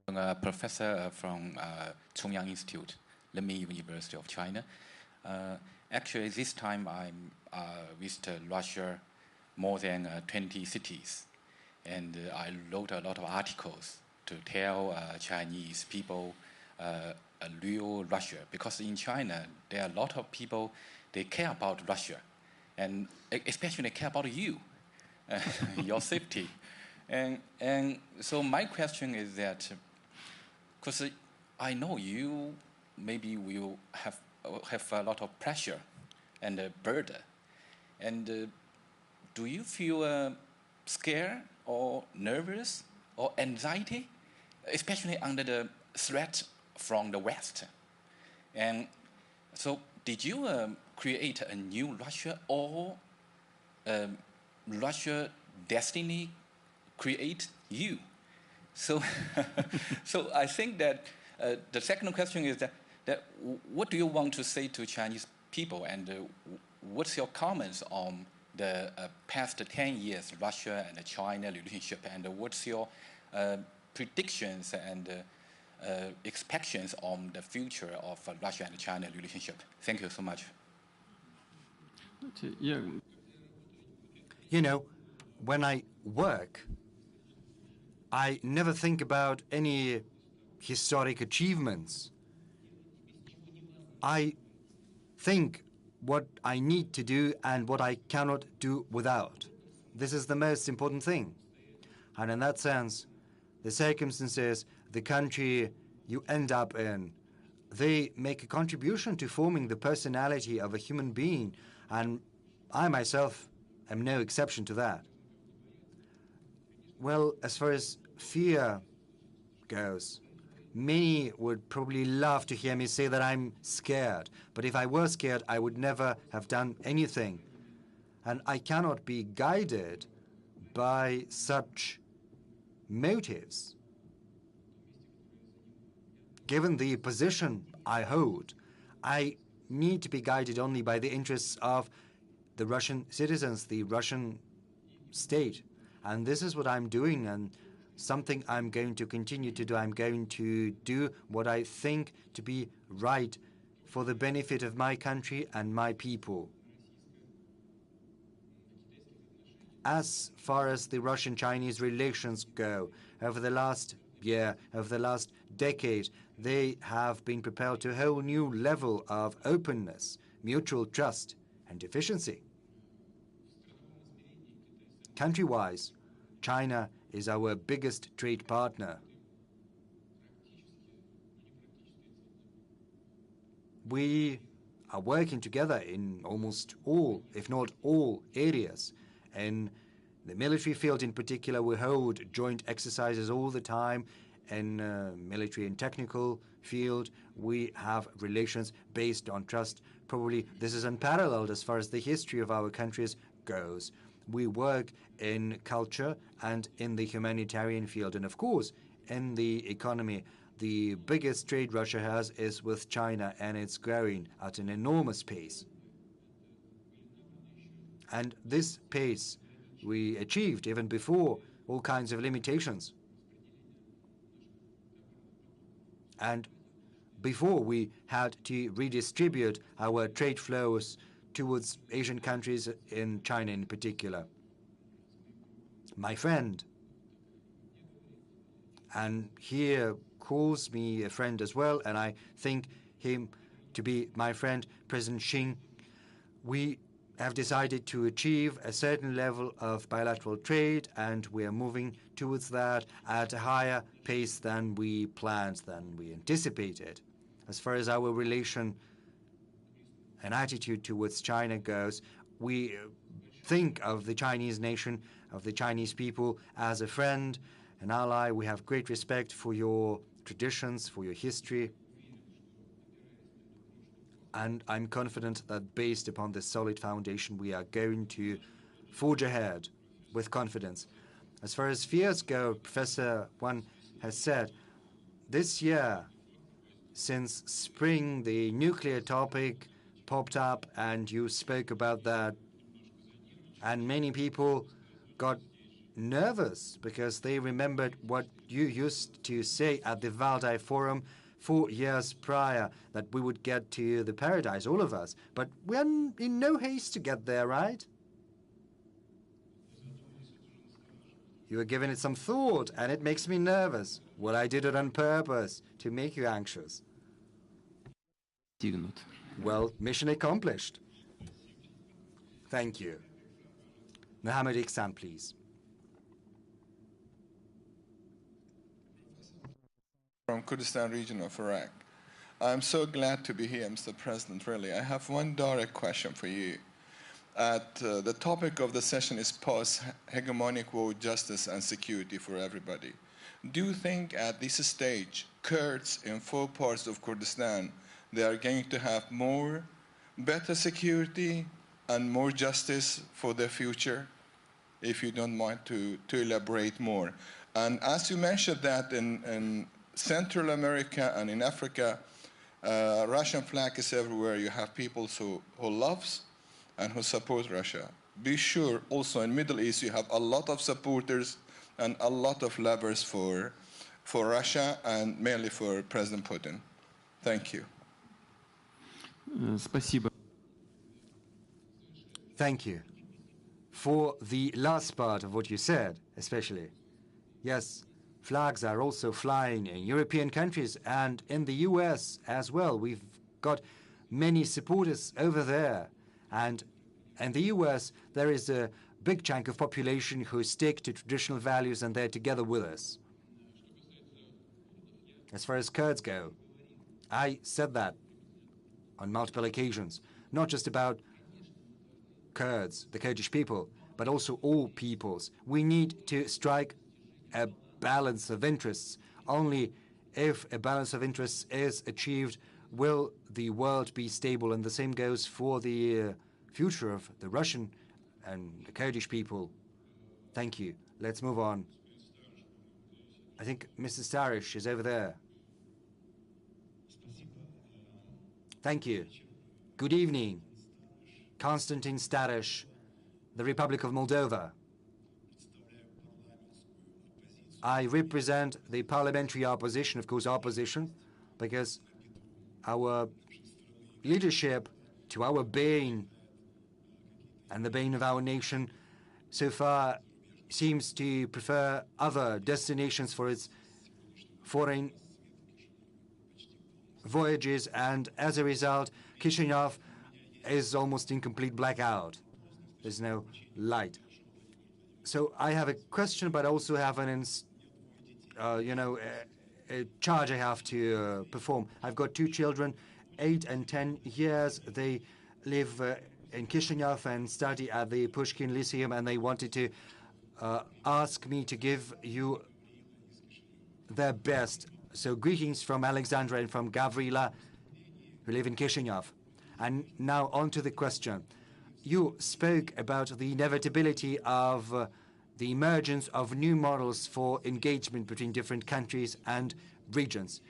A professor from Chongyang Institute, Lemay University of China. Actually, this time I'm visited Russia more than 20 cities, and I wrote a lot of articles to tell Chinese people a real Russia, because in China there are a lot of people, they care about Russia, and especially they care about you, your safety. And so my question is that, because I know you maybe will have a lot of pressure and a burden, and do you feel scared or nervous or anxiety, especially under the threat from the West? And so did you create a new Russia, or Russia destiny create you? So, so I think that the second question is that what do you want to say to Chinese people, and what's your comments on the past 10 years Russia and China relationship, and what's your predictions and expectations on the future of Russia and China relationship? Thank you so much. You know, when I work, I never think about any historic achievements. I think what I need to do and what I cannot do without. This is the most important thing. And in that sense, the circumstances, the country you end up in, they make a contribution to forming the personality of a human being. And I myself am no exception to that. Well, as far as fear goes, many would probably love to hear me say that I'm scared. But if I were scared, I would never have done anything. And I cannot be guided by such motives. Given the position I hold, I need to be guided only by the interests of the Russian citizens, the Russian state. And this is what I'm doing, and something I'm going to continue to do. I'm going to do what I think to be right for the benefit of my country and my people. As far as the Russian-Chinese relations go, over the last year, over the last decade, they have been propelled to a whole new level of openness, mutual trust, and efficiency. Country-wise, China is our biggest trade partner. We are working together in almost all, if not all, areas. In the military field in particular, we hold joint exercises all the time. In military and technical field, we have relations based on trust. Probably this is unparalleled as far as the history of our countries goes. We work in culture and in the humanitarian field. And of course, in the economy, the biggest trade Russia has is with China, and it's growing at an enormous pace. And this pace we achieved even before all kinds of limitations. And before we had to redistribute our trade flows towards Asian countries, in China in particular. My friend, and here calls me a friend as well, and I think him to be my friend, President Xi, we have decided to achieve a certain level of bilateral trade, and we are moving towards that at a higher pace than we planned, than we anticipated. As far as our relation and attitude towards China goes, we think of the Chinese nation, of the Chinese people, as a friend, an ally. We have great respect for your traditions, for your history. And I'm confident that based upon this solid foundation, we are going to forge ahead with confidence. As far as fears go, Professor Wan has said, this year, since spring, the nuclear topic popped up, and you spoke about that. And many people got nervous because they remembered what you used to say at the Valdai Forum 4 years prior, that we would get to the paradise, all of us. But we're in no haste to get there, right? You were giving it some thought, and it makes me nervous. Well, I did it on purpose, to make you anxious. Well, mission accomplished. Thank you. Mohammed Iksan, please. From Kurdistan region of Iraq. I'm so glad to be here, Mr. President, really. I have one direct question for you. The topic of the session is post-hegemonic war, justice and security for everybody. Do you think at this stage, Kurds in 4 parts of Kurdistan, they are going to have better security and more justice for their future? If you don't mind to elaborate more. And as you mentioned that in Central America and in Africa, Russian flag is everywhere. You have people who loves and who support Russia. Be sure also in Middle East you have a lot of supporters and a lot of lovers for Russia and mainly for President Putin. Thank you. Спасибо. Thank you. For the last part of what you said, especially, yes, flags are also flying in European countries and in the US as well. We've got many supporters over there. And in the US, there is a big chunk of population who stick to traditional values, and they're together with us. As far as Kurds go, I said that on multiple occasions, not just about Kurds, the Kurdish people, but also all peoples. We need to strike a balance of interests. Only if a balance of interests is achieved will the world be stable, and the same goes for the future of the Russian and the Kurdish people. Thank you. Let's move on. I think Mrs. Starish is over there. Thank you. Good evening. Konstantin Starish, the Republic of Moldova. I represent the parliamentary opposition, of course, opposition, because our leadership, to our bane and the bane of our nation, so far seems to prefer other destinations for its foreign voyages, and as a result, Chisinau is almost in complete blackout. There's no light. So I have a question, but I also have an a charge I have to perform. I've got 2 children, 8 and 10 years. They live in Chisinau and study at the Pushkin Lyceum, and they wanted to ask me to give you their best. So greetings from Alexandra and from Gavrila, who live in Chisinau. And now on to the question. You spoke about the inevitability of the emergence of new models for engagement between different countries and regions.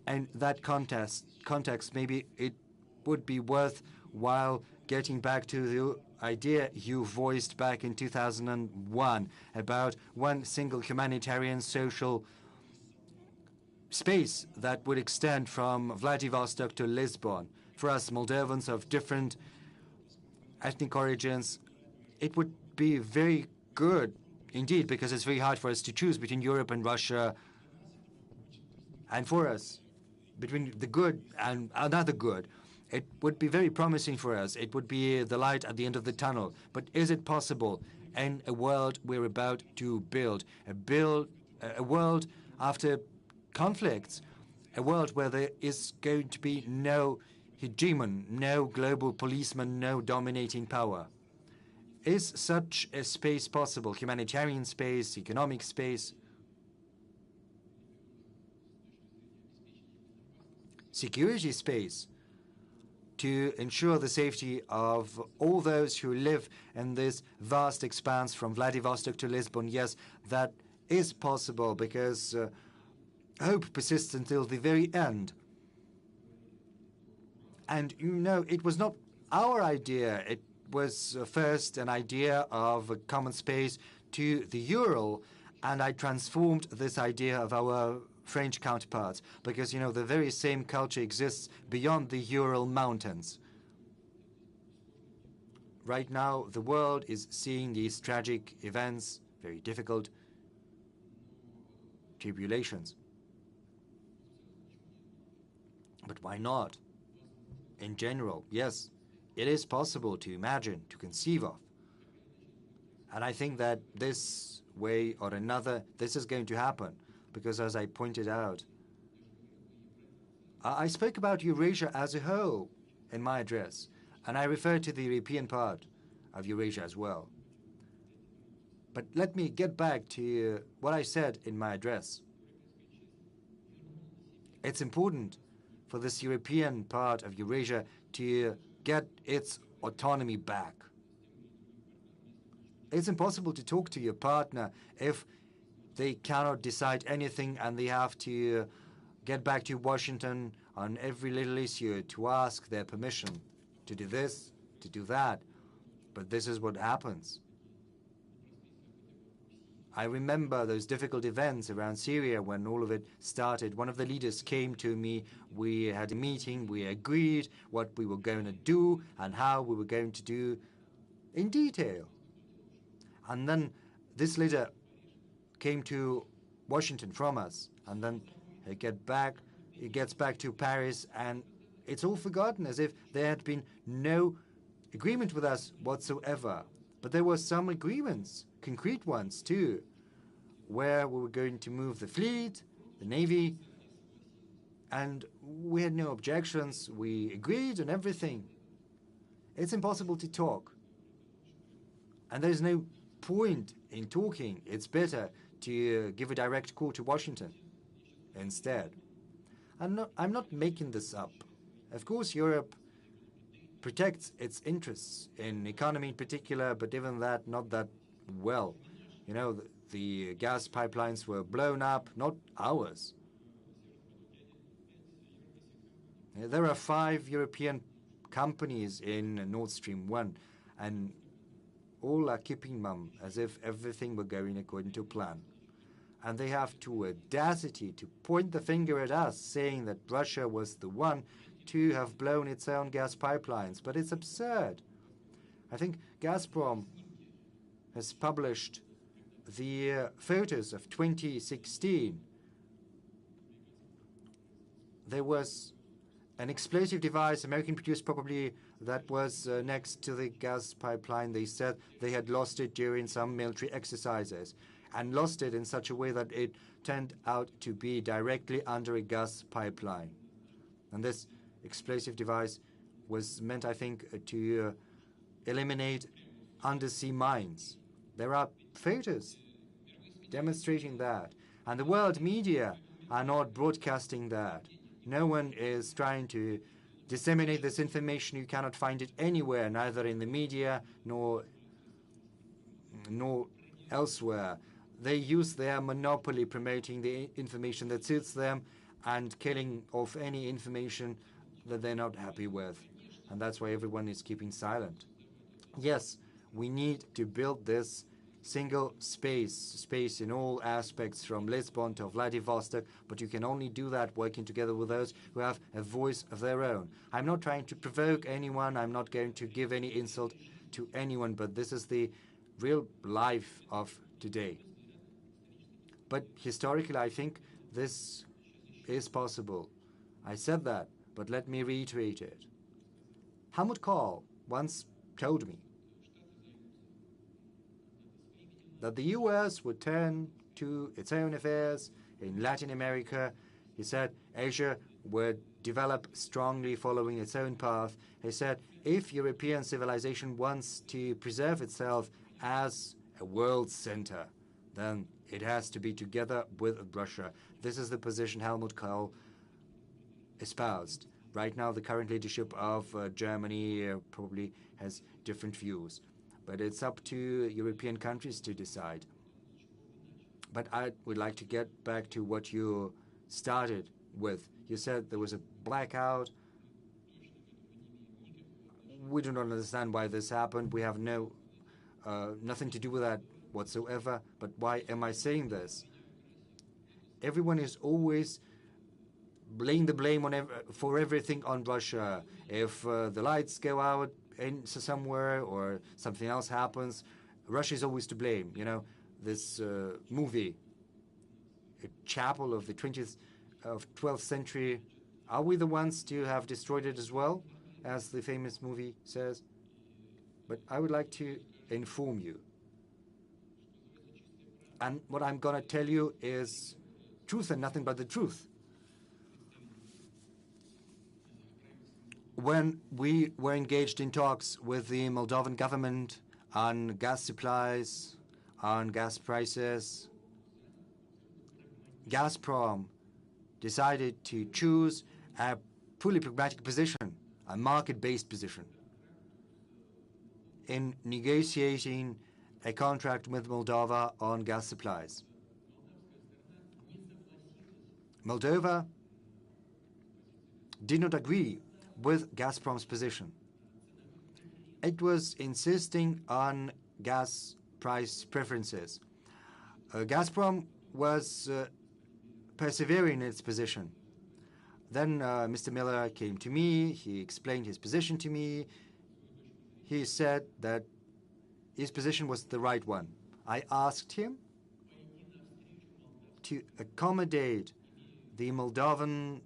And that context, maybe it would be worthwhile getting back to the idea you voiced back in 2001 about one single humanitarian social space that would extend from Vladivostok to Lisbon. For us Moldovans of different ethnic origins, it would be very good indeed, because it's very hard for us to choose between Europe and Russia, and for us, between the good and another good. It would be very promising for us. It would be the light at the end of the tunnel. But is it possible in a world we're about to build, a world after conflicts, a world where there is going to be no hegemon, no global policeman, no dominating power? Is such a space possible? Humanitarian space, economic space? security space to ensure the safety of all those who live in this vast expanse from Vladivostok to Lisbon. Yes, that is possible because hope persists until the very end. And you know, it was not our idea. It was first an idea of a common space to the Ural, and I transformed this idea of our French counterparts because, you know, the very same culture exists beyond the Ural Mountains. Right now, the world is seeing these tragic events, very difficult tribulations. But why not? In general, yes, it is possible to imagine, to conceive of. And I think that this way or another, this is going to happen. Because as I pointed out, I spoke about Eurasia as a whole in my address. And I referred to the European part of Eurasia as well. But let me get back to what I said in my address. It's important for this European part of Eurasia to get its autonomy back. It's impossible to talk to your partner if they cannot decide anything and they have to get back to Washington on every little issue to ask their permission to do this, to do that. But this is what happens. I remember those difficult events around Syria when all of it started. One of the leaders came to me. We had a meeting. We agreed what we were going to do and how we were going to do in detail. And then this leader came to Washington from us. And then he gets back to Paris, and it's all forgotten as if there had been no agreement with us whatsoever. But there were some agreements, concrete ones too, where we were going to move the fleet, the navy, and we had no objections. We agreed on everything. It's impossible to talk. And there's no point in talking. It's better to give a direct call to Washington instead. I'm not making this up. Of course, Europe protects its interests in economy in particular, but even that, not that well. You know, the gas pipelines were blown up, not ours. There are 5 European companies in Nord Stream 1, and all are keeping mum as if everything were going according to plan. And they have the audacity to point the finger at us, saying that Russia was the one to have blown its own gas pipelines. But it's absurd. I think Gazprom has published the photos of 2016. There was an explosive device, American-produced probably, that was next to the gas pipeline. They said they had lost it during some military exercises, and lost it in such a way that it turned out to be directly under a gas pipeline. And this explosive device was meant, I think, to eliminate undersea mines. There are photos demonstrating that. And the world media are not broadcasting that. No one is trying to disseminate this information. You cannot find it anywhere, neither in the media nor elsewhere. They use their monopoly promoting the information that suits them and killing off any information that they're not happy with. And that's why everyone is keeping silent. Yes, we need to build this single space in all aspects from Lisbon to Vladivostok, but you can only do that working together with those who have a voice of their own. I'm not trying to provoke anyone. I'm not going to give any insult to anyone, but this is the real life of today. But historically, I think this is possible. I said that, but let me reiterate it. Helmut Kohl once told me that the U.S. would turn to its own affairs in Latin America. He said Asia would develop strongly following its own path. He said if European civilization wants to preserve itself as a world center, then it has to be together with Russia. This is the position Helmut Kohl espoused. Right now, the current leadership of Germany probably has different views. But it's up to European countries to decide. But I would like to get back to what you started with. You said there was a blackout. We do not understand why this happened. We have nothing to do with that whatsoever. But why am I saying this? Everyone is always laying the blame for everything on Russia. If the lights go out somewhere or something else happens, Russia is always to blame. You know, this movie, a chapel of the 12th century, are we the ones to have destroyed it as well, as the famous movie says? But I would like to inform you. And what I'm going to tell you is truth and nothing but the truth. When we were engaged in talks with the Moldovan government on gas supplies, on gas prices, Gazprom decided to choose a fully pragmatic position, a market-based position, in negotiating a contract with Moldova on gas supplies. Moldova did not agree with Gazprom's position. It was insisting on gas price preferences. Gazprom was persevering in its position. Then Mr. Miller came to me, he explained his position to me. He said that his position was the right one. I asked him to accommodate the Moldovan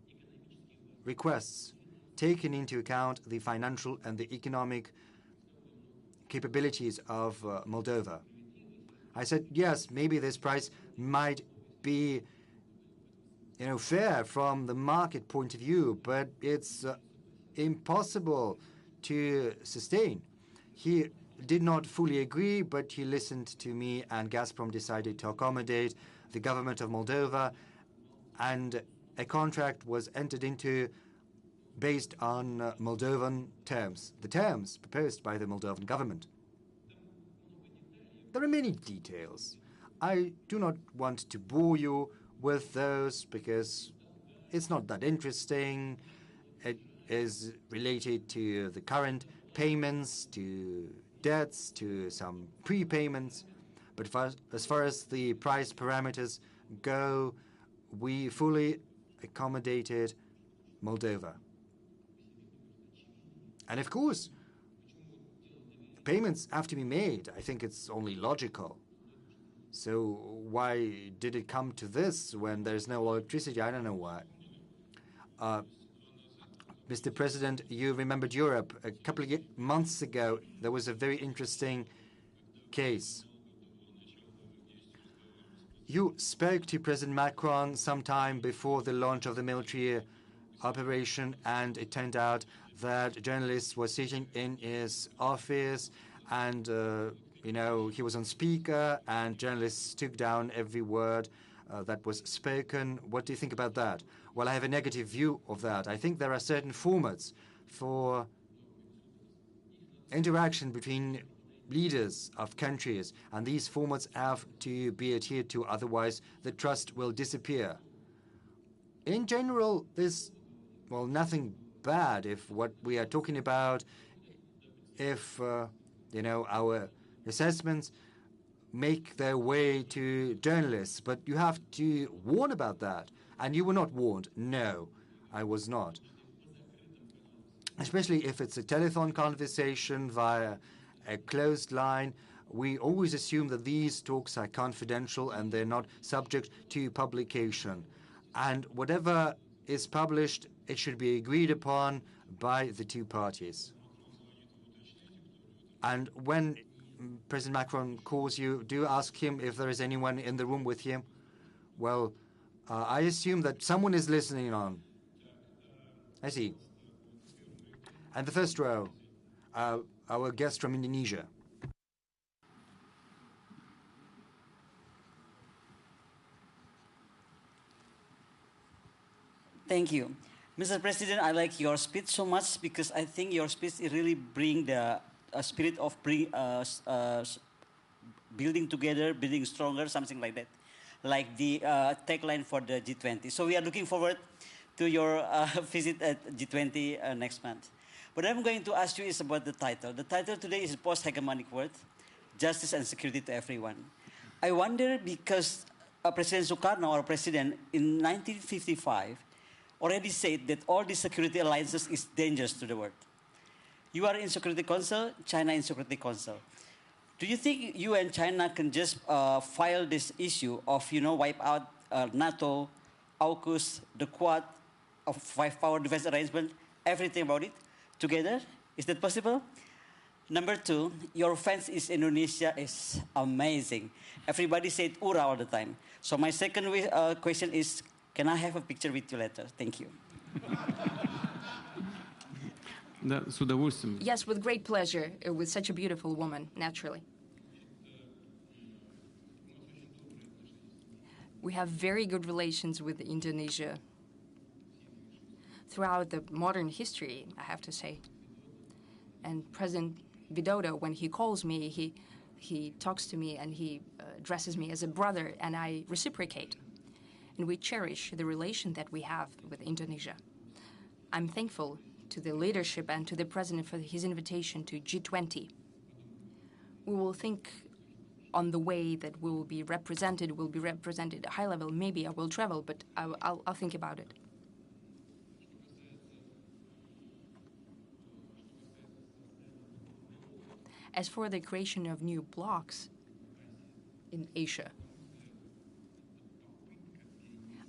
requests, taking into account the financial and the economic capabilities of Moldova. I said, yes, maybe this price might be, fair from the market point of view, but it's impossible to sustain. He did not fully agree, but he listened to me, and Gazprom decided to accommodate the government of Moldova, and a contract was entered into based on Moldovan terms, the terms proposed by the Moldovan government. There are many details. I do not want to bore you with those because it's not that interesting. It is related to the current payments, to debts, to some prepayments. But as far as the price parameters go, we fully accommodated Moldova. And of course, payments have to be made. I think it's only logical. So why did it come to this when there's no electricity? I don't know why. Mr. President, you remembered Europe. A couple of months ago, there was a very interesting case. You spoke to President Macron sometime before the launch of the military operation, and it turned out that journalists were sitting in his office, and he was on speaker, and journalists took down every word that was spoken. What do you think about that? Well, I have a negative view of that. I think there are certain formats for interaction between leaders of countries, and these formats have to be adhered to, otherwise the trust will disappear. In general, there's, nothing bad if what we are talking about, if, our assessments make their way to journalists, but you have to warn about that. And you were not warned. No, I was not. Especially if it's a telephone conversation via a closed line. We always assume that these talks are confidential and they're not subject to publication. And whatever is published, it should be agreed upon by the two parties. And when President Macron calls you, do ask him if there is anyone in the room with him. Well, I assume that someone is listening on. I see. And the first row, our guest from Indonesia. Thank you. Mr. President, I like your speech so much because I think your speech really bring the spirit of building together, building stronger, something like that, like the tagline for the G20. So we are looking forward to your visit at G20 next month. What I'm going to ask you is about the title. The title today is Post-Hegemonic World, Justice and Security to Everyone. I wonder because President Sukarno, our president, in 1955, already said that all these security alliances is dangerous to the world. You are in Security Council, China in Security Council. Do you think you and China can just file this issue of, wipe out NATO, AUKUS, the Quad, of five-power defense arrangement, everything about it together? Is that possible? Number two, your fans in Indonesia is amazing. Everybody said "ura" all the time. So my second question is, can I have a picture with you later? Thank you. Да, с удовольствием. Yes, with great pleasure, with such a beautiful woman, naturally. We have very good relations with Indonesia throughout the modern history, I have to say. And President Widodo, when he calls me, he talks to me and he addresses me as a brother, and I reciprocate. And we cherish the relation that we have with Indonesia. I'm thankful to the leadership and to the president for his invitation to G20. We will think on the way that we will be represented at a high level. Maybe I will travel, but I'll think about it. As for the creation of new blocs in Asia,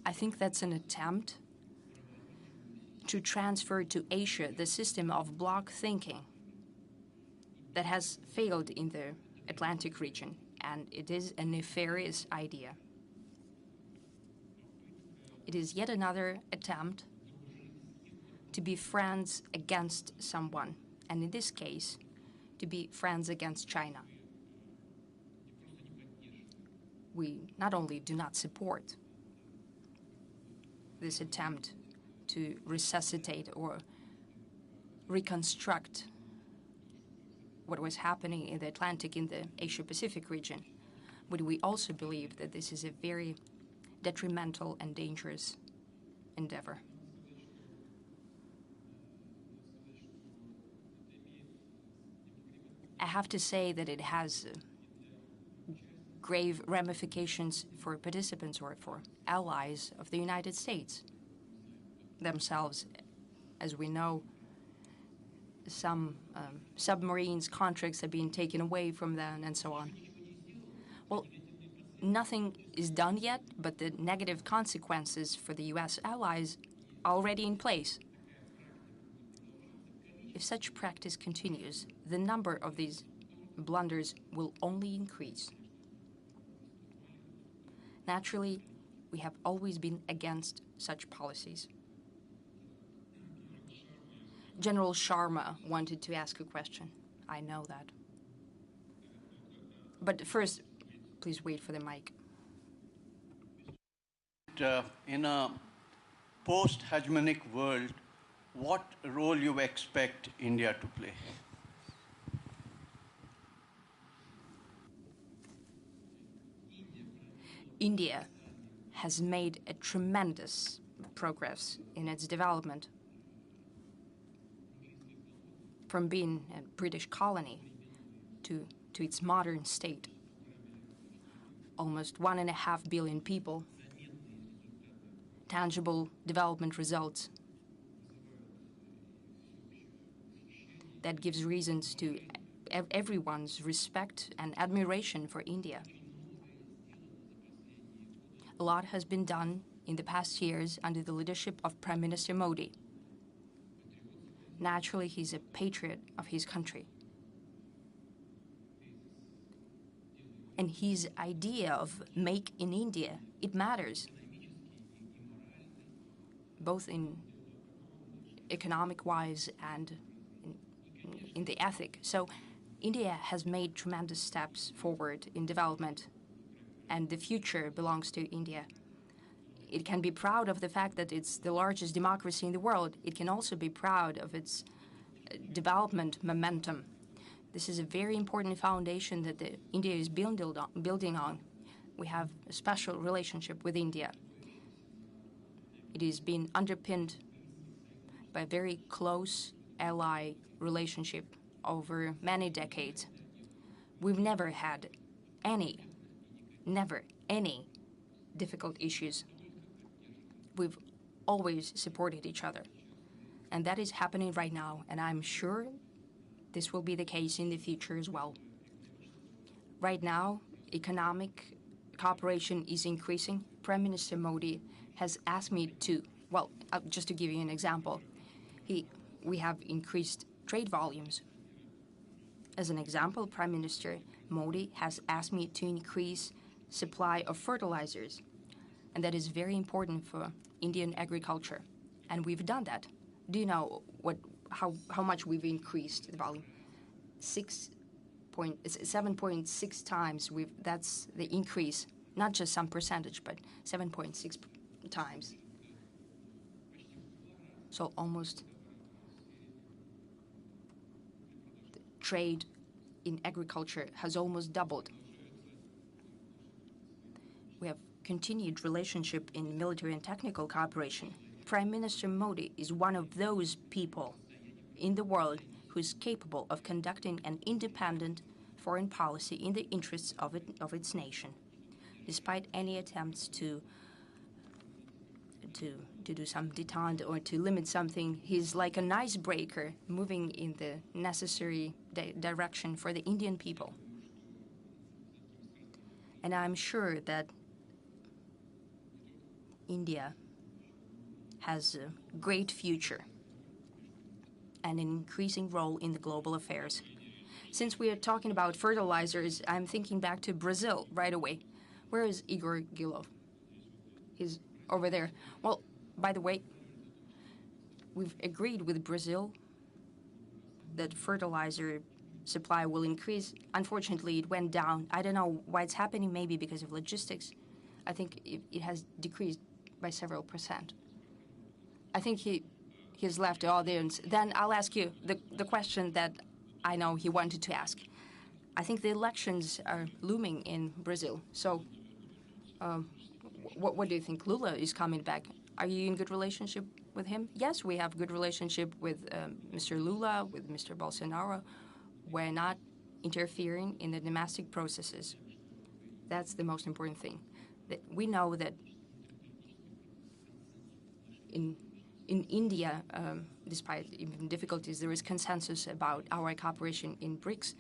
I think that's an attempt to transfer to Asia the system of bloc thinking that has failed in the Atlantic region, and it is a nefarious idea. It is yet another attempt to be friends against someone, and in this case, to be friends against China. We not only do not support this attempt to resuscitate or reconstruct what was happening in the Atlantic, in the Asia-Pacific region, but we also believe that this is a very detrimental and dangerous endeavor. I have to say that it has grave ramifications for participants or for allies of the United States themselves. As we know, some submarines contracts have been taken away from them and so on. Well, nothing is done yet, but the negative consequences for the U.S. allies are already in place. If such practice continues, the number of these blunders will only increase. Naturally, we have always been against such policies. General Sharma wanted to ask a question. I know that. But first, please wait for the mic. In a post-hegemonic world, what role you expect India to play? India has made a tremendous progress in its development. From being a British colony to its modern state. Almost 1.5 billion people, tangible development results. That gives reasons to everyone's respect and admiration for India. A lot has been done in the past years under the leadership of Prime Minister Modi. Naturally, he's a patriot of his country. And his idea of make in India, it matters. Both in economic-wise and in the ethic. So India has made tremendous steps forward in development, and the future belongs to India. It can be proud of the fact that it's the largest democracy in the world. It can also be proud of its development momentum. This is a very important foundation that India is building on. We have a special relationship with India. It has been underpinned by a very close ally relationship over many decades. We've never had any difficult issues. We've always supported each other. And that is happening right now, and I'm sure this will be the case in the future as well. Right now, economic cooperation is increasing. Prime Minister Modi has asked me to, well, just to give you an example, we have increased trade volumes. As an example, Prime Minister Modi has asked me to increase supply of fertilizers, and that is very important for Indian agriculture, and we've done that. Do you know how much we've increased the volume? 7.6 times. That's the increase, not just some percentage, but 7.6 times. So almost the trade in agriculture has almost doubled. We have continued relationship in military and technical cooperation. Prime Minister Modi is one of those people in the world who is capable of conducting an independent foreign policy in the interests of its nation, despite any attempts to do some detente or to limit something. He's like an icebreaker moving in the necessary direction for the Indian people. And I'm sure that India has a great future and an increasing role in the global affairs. Since we are talking about fertilizers, I'm thinking back to Brazil right away. Where is Igor Gilov? He's over there. Well, by the way, we've agreed with Brazil that fertilizer supply will increase. Unfortunately, it went down. I don't know why it's happening, maybe because of logistics. I think it has decreased by several percent. I think he's left the audience. Then I'll ask you the question that I know he wanted to ask. I think the elections are looming in Brazil. So what do you think? Lula is coming back. Are you in good relationship with him? Yes, we have good relationship with Mr. Lula, with Mr. Bolsonaro. We're not interfering in the domestic processes. That's the most important thing. That we know that in India, despite even difficulties, there is consensus about our cooperation in Brics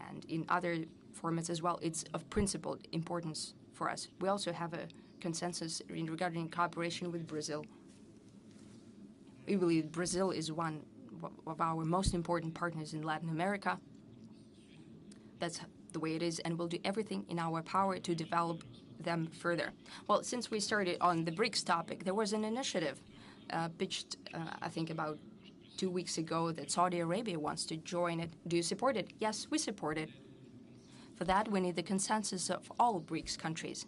and in other formats as well. It's of principal importance for us. We also have a consensus regarding cooperation with Brazil. We believe Brazil is one of our most important partners in Latin America. That's the way it is, and we'll do everything in our power to develop them further. Well, since we started on the BRICS topic, there was an initiative pitched, I think, about 2 weeks ago that Saudi Arabia wants to join it. Do you support it? Yes, we support it. For that, we need the consensus of all BRICS countries.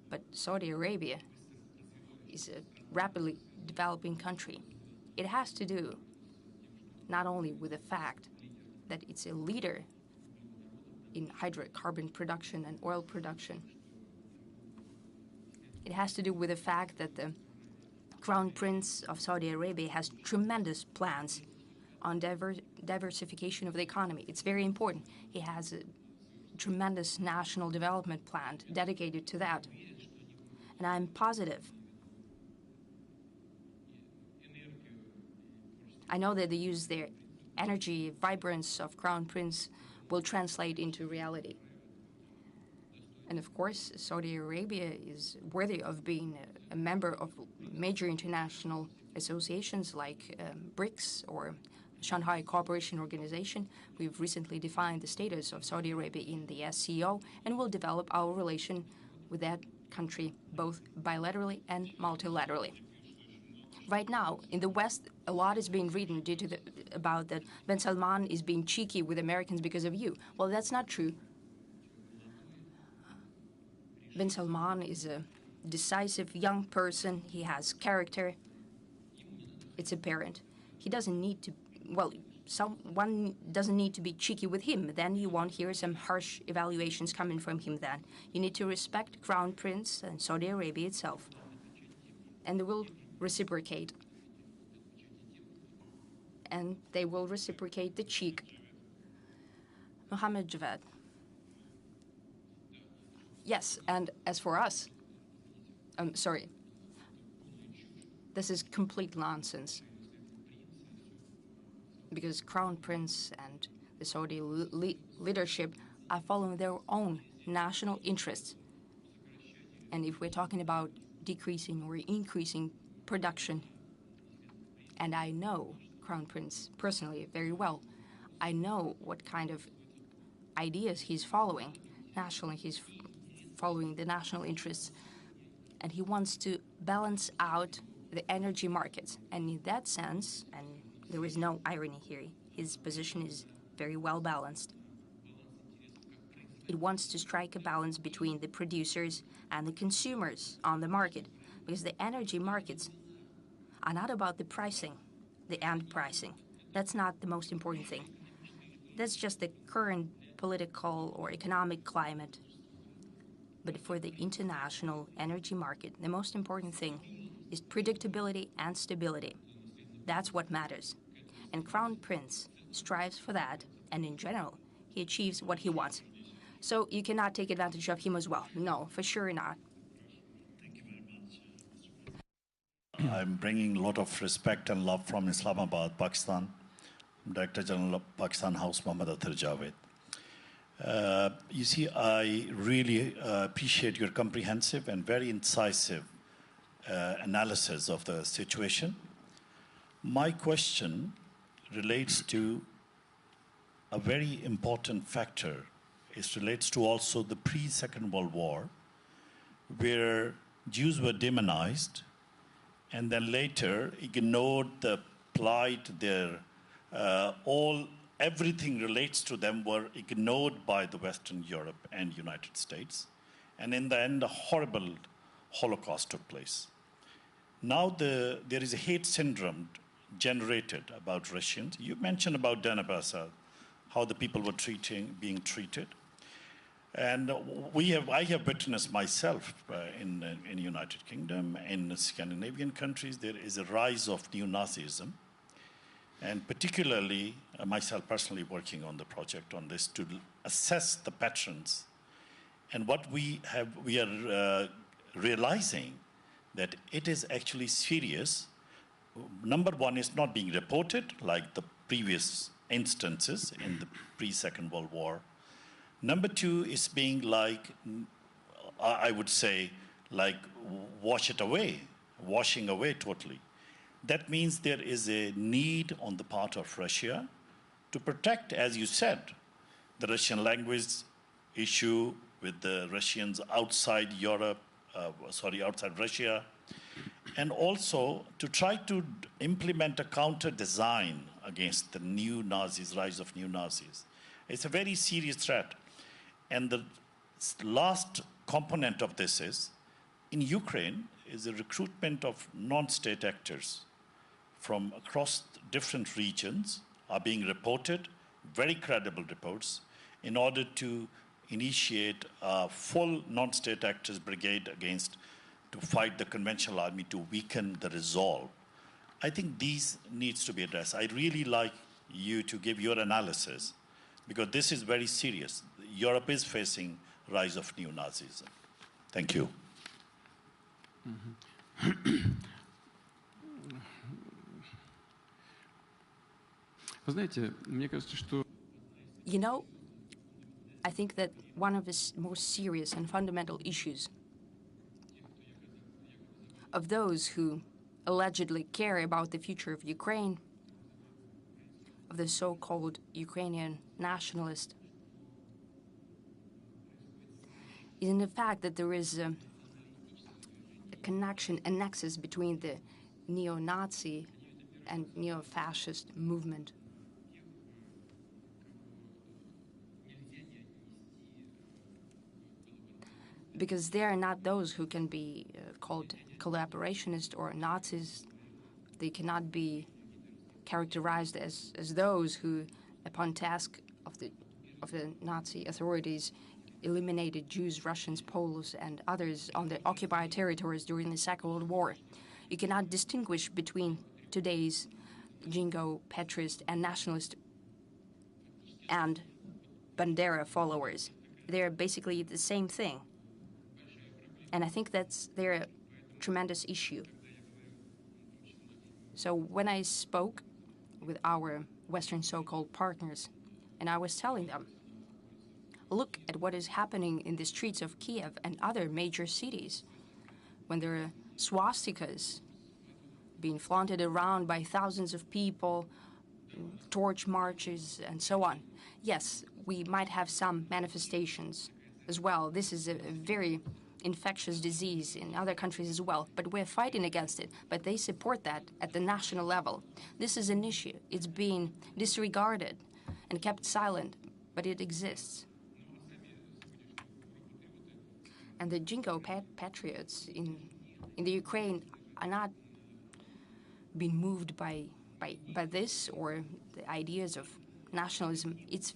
But Saudi Arabia is a rapidly developing country. It has to do not only with the fact that it's a leader in hydrocarbon production and oil production. It has to do with the fact that the Crown Prince of Saudi Arabia has tremendous plans on diversification of the economy. It's very important. He has a tremendous national development plan dedicated to that. And I'm positive. I know that they use their energy, vibrance of Crown Prince will translate into reality. And of course, Saudi Arabia is worthy of being a member of major international associations like BRICS or Shanghai Cooperation Organization. We've recently defined the status of Saudi Arabia in the SCO, and we'll develop our relation with that country both bilaterally and multilaterally. Right now, in the West, a lot is being written about that Ben Salman is being cheeky with Americans because of you. Well, that's not true. Ben Salman is a decisive young person. He has character. It's apparent. He doesn't need to, well, someone doesn't need to be cheeky with him. Then you won't hear some harsh evaluations coming from him then. You need to respect Crown Prince and Saudi Arabia itself. And they will reciprocate. And they will reciprocate the cheek. Mohammed Javad. Yes, and as for us, sorry, this is complete nonsense. Because Crown Prince and the Saudi leadership are following their own national interests. And if we're talking about decreasing or increasing production, and I know Crown Prince personally very well, I know what kind of ideas he's following. Nationally, he's following the national interests, and he wants to balance out the energy markets. And in that sense, and there is no irony here, his position is very well balanced. It wants to strike a balance between the producers and the consumers on the market, because the energy markets are not about the pricing, the end pricing. That's not the most important thing. That's just the current political or economic climate. But for the international energy market, the most important thing is predictability and stability. That's what matters. And Crown Prince strives for that, and in general, he achieves what he wants. So you cannot take advantage of him as well. No, for sure not. I'm bringing a lot of respect and love from Islamabad, Pakistan. Director General of Pakistan House, Mohammad Athar Javed. You see, I really appreciate your comprehensive and very incisive analysis of the situation. My question relates to a very important factor. It relates to also the pre-Second World War, where Jews were demonized and then later ignored the plight, their everything relates to them were ignored by the Western Europe and United States. And in the end, a horrible Holocaust took place. Now there is a hate syndrome generated about Russians. You mentioned about Donbass, how the people were being treated. And I have witnessed myself in the United Kingdom, in the Scandinavian countries, there is a rise of Neo-nazism. And particularly, myself personally working on the project on this to assess the patterns. And what we are realizing that it is actually serious. Number one, is not being reported like the previous instances in the pre-Second World War. Number two is being like, I would say, like washing away totally. That means there is a need on the part of Russia to protect, as you said, the Russian language issue with the Russians outside Europe, outside Russia, and also to try to implement a counter design against the neo-Nazis, rise of neo-Nazis. It's a very serious threat. And the last component of this is, in Ukraine, is the recruitment of non-state actors from across different regions are being reported, very credible reports, in order to initiate a full non-state actors brigade to fight the conventional army to weaken the resolve. I think these needs to be addressed. I'd really like you to give your analysis, because this is very serious. Europe is facing rise of neo-Nazism. Thank you. You know, I think that one of the most serious and fundamental issues of those who allegedly care about the future of Ukraine, of the so-called Ukrainian nationalists, is in the fact that there is a connection, a nexus between the neo-Nazi and neo-fascist movement. because they are not those who can be called collaborationists or Nazis. They cannot be characterized as those who, upon task of the Nazi authorities, eliminated Jews, Russians, Poles, and others on the occupied territories during the Second World War. You cannot distinguish between today's Jingo, Patriot, and nationalist and Bandera followers. They're basically the same thing. And I think they're a tremendous issue. So when I spoke with our Western so-called partners, and I was telling them, look at what is happening in the streets of Kiev and other major cities, when there are swastikas being flaunted around by thousands of people, torch marches, and so on. Yes, we might have some manifestations as well. This is a very infectious disease in other countries as well, but we're fighting against it. But they support that at the national level. This is an issue. It's being disregarded and kept silent, but it exists. And the Jingo patriots in the Ukraine are not being moved by this or the ideas of nationalism. It's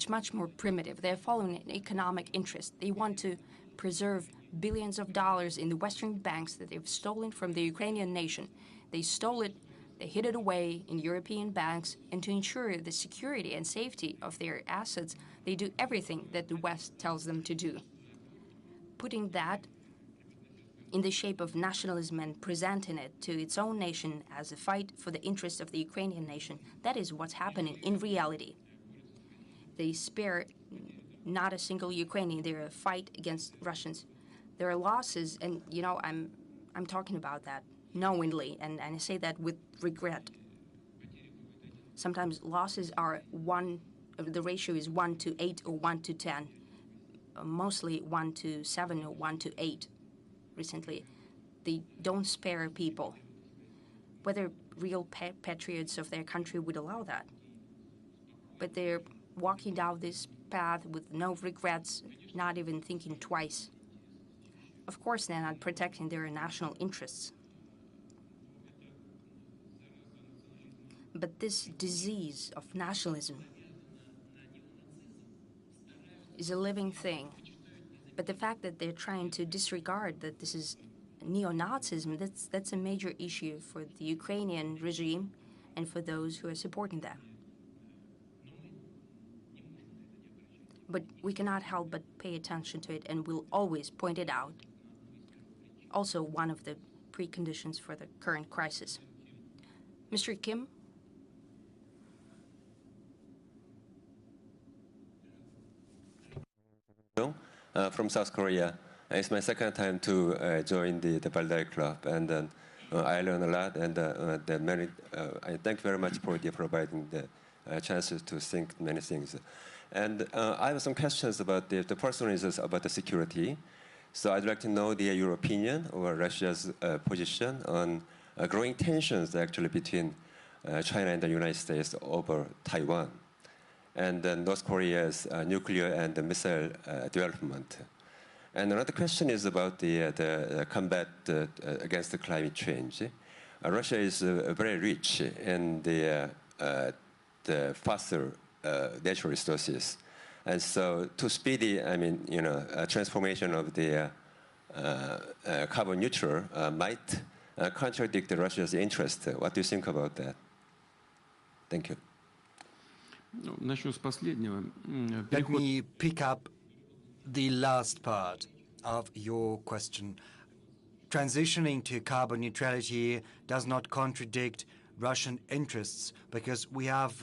much more primitive. They're following an economic interest. They want to preserve billions of dollars in the Western banks that they've stolen from the Ukrainian nation. They stole it, they hid it away in European banks, and to ensure the security and safety of their assets, they do everything that the West tells them to do. Putting that in the shape of nationalism and presenting it to its own nation as a fight for the interests of the Ukrainian nation, that is what's happening in reality. They spare not a single Ukrainian. They're a fight against Russians. There are losses, and I'm talking about that knowingly, and I say that with regret. Sometimes losses are the ratio is 1-8 or 1-10, mostly 1-7 or 1-8. Recently, they don't spare people. Whether real patriots of their country would allow that, but they're walking down this path with no regrets, not even thinking twice. Of course, they're not protecting their national interests. But this disease of nationalism is a living thing. But the fact that they're trying to disregard that this is neo-nazism, that's a major issue for the Ukrainian regime and for those who are supporting them. But we cannot help but pay attention to it, and we'll always point it out. Also one of the preconditions for the current crisis. Mr. Kim? From South Korea. It's my second time to join the Valdai Club, and I learned a lot, and I thank you very much for providing the chances to think many things. And I have some questions about the personal reasons about the security. So I'd like to know your opinion or Russia's position on growing tensions actually between China and the United States over Taiwan, and North Korea's nuclear and missile development. And another question is about the combat against the climate change. Russia is very rich in the fossil natural resources, and so to speed the transformation of the carbon neutral might contradict Russia's interest. What do you think about that? Thank you. Let me pick up the last part of your question. Transitioning to carbon neutrality does not contradict Russian interests because we have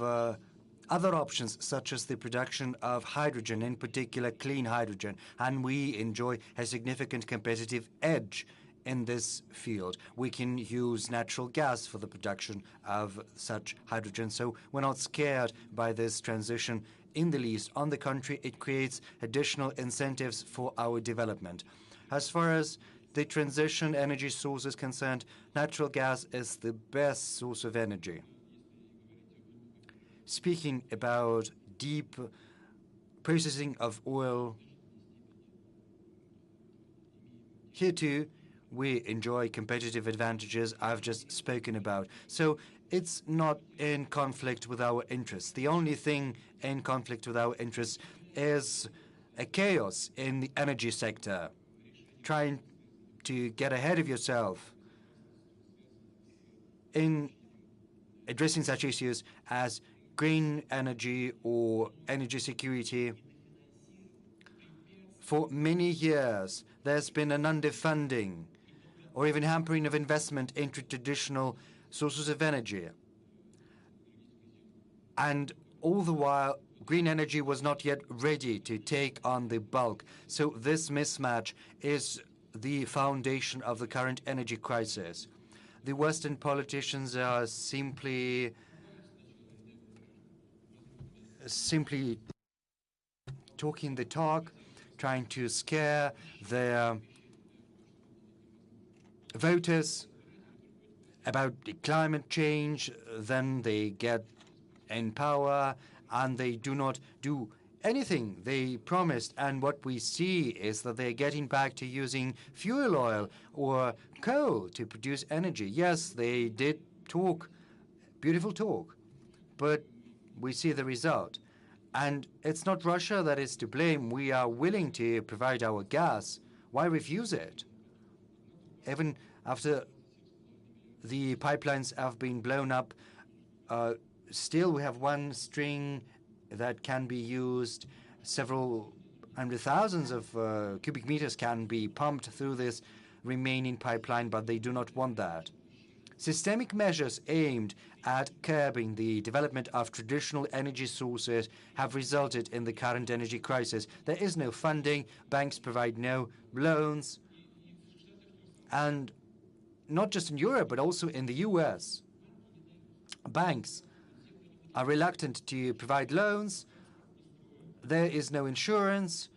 other options such as the production of hydrogen, in particular clean hydrogen, and we enjoy a significant competitive edge in this field. We can use natural gas for the production of such hydrogen, so we're not scared by this transition in the least. On the contrary, it creates additional incentives for our development. As far as the transition energy source is concerned, natural gas is the best source of energy. Speaking about deep processing of oil Here too, we enjoy competitive advantages I've just spoken about. So it's not in conflict with our interests. The only thing in conflict with our interests is a chaos in the energy sector, trying to get ahead of yourself in addressing such issues as green energy or energy security. For many years, there's been an underfunding or even hampering of investment into traditional sources of energy. And all the while, green energy was not yet ready to take on the bulk. So this mismatch is the foundation of the current energy crisis. The Western politicians are simply talking the talk, trying to scare their voters about climate change. Then they get in power and they do not do anything they promised. And what we see is that they're getting back to using fuel oil or coal to produce energy. Yes, they did talk, beautiful talk, but we see the result. And it's not Russia that is to blame. We are willing to provide our gas. Why refuse it? Even after the pipelines have been blown up, still we have one string that can be used. Several hundred thousands of cubic meters can be pumped through this remaining pipeline, but they do not want that. Systemic measures aimed at curbing the development of traditional energy sources have resulted in the current energy crisis. There is no funding, banks provide no loans, and not just in Europe, but also in the US. Banks are reluctant to provide loans. There is no insurance.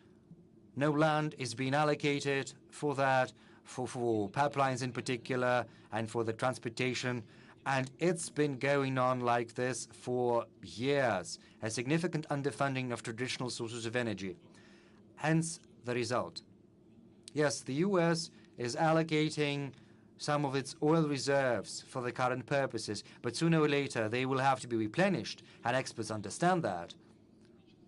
No land is being allocated for that, for pipelines in particular, and for the transportation. And it's been going on like this for years, a significant underfunding of traditional sources of energy. Hence the result. Yes, the US is allocating some of its oil reserves for the current purposes, but sooner or later they will have to be replenished, and experts understand that.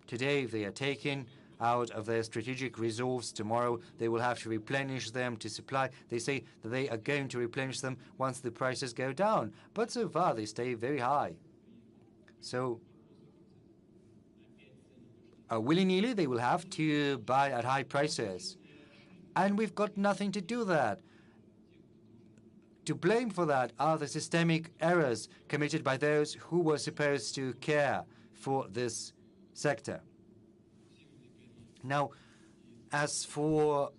Today they are taking out of their strategic reserves. Tomorrow they will have to replenish them to supply. They say that they are going to replenish them once the prices go down, but so far they stay very high. So willy-nilly they will have to buy at high prices, and we've got nothing to do that. To blame for that are the systemic errors committed by those who were supposed to care for this sector. Now, as for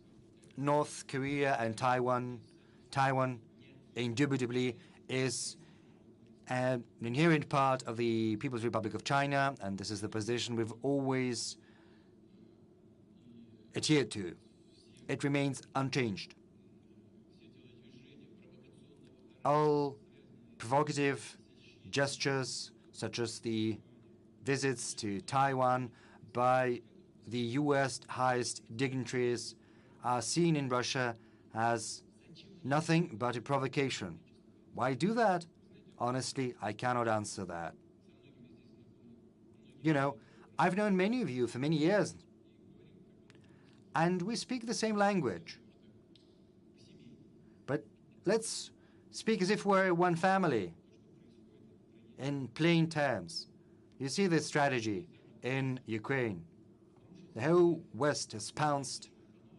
North Korea and Taiwan, Taiwan indubitably is an inherent part of the People's Republic of China, and this is the position we've always adhered to. It remains unchanged. All provocative gestures, such as the visits to Taiwan by the US highest dignitaries, are seen in Russia as nothing but a provocation. Why do that? Honestly, I cannot answer that. You know, I've known many of you for many years, and we speak the same language. But let's speak as if we're one family, in plain terms. You see this strategy in Ukraine. The whole West has pounced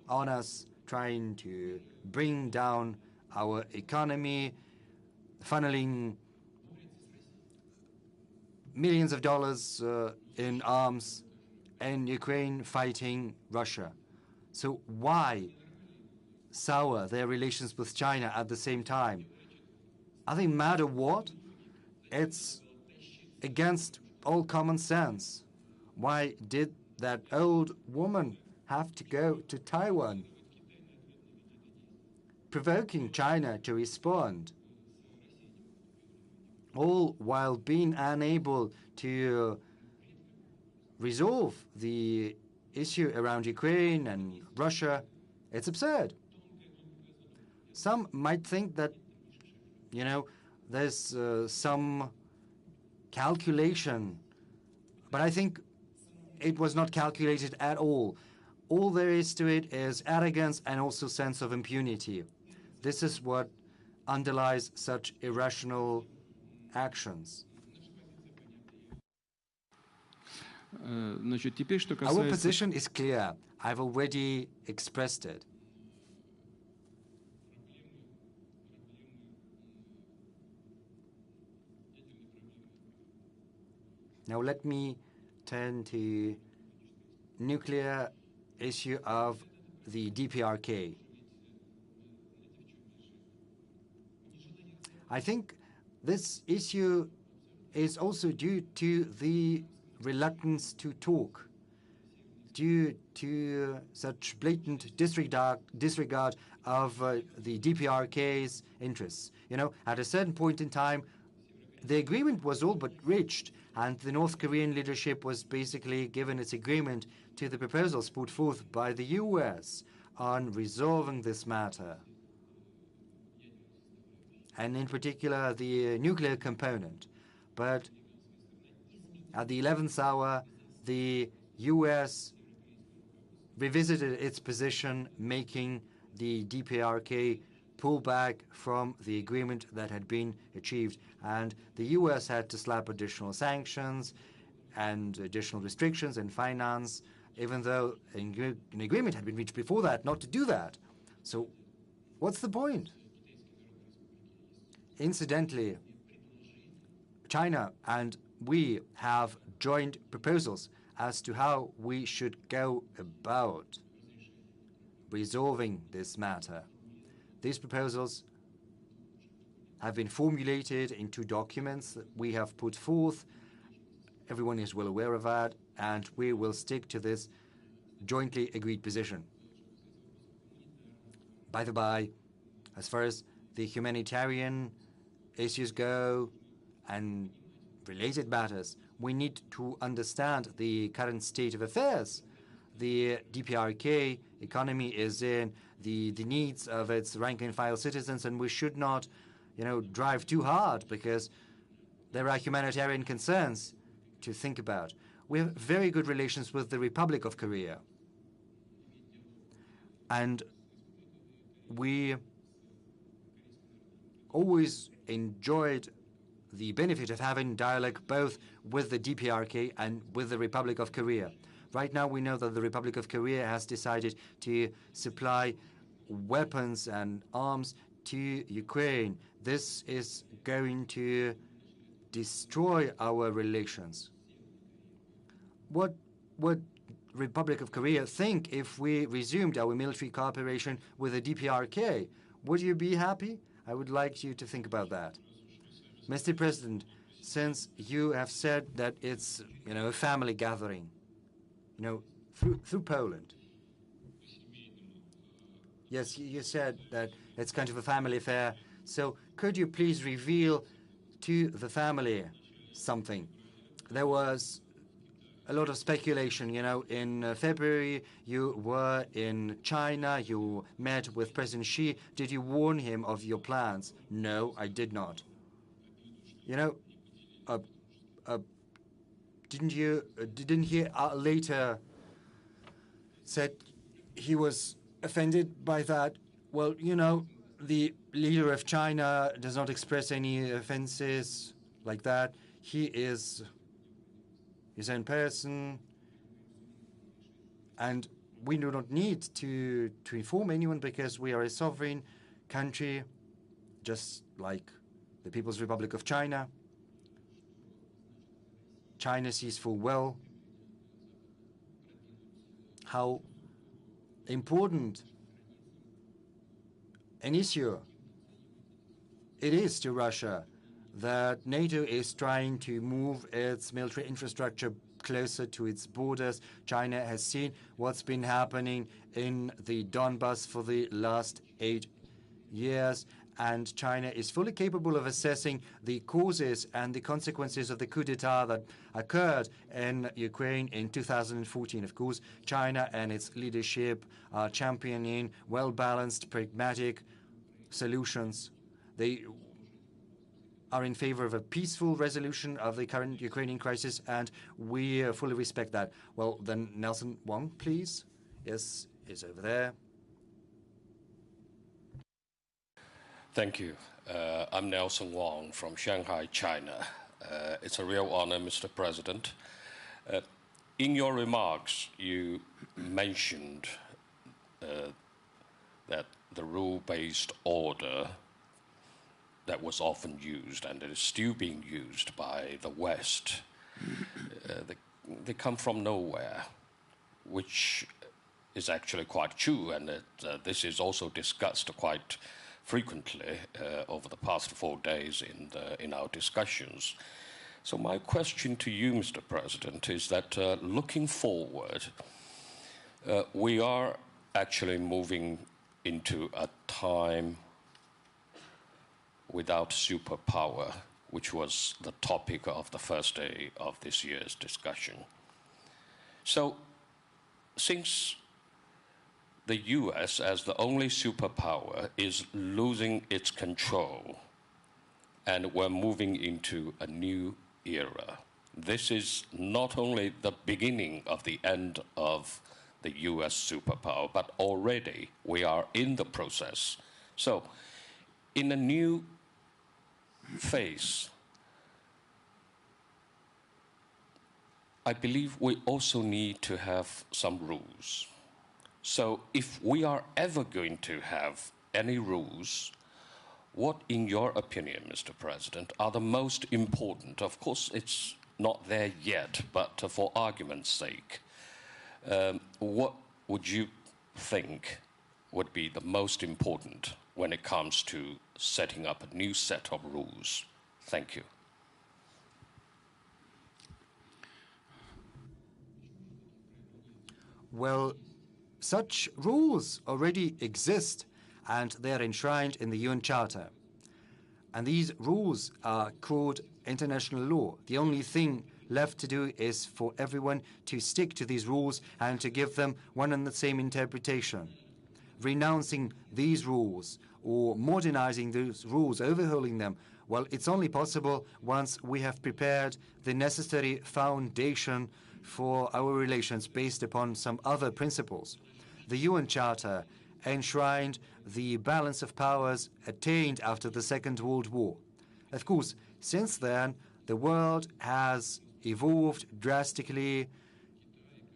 on us, trying to bring down our economy, funneling millions of dollars in arms, and Ukraine fighting Russia. So why sour their relations with China at the same time? Are they mad or what? It's against all common sense. Why did that old woman have to go to Taiwan, provoking China to respond, all while being unable to resolve the issue around Ukraine and Russia? It's absurd. some might think that, you know, there's some calculation, but I think it was not calculated at all. All there is to it is arrogance and also sense of impunity. This is what underlies such irrational actions. Our position is clear. I've already expressed it. Now let me turn to nuclear issue of the DPRK. I think this issue is also due to the reluctance to talk, due to such blatant disregard of the DPRK's interests. You know, at a certain point in time, the agreement was all but reached, and the North Korean leadership was basically given its agreement to the proposals put forth by the US on resolving this matter, and in particular the nuclear component. But at the 11th hour, the US revisited its position, making the DPRK pull back from the agreement that had been achieved. And the US had to slap additional sanctions and additional restrictions and finance, even though an agreement had been reached before that not to do that. So what's the point? Incidentally, China and we have joint proposals as to how we should go about resolving this matter. These proposals have been formulated in 2 documents that we have put forth. Everyone is well aware of that, and we will stick to this jointly agreed position. By the by, as far as the humanitarian issues go and related matters, we need to understand the current state of affairs. The DPRK economy is in the needs of its rank-and-file citizens, and we should not, you know, drive too hard because there are humanitarian concerns to think about. We have very good relations with the Republic of Korea, and we always enjoyed the benefit of having dialogue both with the DPRK and with the Republic of Korea. Right now, we know that the Republic of Korea has decided to supply weapons and arms to Ukraine. This is going to destroy our relations. What would Republic of Korea think if we resumed our military cooperation with the DPRK? Would you be happy? I would like you to think about that. Mr. President, since you have said that it's, you know, a family gathering, you know, through Poland. Yes, you said that it's kind of a family affair. So could you please reveal to the family something? There was a lot of speculation, you know. In February, you were in China. You met with President Xi. Did you warn him of your plans? No, I did not. You know, didn't he later said he was offended by that? Well, you know, the leader of China does not express any offenses like that. He is his own person, and we do not need to inform anyone because we are a sovereign country, just like the People's Republic of China. China sees full well how important an issue it is to Russia that NATO is trying to move its military infrastructure closer to its borders. China has seen what's been happening in the Donbas for the last 8 years, and China is fully capable of assessing the causes and the consequences of the coup d'etat that occurred in Ukraine in 2014. Of course, China and its leadership are championing well-balanced, pragmatic solutions. They are in favor of a peaceful resolution of the current Ukrainian crisis, and we fully respect that. Well, then Nelson Wong, please. Yes, is over there. Thank you. I'm Nelson Wong from Shanghai, China. It's a real honor, Mr. President. In your remarks, you mentioned that the rule-based order that was often used and it is still being used by the West, they come from nowhere, which is actually quite true, and this is also discussed quite frequently over the past 4 days in our discussions. So my question to you, Mr. President, is that looking forward, we are actually moving into a time without superpower, which was the topic of the first day of this year's discussion. So since the US, as the only superpower, is losing its control, and we're moving into a new era, this is not only the beginning of the end of the US superpower, but already we are in the process. So in a new phase, I believe we also need to have some rules. So if we are ever going to have any rules, what, in your opinion, Mr. President, are the most important? Of course, it's not there yet, but for argument's sake, what would you think would be the most important when it comes to setting up a new set of rules? Thank you. Well, such rules already exist, and they are enshrined in the UN Charter. And these rules are called international law. The only thing left to do is for everyone to stick to these rules and to give them one and the same interpretation. Renouncing these rules or modernizing those rules, overhauling them, well, it's only possible once we have prepared the necessary foundation for our relations based upon some other principles. The UN Charter enshrined the balance of powers attained after the Second World War. Of course, since then, the world has evolved drastically.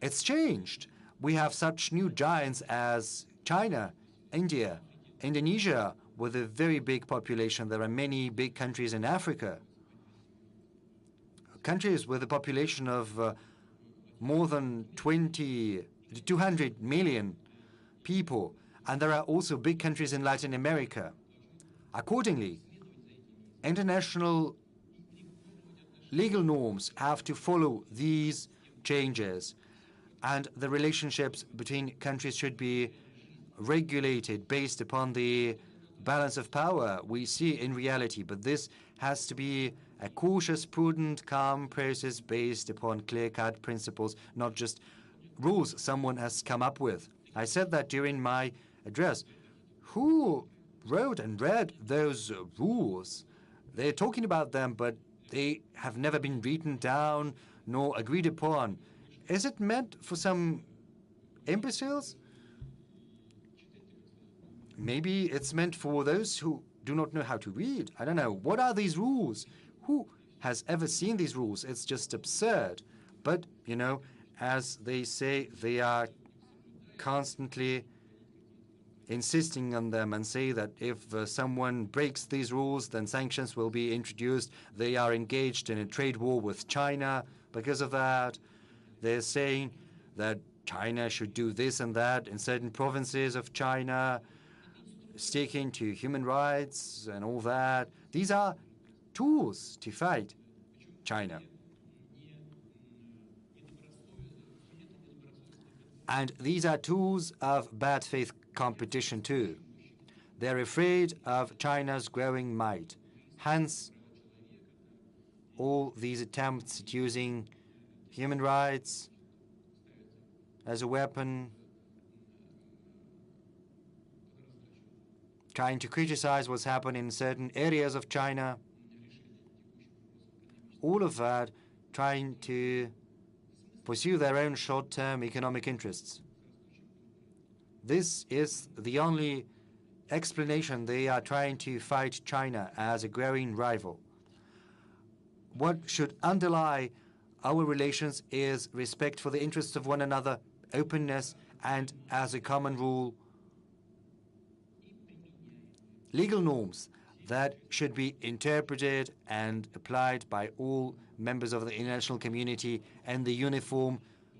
It's changed. We have such new giants as China, India, Indonesia, with a very big population. There are many big countries in Africa. Countries with a population of more than 200 million people. And there are also big countries in Latin America. Accordingly, international legal norms have to follow these changes, and the relationships between countries should be regulated based upon the balance of power we see in reality. But this has to be a cautious, prudent, calm process based upon clear-cut principles, not just rules someone has come up with. I said that during my address. Who wrote and read those rules? They're talking about them, but they have never been written down nor agreed upon. Is it meant for some imbeciles? Maybe it's meant for those who do not know how to read. I don't know. What are these rules? Who has ever seen these rules? It's just absurd. But, you know, as they say, they are constantly insisting on them and say that if someone breaks these rules, then sanctions will be introduced. They are engaged in a trade war with China because of that. They're saying that China should do this and that in certain provinces of China, sticking to human rights and all that. These are tools to fight China. And these are tools of bad faith competition too. They're afraid of China's growing might. Hence, all these attempts at using human rights as a weapon trying to criticize what's happening in certain areas of China. All of that trying to pursue their own short-term economic interests. This is the only explanation they are trying to fight China as a growing rival. What should underlie our relations is respect for the interests of one another, openness, and as a common rule, legal norms that should be interpreted and applied by all members of the international community in the uniform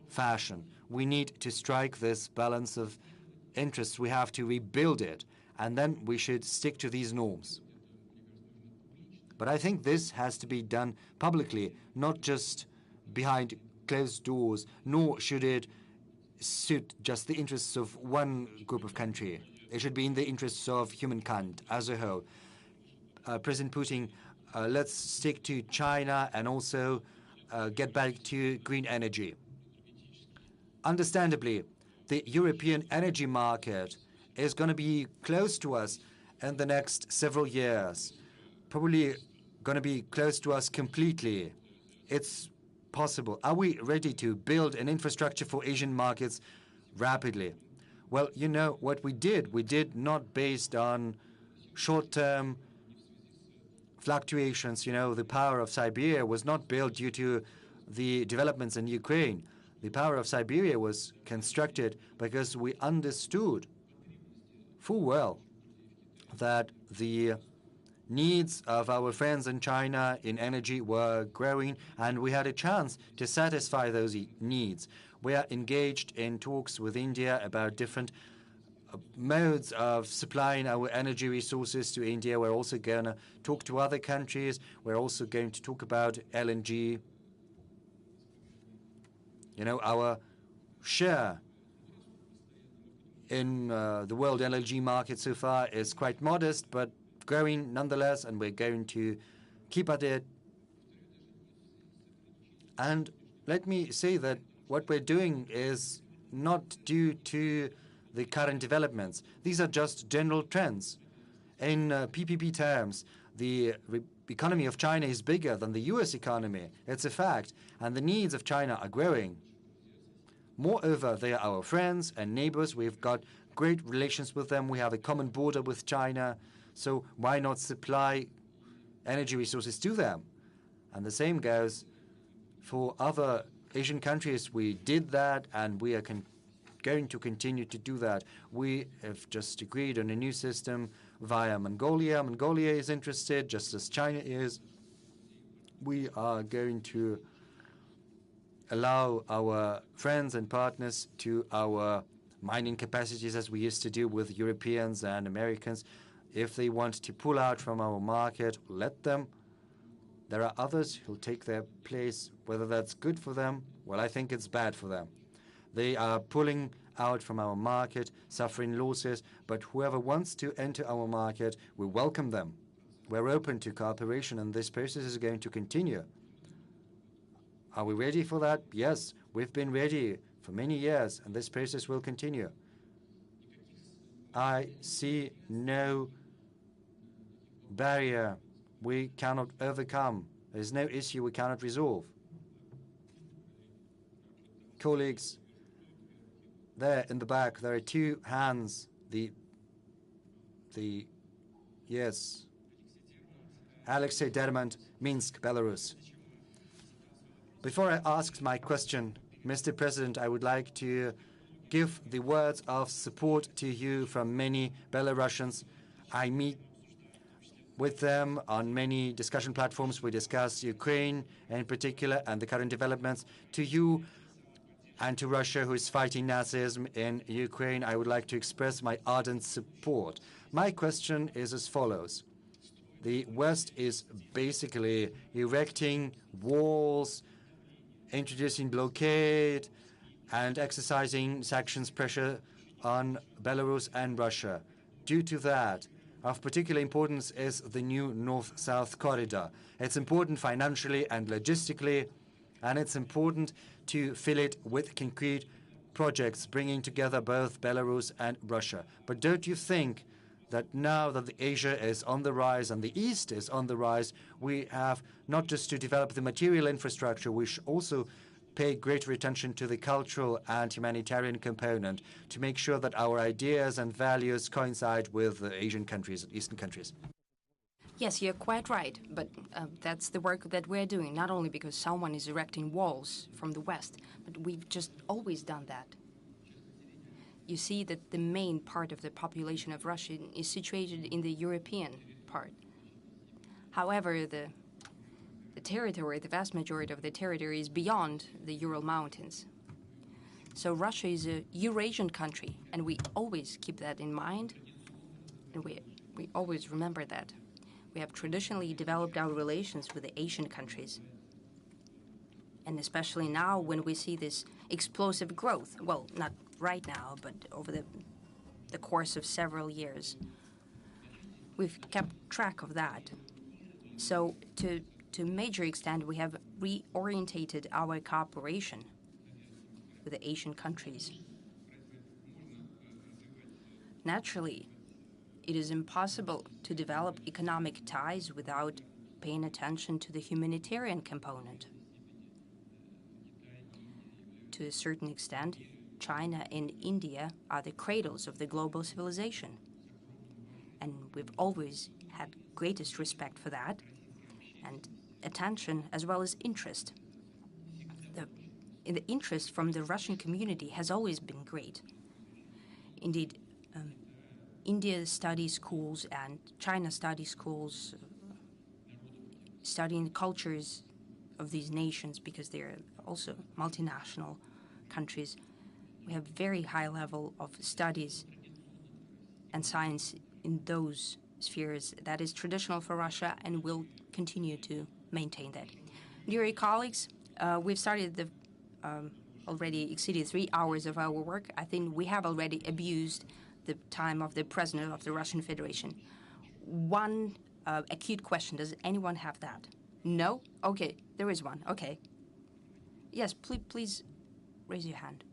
fashion. We need to strike this balance of interests. We have to rebuild it, and then we should stick to these norms. But I think this has to be done publicly, not just behind closed doors, nor should it suit just the interests of one group of country. It should be in the interests of humankind as a whole. President Putin, let's stick to China and also get back to green energy. Understandably, the European energy market is going to be close to us in the next several years, probably going to be close to us completely. It's possible. Are we ready to build an infrastructure for Asian markets rapidly? Well, you know what we did not based on short-term fluctuations. You know, the power of Siberia was not built due to the developments in Ukraine. The power of Siberia was constructed because we understood full well that the needs of our friends in China in energy were growing, and we had a chance to satisfy those needs. We are engaged in talks with India about different modes of supplying our energy resources to India. We're also going to talk to other countries. We're also going to talk about LNG. You know, our share in the world LNG market so far is quite modest, but growing nonetheless, and we're going to keep at it. And let me say that what we're doing is not due to the current developments. These are just general trends. In PPP terms, the economy of China is bigger than the US economy. It's a fact. And the needs of China are growing. Moreover, they are our friends and neighbors. We've got great relations with them. We have a common border with China. So why not supply energy resources to them? And the same goes for other Asian countries. We did that, and we are going to continue to do that. We have just agreed on a new system via Mongolia. Mongolia is interested, just as China is. We are going to allow our friends and partners to our mining capacities as we used to do with Europeans and Americans. If they want to pull out from our market, let them. There are others who'll take their place. Whether that's good for them, well, I think it's bad for them. They are pulling out from our market, suffering losses, but whoever wants to enter our market, we welcome them. We're open to cooperation, and this process is going to continue. Are we ready for that? Yes, we've been ready for many years, and this process will continue. I see no barrier we cannot overcome. There's no issue we cannot resolve. Colleagues, there in the back, there are two hands. Yes. Alexei Dermont, Minsk, Belarus. Before I ask my question, Mr. President, I would like to give the words of support to you from many Belarusians. I meet with them on many discussion platforms. We discuss Ukraine in particular and the current developments. To you and to Russia, who is fighting Nazism in Ukraine, I would like to express my ardent support. My question is as follows. The West is basically erecting walls, introducing blockade, and exercising sanctions pressure on Belarus and Russia. Due to that, of particular importance is the new North-South corridor. It's important financially and logistically, and it's important to fill it with concrete projects bringing together both Belarus and Russia. But don't you think that now that Asia is on the rise and the East is on the rise, we have not just to develop the material infrastructure, we should also pay greater attention to the cultural and humanitarian component to make sure that our ideas and values coincide with the Asian countries and Eastern countries. Yes, you're quite right, but that's the work that we're doing, not only because someone is erecting walls from the West, but we've just always done that. You see that the main part of the population of Russia is situated in the European part. However, the territory, the vast majority of the territory is beyond the Ural Mountains. So Russia is a Eurasian country, and we always keep that in mind, and we always remember that. We have traditionally developed our relations with the Asian countries. And especially now when we see this explosive growth, well, not right now, but over the course of several years, we've kept track of that. So to a major extent, we have reorientated our cooperation with the Asian countries. Naturally, it is impossible to develop economic ties without paying attention to the humanitarian component. To a certain extent, China and India are the cradles of the global civilization. And we've always had greatest respect for that, and attention as well as interest. The interest from the Russian community has always been great. Indeed, India study schools and China study schools, studying the cultures of these nations because they're also multinational countries. We have very high level of studies and science in those spheres. That is traditional for Russia and will continue to maintain that. Dear colleagues, we've started already exceeded 3 hours of our work. I think we have already abused the time of the President of the Russian Federation. One acute question, does anyone have that? No? Okay, there is one, okay. Yes, please raise your hand.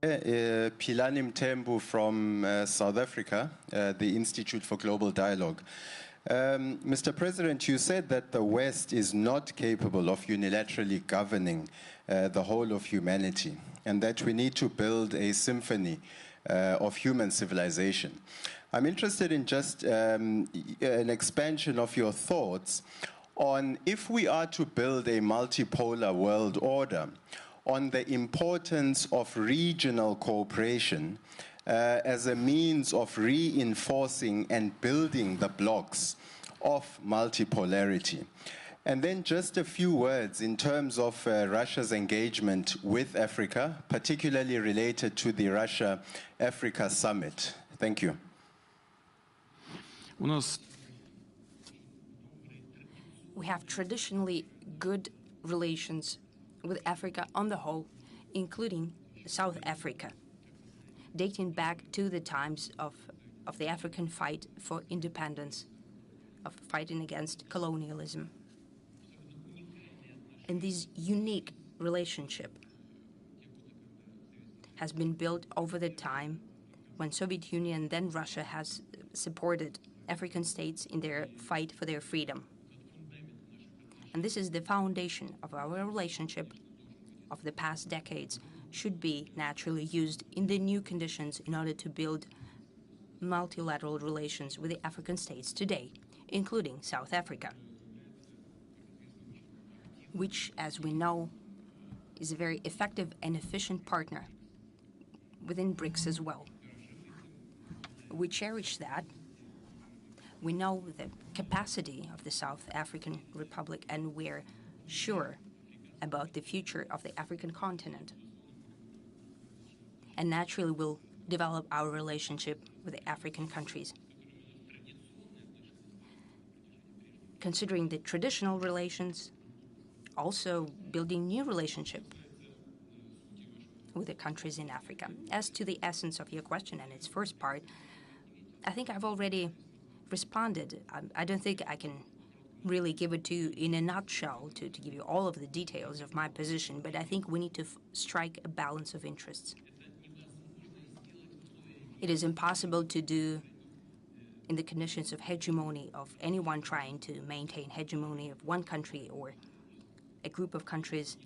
Pilanim Tembu from South Africa, the Institute for Global Dialogue. Mr. President, you said that the West is not capable of unilaterally governing the whole of humanity, and that we need to build a symphony of human civilization. I'm interested in just an expansion of your thoughts on if we are to build a multipolar world order, on the importance of regional cooperation as a means of reinforcing and building the blocks of multipolarity. And then just a few words in terms of Russia's engagement with Africa, particularly related to the Russia-Africa Summit. Thank you. We have traditionally good relations with Africa on the whole, including South Africa, dating back to the times of the African fight for independence, of fighting against colonialism. And this unique relationship has been built over the time when Soviet Union, then Russia, has supported African states in their fight for their freedom. And this is the foundation of our relationship of the past decades, should be naturally used in the new conditions in order to build multilateral relations with the African states today, including South Africa, which, as we know, is a very effective and efficient partner within Brics as well. We cherish that. We know the capacity of the South African Republic, and we're sure about the future of the African continent. And naturally, we'll develop our relationship with the African countries. Considering the traditional relations, also building new relationship with the countries in Africa. As to the essence of your question and its first part, I think I've already responded. I don't think I can really give it to you in a nutshell to give you all of the details of my position, but I think we need to strike a balance of interests. It is impossible to do in the conditions of hegemony of anyone trying to maintain hegemony of one country or a group of countries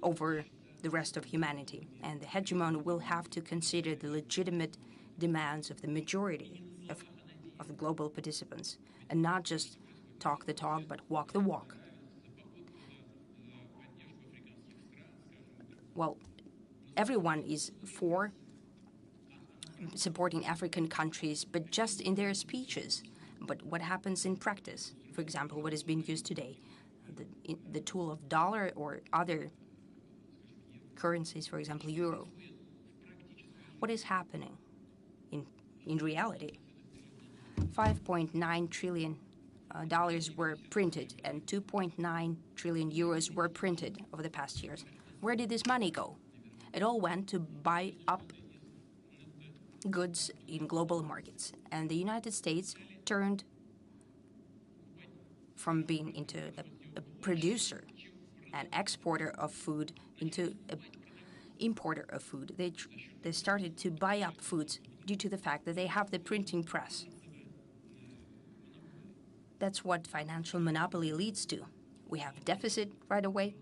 over the rest of humanity. And the hegemon will have to consider the legitimate demands of the majority of the global participants and not just talk the talk but walk the walk. Well, everyone is for supporting African countries, but just in their speeches. But what happens in practice? For example, what is being used today, the tool of dollar or other currencies, for example, euro. What is happening in reality? $5.9 trillion were printed and 2.9 trillion euros were printed over the past years. Where did this money go? It all went to buy up goods in global markets. And the United States turned from being into a producer and exporter of food into an importer of food. They started to buy up foods due to the fact that they have the printing press. That's what financial monopoly leads to. We have deficit right away.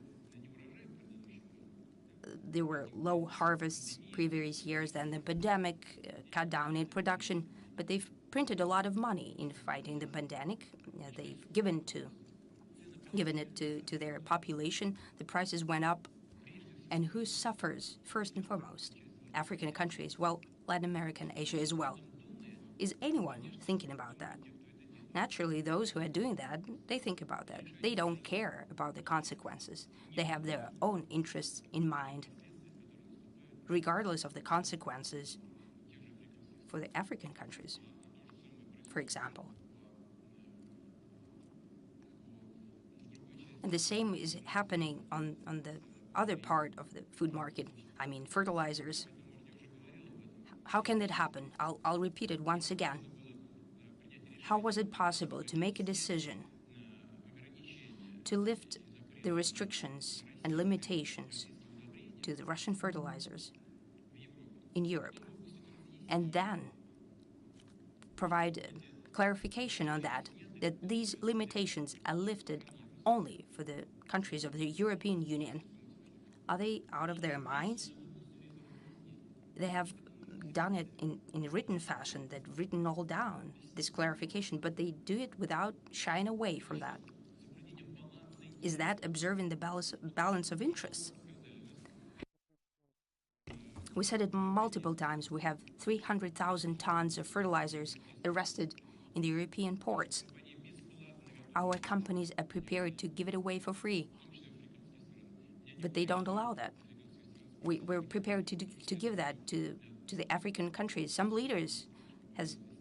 There were low harvests previous years, then the pandemic cut down in production, but they've printed a lot of money in fighting the pandemic. They've given it to their population. The prices went up. And who suffers first and foremost? African countries, well, Latin America and Asia as well. Is anyone thinking about that? Naturally, those who are doing that, they think about that. They don't care about the consequences. They have their own interests in mind, regardless of the consequences for the African countries, for example. And the same is happening on the other part of the food market, I mean fertilizers. How can that happen? I'll repeat it once again. How was it possible to make a decision to lift the restrictions and limitations to the Russian fertilizers in Europe and then provide clarification on that these limitations are lifted only for the countries of the European Union? Are they out of their minds? They have done it in a written fashion, that written all down, this clarification, but they do it without shying away from that. Is that observing the balance of interests? We said it multiple times. We have 300,000 tons of fertilizers arrested in the European ports. Our companies are prepared to give it away for free, but they don't allow that. We're prepared to give that to the African countries. Some leaders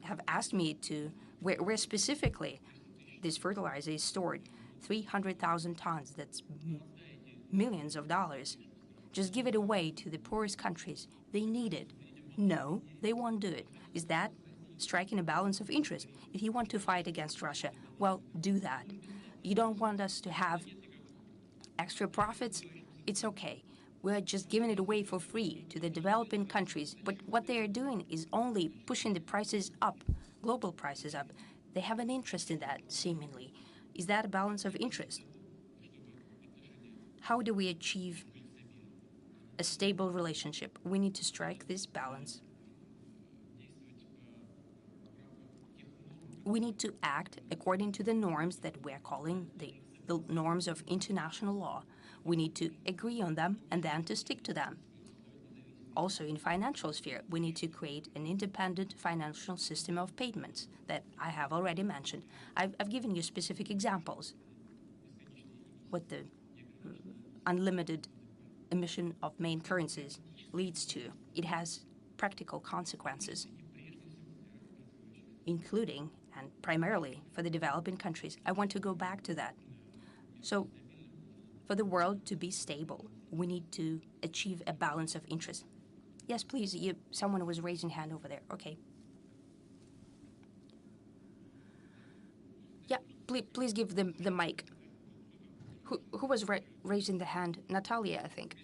have asked me to where specifically this fertilizer is stored. 300,000 tons, that's millions of dollars. Just give it away to the poorest countries. They need it. No, they won't do it. Is that striking a balance of interest? If you want to fight against Russia, well, do that. You don't want us to have extra profits? It's okay. We're just giving it away for free to the developing countries. But what they are doing is only pushing the prices up, global prices up. They have an interest in that, seemingly. Is that a balance of interest? How do we achieve a stable relationship? We need to strike this balance. We need to act according to the norms that we are calling the norms of international law. We need to agree on them and then to stick to them. Also, in financial sphere, we need to create an independent financial system of payments that I have already mentioned. I've given you specific examples. What the unlimited emission of main currencies leads to. It has practical consequences, including and primarily for the developing countries. I want to go back to that. So, for the world to be stable, we need to achieve a balance of interest. Yes, please. Someone was raising hand over there. Okay. Yeah, please give them the mic. Who was raising the hand? Natalia, I think.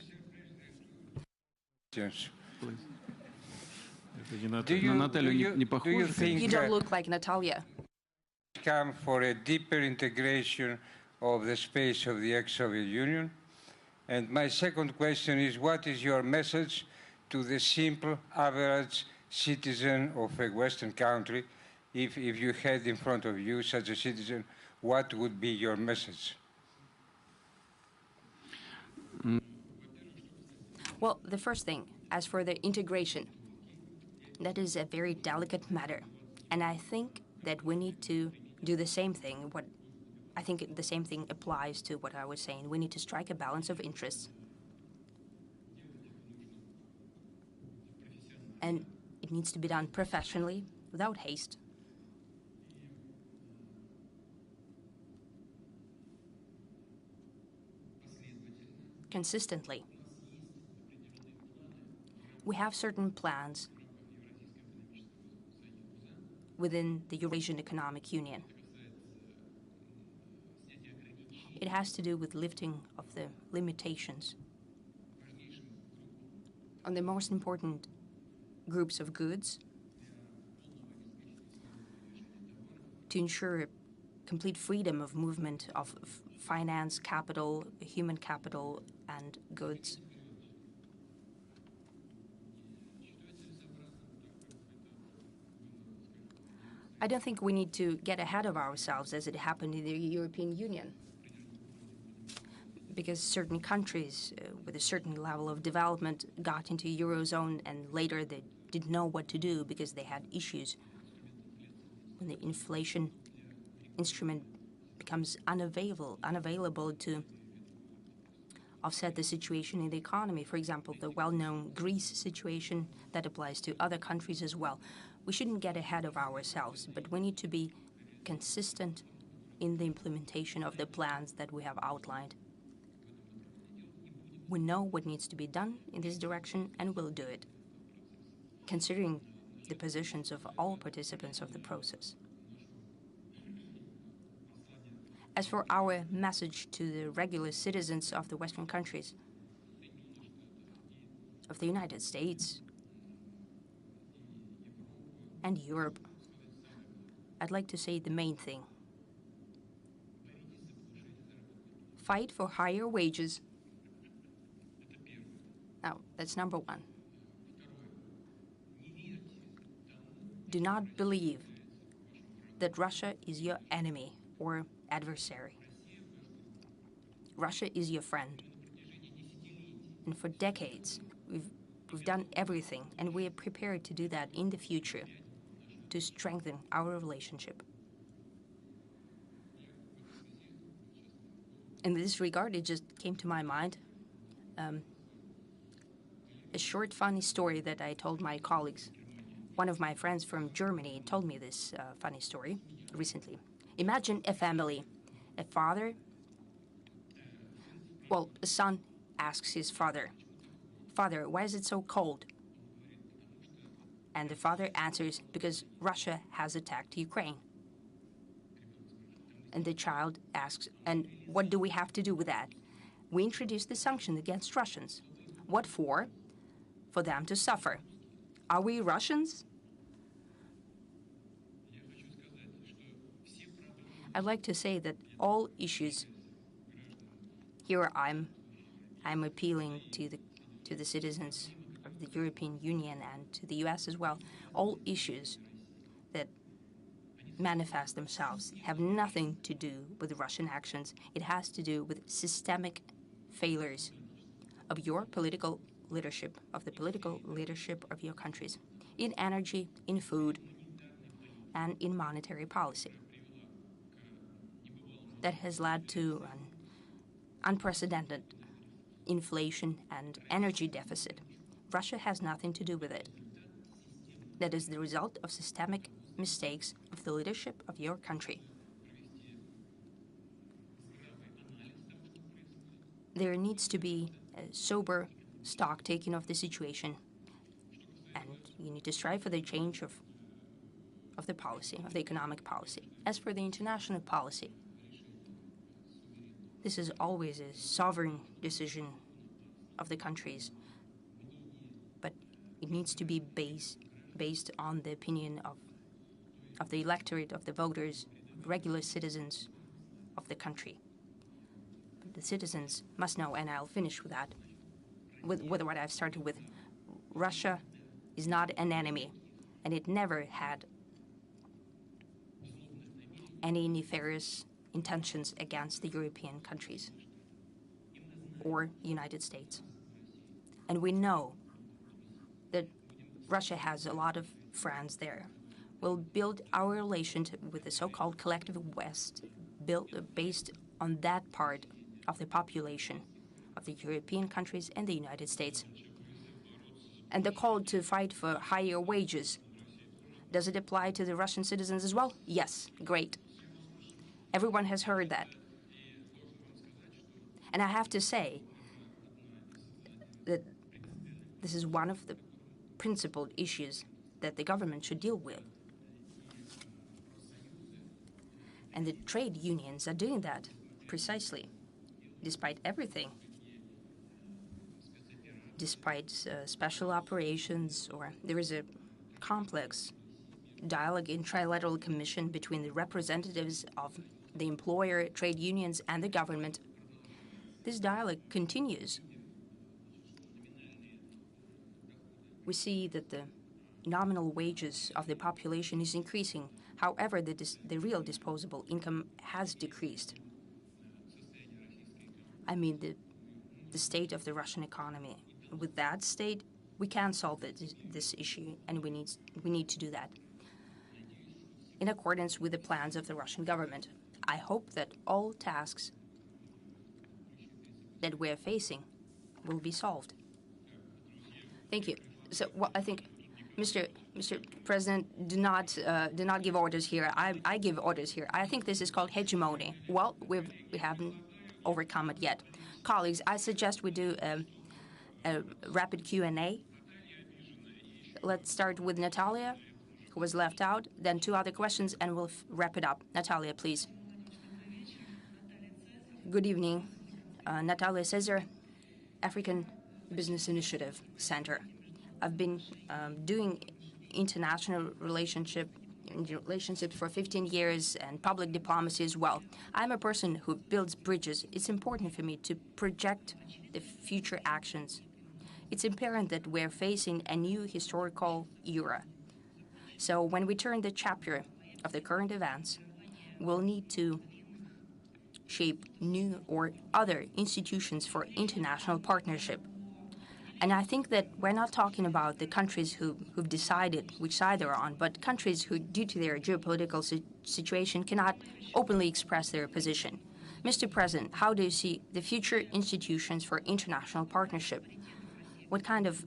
Yes. Наталью не похоже? You don't look like Natalia. Come for a deeper integration of the space of the ex-Soviet Union? And my second question is, what is your message to the simple, average citizen of a Western country? If you had in front of you such a citizen, what would be your message? Well, the first thing, as for the integration, that is a very delicate matter. And I think that we need to do the same thing. I think the same thing applies to what I was saying. We need to strike a balance of interests. And it needs to be done professionally, without haste. Consistently. We have certain plans within the Eurasian Economic Union. It has to do with lifting of the limitations on the most important groups of goods to ensure complete freedom of movement of finance, capital, human capital, and goods. I don't think we need to get ahead of ourselves as it happened in the European Union, because certain countries with a certain level of development got into Eurozone and later they didn't know what to do because they had issues. When the inflation instrument becomes unavailable to offset the situation in the economy, for example, the well-known Greece situation that applies to other countries as well. We shouldn't get ahead of ourselves, but we need to be consistent in the implementation of the plans that we have outlined. We know what needs to be done in this direction, and we'll do it, considering the positions of all participants of the process. As for our message to the regular citizens of the Western countries, of the United States and Europe, I'd like to say the main thing. Fight for higher wages. Now, that's number one. Do not believe that Russia is your enemy or adversary. Russia is your friend. And for decades, we've done everything, and we are prepared to do that in the future to strengthen our relationship. In this regard, it just came to my mind a short, funny story that I told my colleagues. One of my friends from Germany told me this funny story recently. Imagine a family, a father. Well, a son asks his father, "Father, why is it so cold?" And the father answers, "Because Russia has attacked Ukraine." And the child asks, "And what do we have to do with that?" "We introduced the sanctions against Russians." "What for?" "For them to suffer." Are we Russians? I'd like to say that all issues, here I'm appealing to the citizens of the European Union and to the US as well, all issues that manifest themselves have nothing to do with Russian actions. It has to do with systemic failures of your political leadership, of the political leadership of your countries, in energy, in food, and in monetary policy. That has led to an unprecedented inflation and energy deficit. Russia has nothing to do with it. That is the result of systemic mistakes of the leadership of your country. There needs to be a sober stock taking of the situation, and you need to strive for the change of the policy, of the economic policy. As for the international policy, this is always a sovereign decision of the countries, but it needs to be based on the opinion of the electorate, of the voters, regular citizens of the country. But the citizens must know, and I'll finish with that, with what I've started with. Russia is not an enemy, and it never had any nefarious intentions against the European countries or United States. And we know that Russia has a lot of friends there. We'll build our relationship with the so-called collective West based on that part of the population of the European countries and the United States. And the call to fight for higher wages, does it apply to the Russian citizens as well? Yes, great. Everyone has heard that. And I have to say that this is one of the principal issues that the government should deal with. And the trade unions are doing that precisely, despite everything. Despite special operations, or there is a complex dialogue in trilateral commission between the representatives of the employer, trade unions, and the government. This dialogue continues. We see that the nominal wages of the population is increasing. However, the real disposable income has decreased. I mean, the state of the Russian economy. With that state, we can solve this issue, and we need to do that in accordance with the plans of the Russian government. I hope that all tasks that we are facing will be solved. Thank you. So, well, I think, Mr. President, do not give orders here. I give orders here. I think this is called hegemony. Well, we haven't overcome it yet. Colleagues, I suggest we do a rapid Q&A. Let's start with Natalia, who was left out, then 2 other questions, and we'll wrap it up. Natalia, please. Good evening. Natalia Caesar, African Business Initiative Center. I've been doing international relationships for 15 years and public diplomacy as well. I'm a person who builds bridges. It's important for me to project the future actions. It's apparent that we're facing a new historical era. So when we turn the chapter of the current events, we'll need to shape new or other institutions for international partnership. And I think that we're not talking about the countries who've decided which side they're on, but countries who, due to their geopolitical situation, cannot openly express their position. Mr. President, how do you see the future institutions for international partnership? What kind of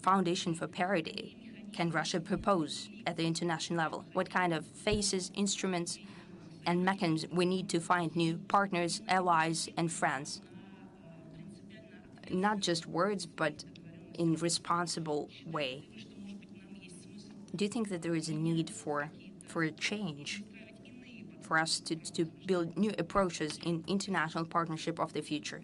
foundation for parity can Russia propose at the international level? What kind of faces, instruments, and mechanisms we need to find new partners, allies, and friends? Not just words, but in responsible way. Do you think that there is a need for a change, for us to build new approaches in international partnership of the future?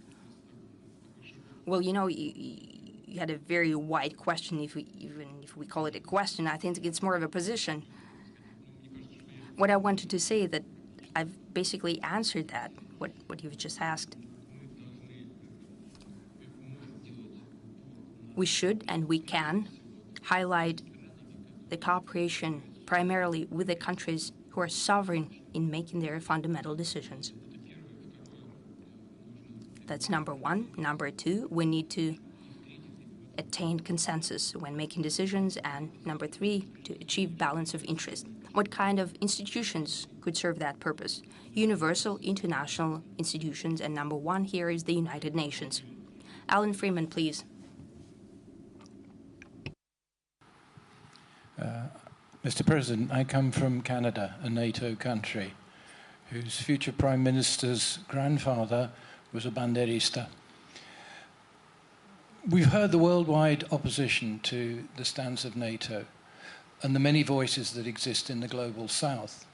Well, you know, you had a very wide question. Even if we call it a question, I think it's more of a position. What I wanted to say that I've basically answered that, what you've just asked. We should and we can highlight the cooperation primarily with the countries who are sovereign in making their fundamental decisions. That's number one. Number two, we need to attain consensus when making decisions. And number three, to achieve balance of interest. What kind of institutions could serve that purpose? Universal international institutions, and number one here is the United Nations. Alan Freeman, please. Mr. President, I come from Canada, a NATO country, whose future Prime Minister's grandfather was a banderista. We've heard the worldwide opposition to the stance of NATO and the many voices that exist in the global south.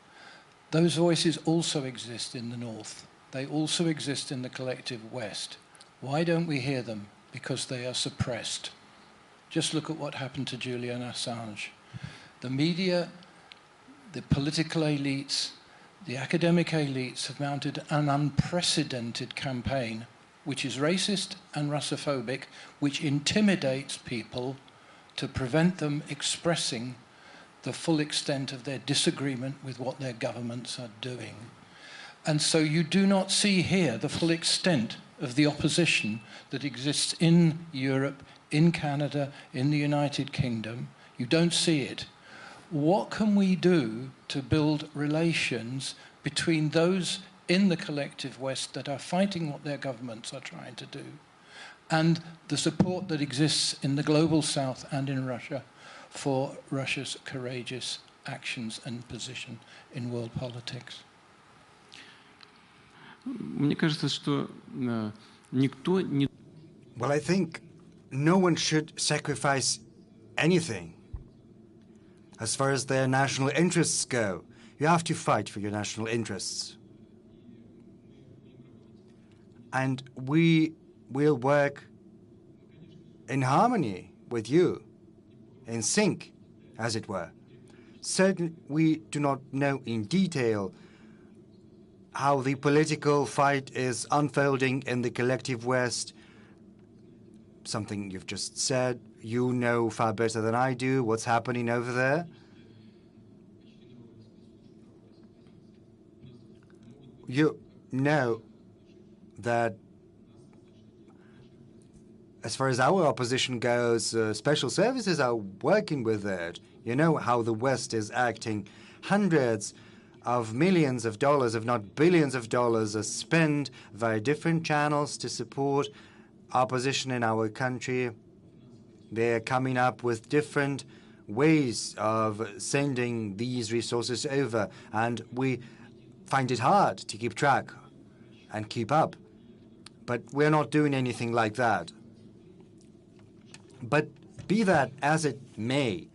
Those voices also exist in the north. They also exist in the collective west. Why don't we hear them? Because they are suppressed. Just look at what happened to Julian Assange. The media, the political elites, the academic elites have mounted an unprecedented campaign which is racist and Russophobic, which intimidates people to prevent them expressing the full extent of their disagreement with what their governments are doing. And so you do not see here the full extent of the opposition that exists in Europe, in Canada, in the United Kingdom. You don't see it. What can we do to build relations between those in the collective West that are fighting what their governments are trying to do, and the support that exists in the global South and in Russia for Russia's courageous actions and position in world politics? Мне кажется, что никто не... Well, I think no one should sacrifice anything. As far as their national interests go, you have to fight for your national interests. And we will work in harmony with you, in sync, as it were. Certainly, we do not know in detail how the political fight is unfolding in the collective West. Something you've just said, you know far better than I do what's happening over there. You know that as far as our opposition goes, special services are working with it. You know how the West is acting. Hundreds of millions of dollars, if not billions of dollars, are spent via different channels to support opposition in our country. They're coming up with different ways of sending these resources over, and we find it hard to keep track and keep up. But we're not doing anything like that. But be that as it may,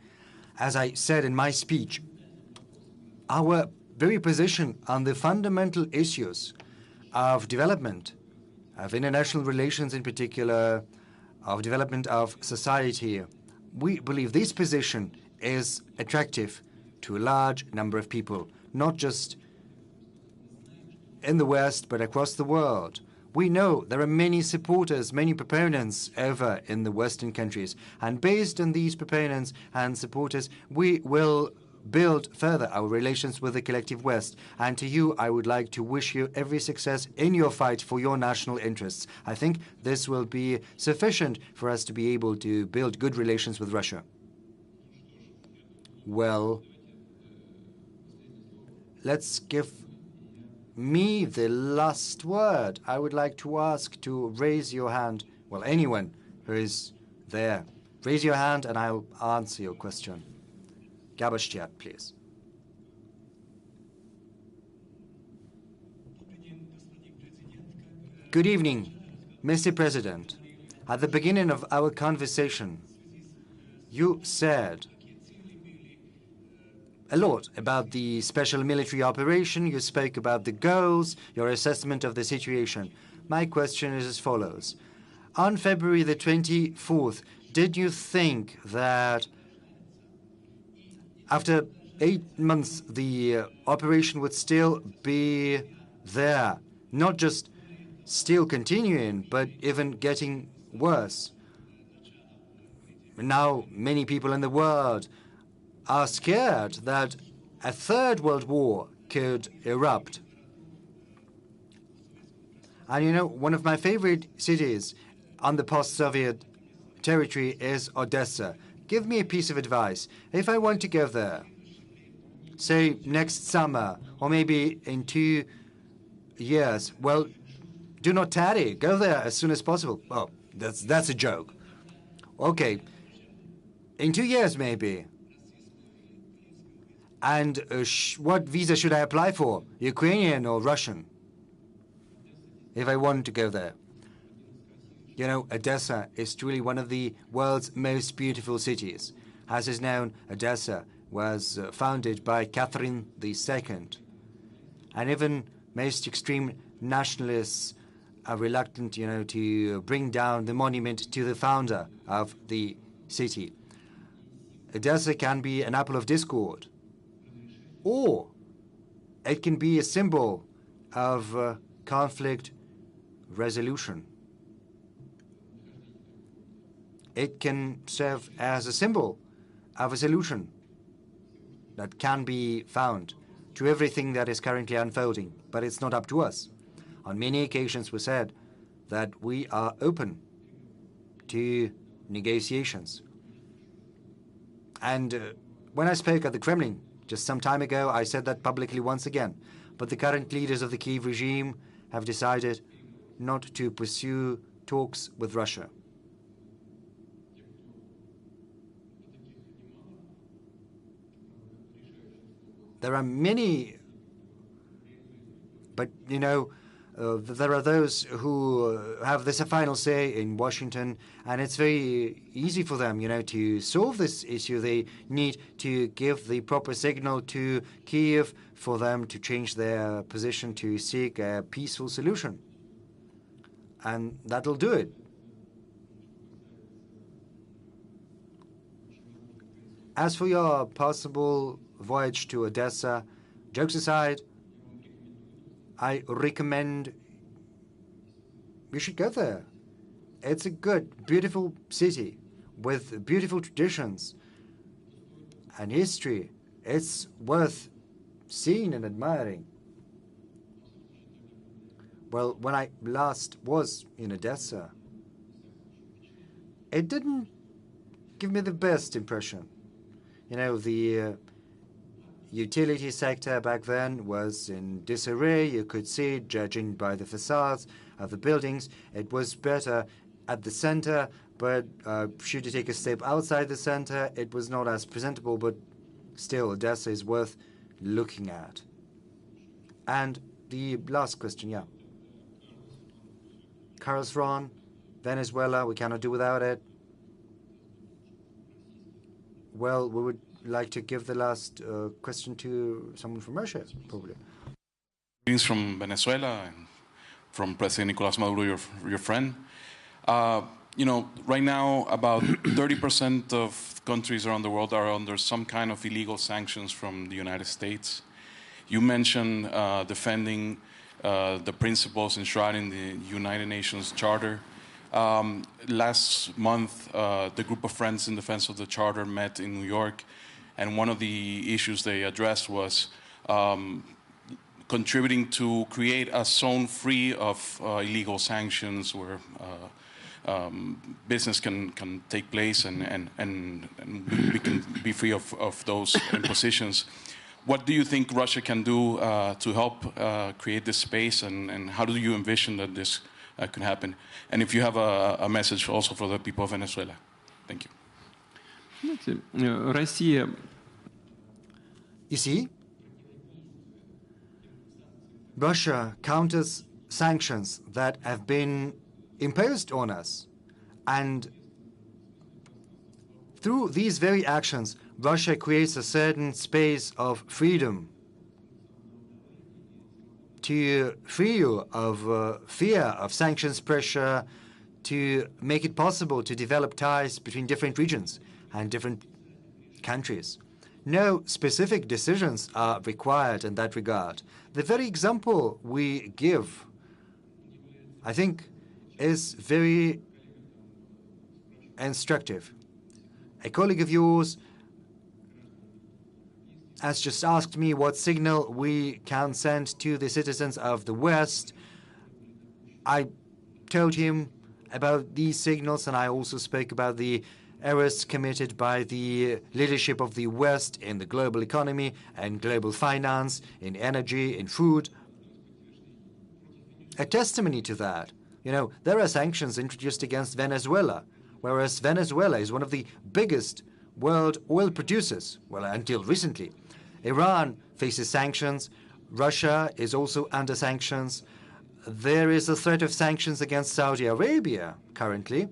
as I said in my speech, our very position on the fundamental issues of development, of international relations in particular, of development of society, we believe this position is attractive to a large number of people, not just in the West, but across the world. We know there are many supporters, many proponents over in the Western countries. And based on these proponents and supporters, we will build further our relations with the collective West. And to you, I would like to wish you every success in your fight for your national interests. I think this will be sufficient for us to be able to build good relations with Russia. Well, let's give me the last word. I would like to ask to raise your hand. Well, anyone who is there, raise your hand and I'll answer your question. Gabashtiat, please. Good evening, Mr. President. At the beginning of our conversation, you said a lot about the special military operation. You spoke about the goals, your assessment of the situation. My question is as follows. On February the 24th, did you think that after 8 months the operation would still be there, not just still continuing, but even getting worse? Now many people in the world are scared that a third world war could erupt. And you know, one of my favorite cities on the post-Soviet territory is Odessa. Give me a piece of advice. If I want to go there, say next summer, or maybe in 2 years, well, do not tarry. Go there as soon as possible. Oh, that's a joke. Okay, in 2 years maybe. And what visa should I apply for? Ukrainian or Russian? If I want to go there. You know, Odessa is truly one of the world's most beautiful cities. As is known, Odessa was founded by Catherine II. And even most extreme nationalists are reluctant, you know, to bring down the monument to the founder of the city. Odessa can be an apple of discord, or it can be a symbol of conflict resolution. It can serve as a symbol of a solution that can be found to everything that is currently unfolding, but it's not up to us. On many occasions we said that we are open to negotiations. And when I spoke at the Kremlin just some time ago, I said that publicly once again. But the current leaders of the Kyiv regime have decided not to pursue talks with Russia. There are many, but there are those who have this final say in Washington, and it's very easy for them, to solve this issue. They need to give the proper signal to Kyiv for them to change their position to seek a peaceful solution. And that'll do it. As for your possible voyage to Odessa, jokes aside, I recommend you should go there. It's a good, beautiful city with beautiful traditions and history. It's worth seeing and admiring. Well, when I last was in Odessa, it didn't give me the best impression. The utility sector back then was in disarray. You could see it, judging by the facades of the buildings. It was better at the center, but should you take a step outside the center, it was not as presentable, but still, Odessa is worth looking at. And the last question, yeah. Karlsruhe, Venezuela, we cannot do without it. Well, we would like to give the last question to someone from Russia, probably. Greetings from Venezuela and from President Nicolás Maduro, your friend. Right now, about 30% of countries around the world are under some kind of illegal sanctions from the United States. You mentioned defending the principles enshrined in the United Nations Charter. Last month, the group of Friends in Defense of the Charter met in New York, and one of the issues they addressed was contributing to create a zone free of illegal sanctions where business can take place and we can be free of those impositions. What do you think Russia can do to help create this space, and how do you envision that this could happen? And if you have a message also for the people of Venezuela. Thank you. Россия. You see, Russia counters sanctions that have been imposed on us. And through these very actions, Russia creates a certain space of freedom to free you of fear of sanctions pressure, to make it possible to develop ties between different regions and different countries. No specific decisions are required in that regard. The very example we give, I think, is very instructive. A colleague of yours has just asked me what signal we can send to the citizens of the West. I told him about these signals, and I also spoke about the errors committed by the leadership of the West in the global economy and global finance, in energy, in food. A testimony to that, there are sanctions introduced against Venezuela, whereas Venezuela is one of the biggest world oil producers, well, until recently. Iran faces sanctions. Russia is also under sanctions. There is a threat of sanctions against Saudi Arabia currently.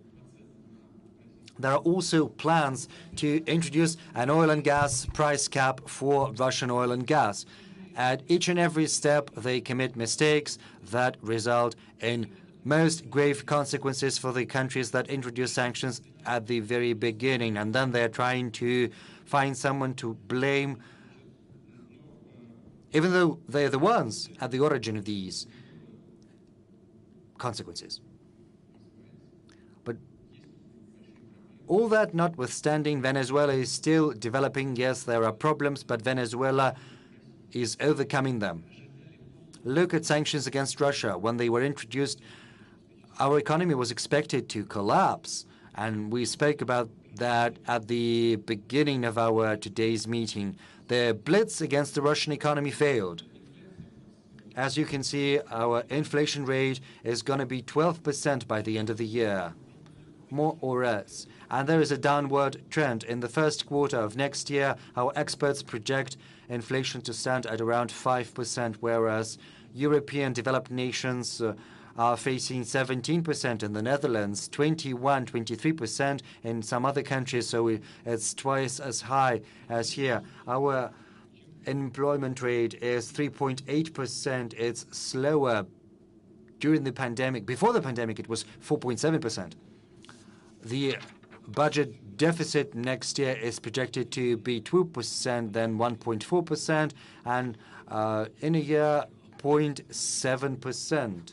There are also plans to introduce an oil and gas price cap for Russian oil and gas. At each and every step, they commit mistakes that result in most grave consequences for the countries that introduced sanctions at the very beginning, and then they're trying to find someone to blame, even though they're the ones at the origin of these consequences. But all that notwithstanding, Venezuela is still developing. Yes, there are problems, but Venezuela is overcoming them. Look at sanctions against Russia. When they were introduced, our economy was expected to collapse, and we spoke about that at the beginning of our today's meeting. The blitz against the Russian economy failed. As you can see, our inflation rate is going to be 12% by the end of the year, more or less. And there is a downward trend. In the first quarter of next year, our experts project inflation to stand at around 5%, whereas European developed nations are facing 17% in the Netherlands, 23% in some other countries, so it's twice as high as here. Our employment rate is 3.8%. It's slower during the pandemic. Before the pandemic, it was 4.7%. The budget deficit next year is projected to be 2%, then 1.4%, and in a year, 0.7%.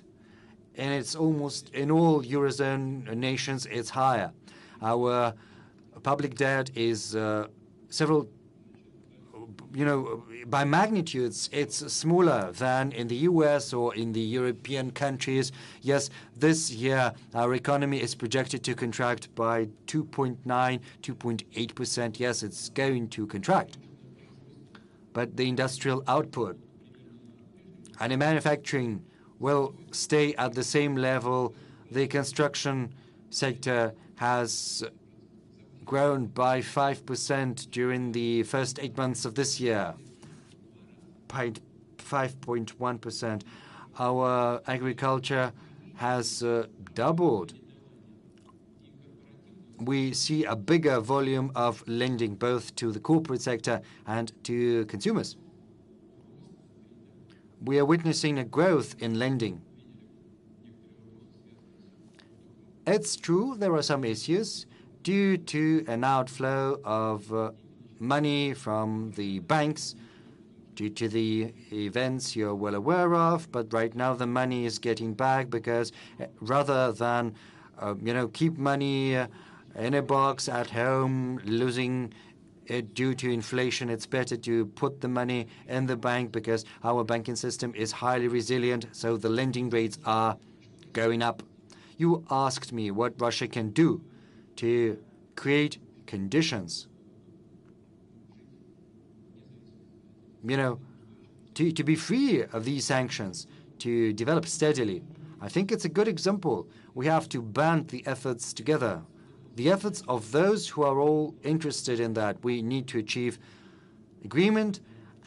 And it's almost in all Eurozone nations, it's higher. Our public debt is several, by magnitudes, it's smaller than in the US or in the European countries. Yes, this year, our economy is projected to contract by 2.9, 2.8%. Yes, it's going to contract. But the industrial output and the manufacturing will stay at the same level. The construction sector has grown by 5% during the first 8 months of this year, by 5.1%. Our agriculture has doubled. We see a bigger volume of lending both to the corporate sector and to consumers. We are witnessing a growth in lending. It's true there are some issues due to an outflow of money from the banks due to the events you're well aware of, but right now the money is getting back because rather than keep money in a box at home, losing it due to inflation, it's better to put the money in the bank because our banking system is highly resilient, so the lending rates are going up. You asked me what Russia can do to create conditions, to be free of these sanctions, to develop steadily. I think it's a good example. We have to band the efforts together. The efforts of those who are all interested in that. We need to achieve agreement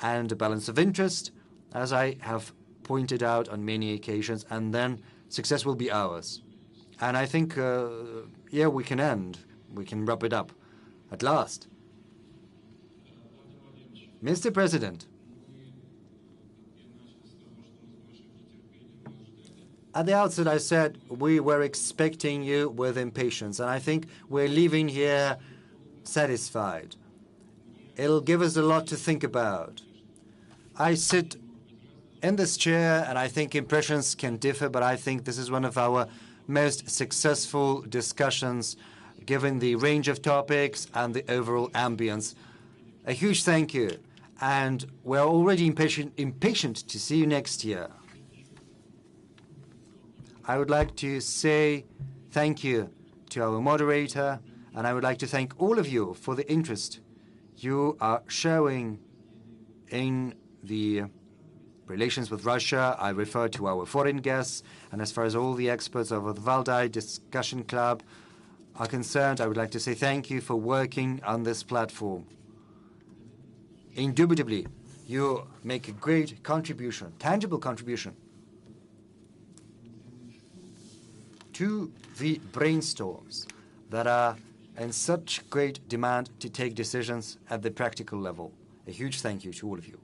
and a balance of interest, as I have pointed out on many occasions, and then success will be ours. And I think, we can end. We can wrap it up at last. Mr. President, at the outset, I said we were expecting you with impatience, and I think we're leaving here satisfied. It'll give us a lot to think about. I sit in this chair, and I think impressions can differ, but I think this is one of our most successful discussions, given the range of topics and the overall ambience. A huge thank you, and we're already impatient to see you next year. I would like to say thank you to our moderator, and I would like to thank all of you for the interest you are showing in the relations with Russia. I refer to our foreign guests, and as far as all the experts of the Valdai Discussion Club are concerned, I would like to say thank you for working on this platform. Indubitably, you make a great contribution, tangible contribution, to the brainstorms that are in such great demand to take decisions at the practical level. A huge thank you to all of you.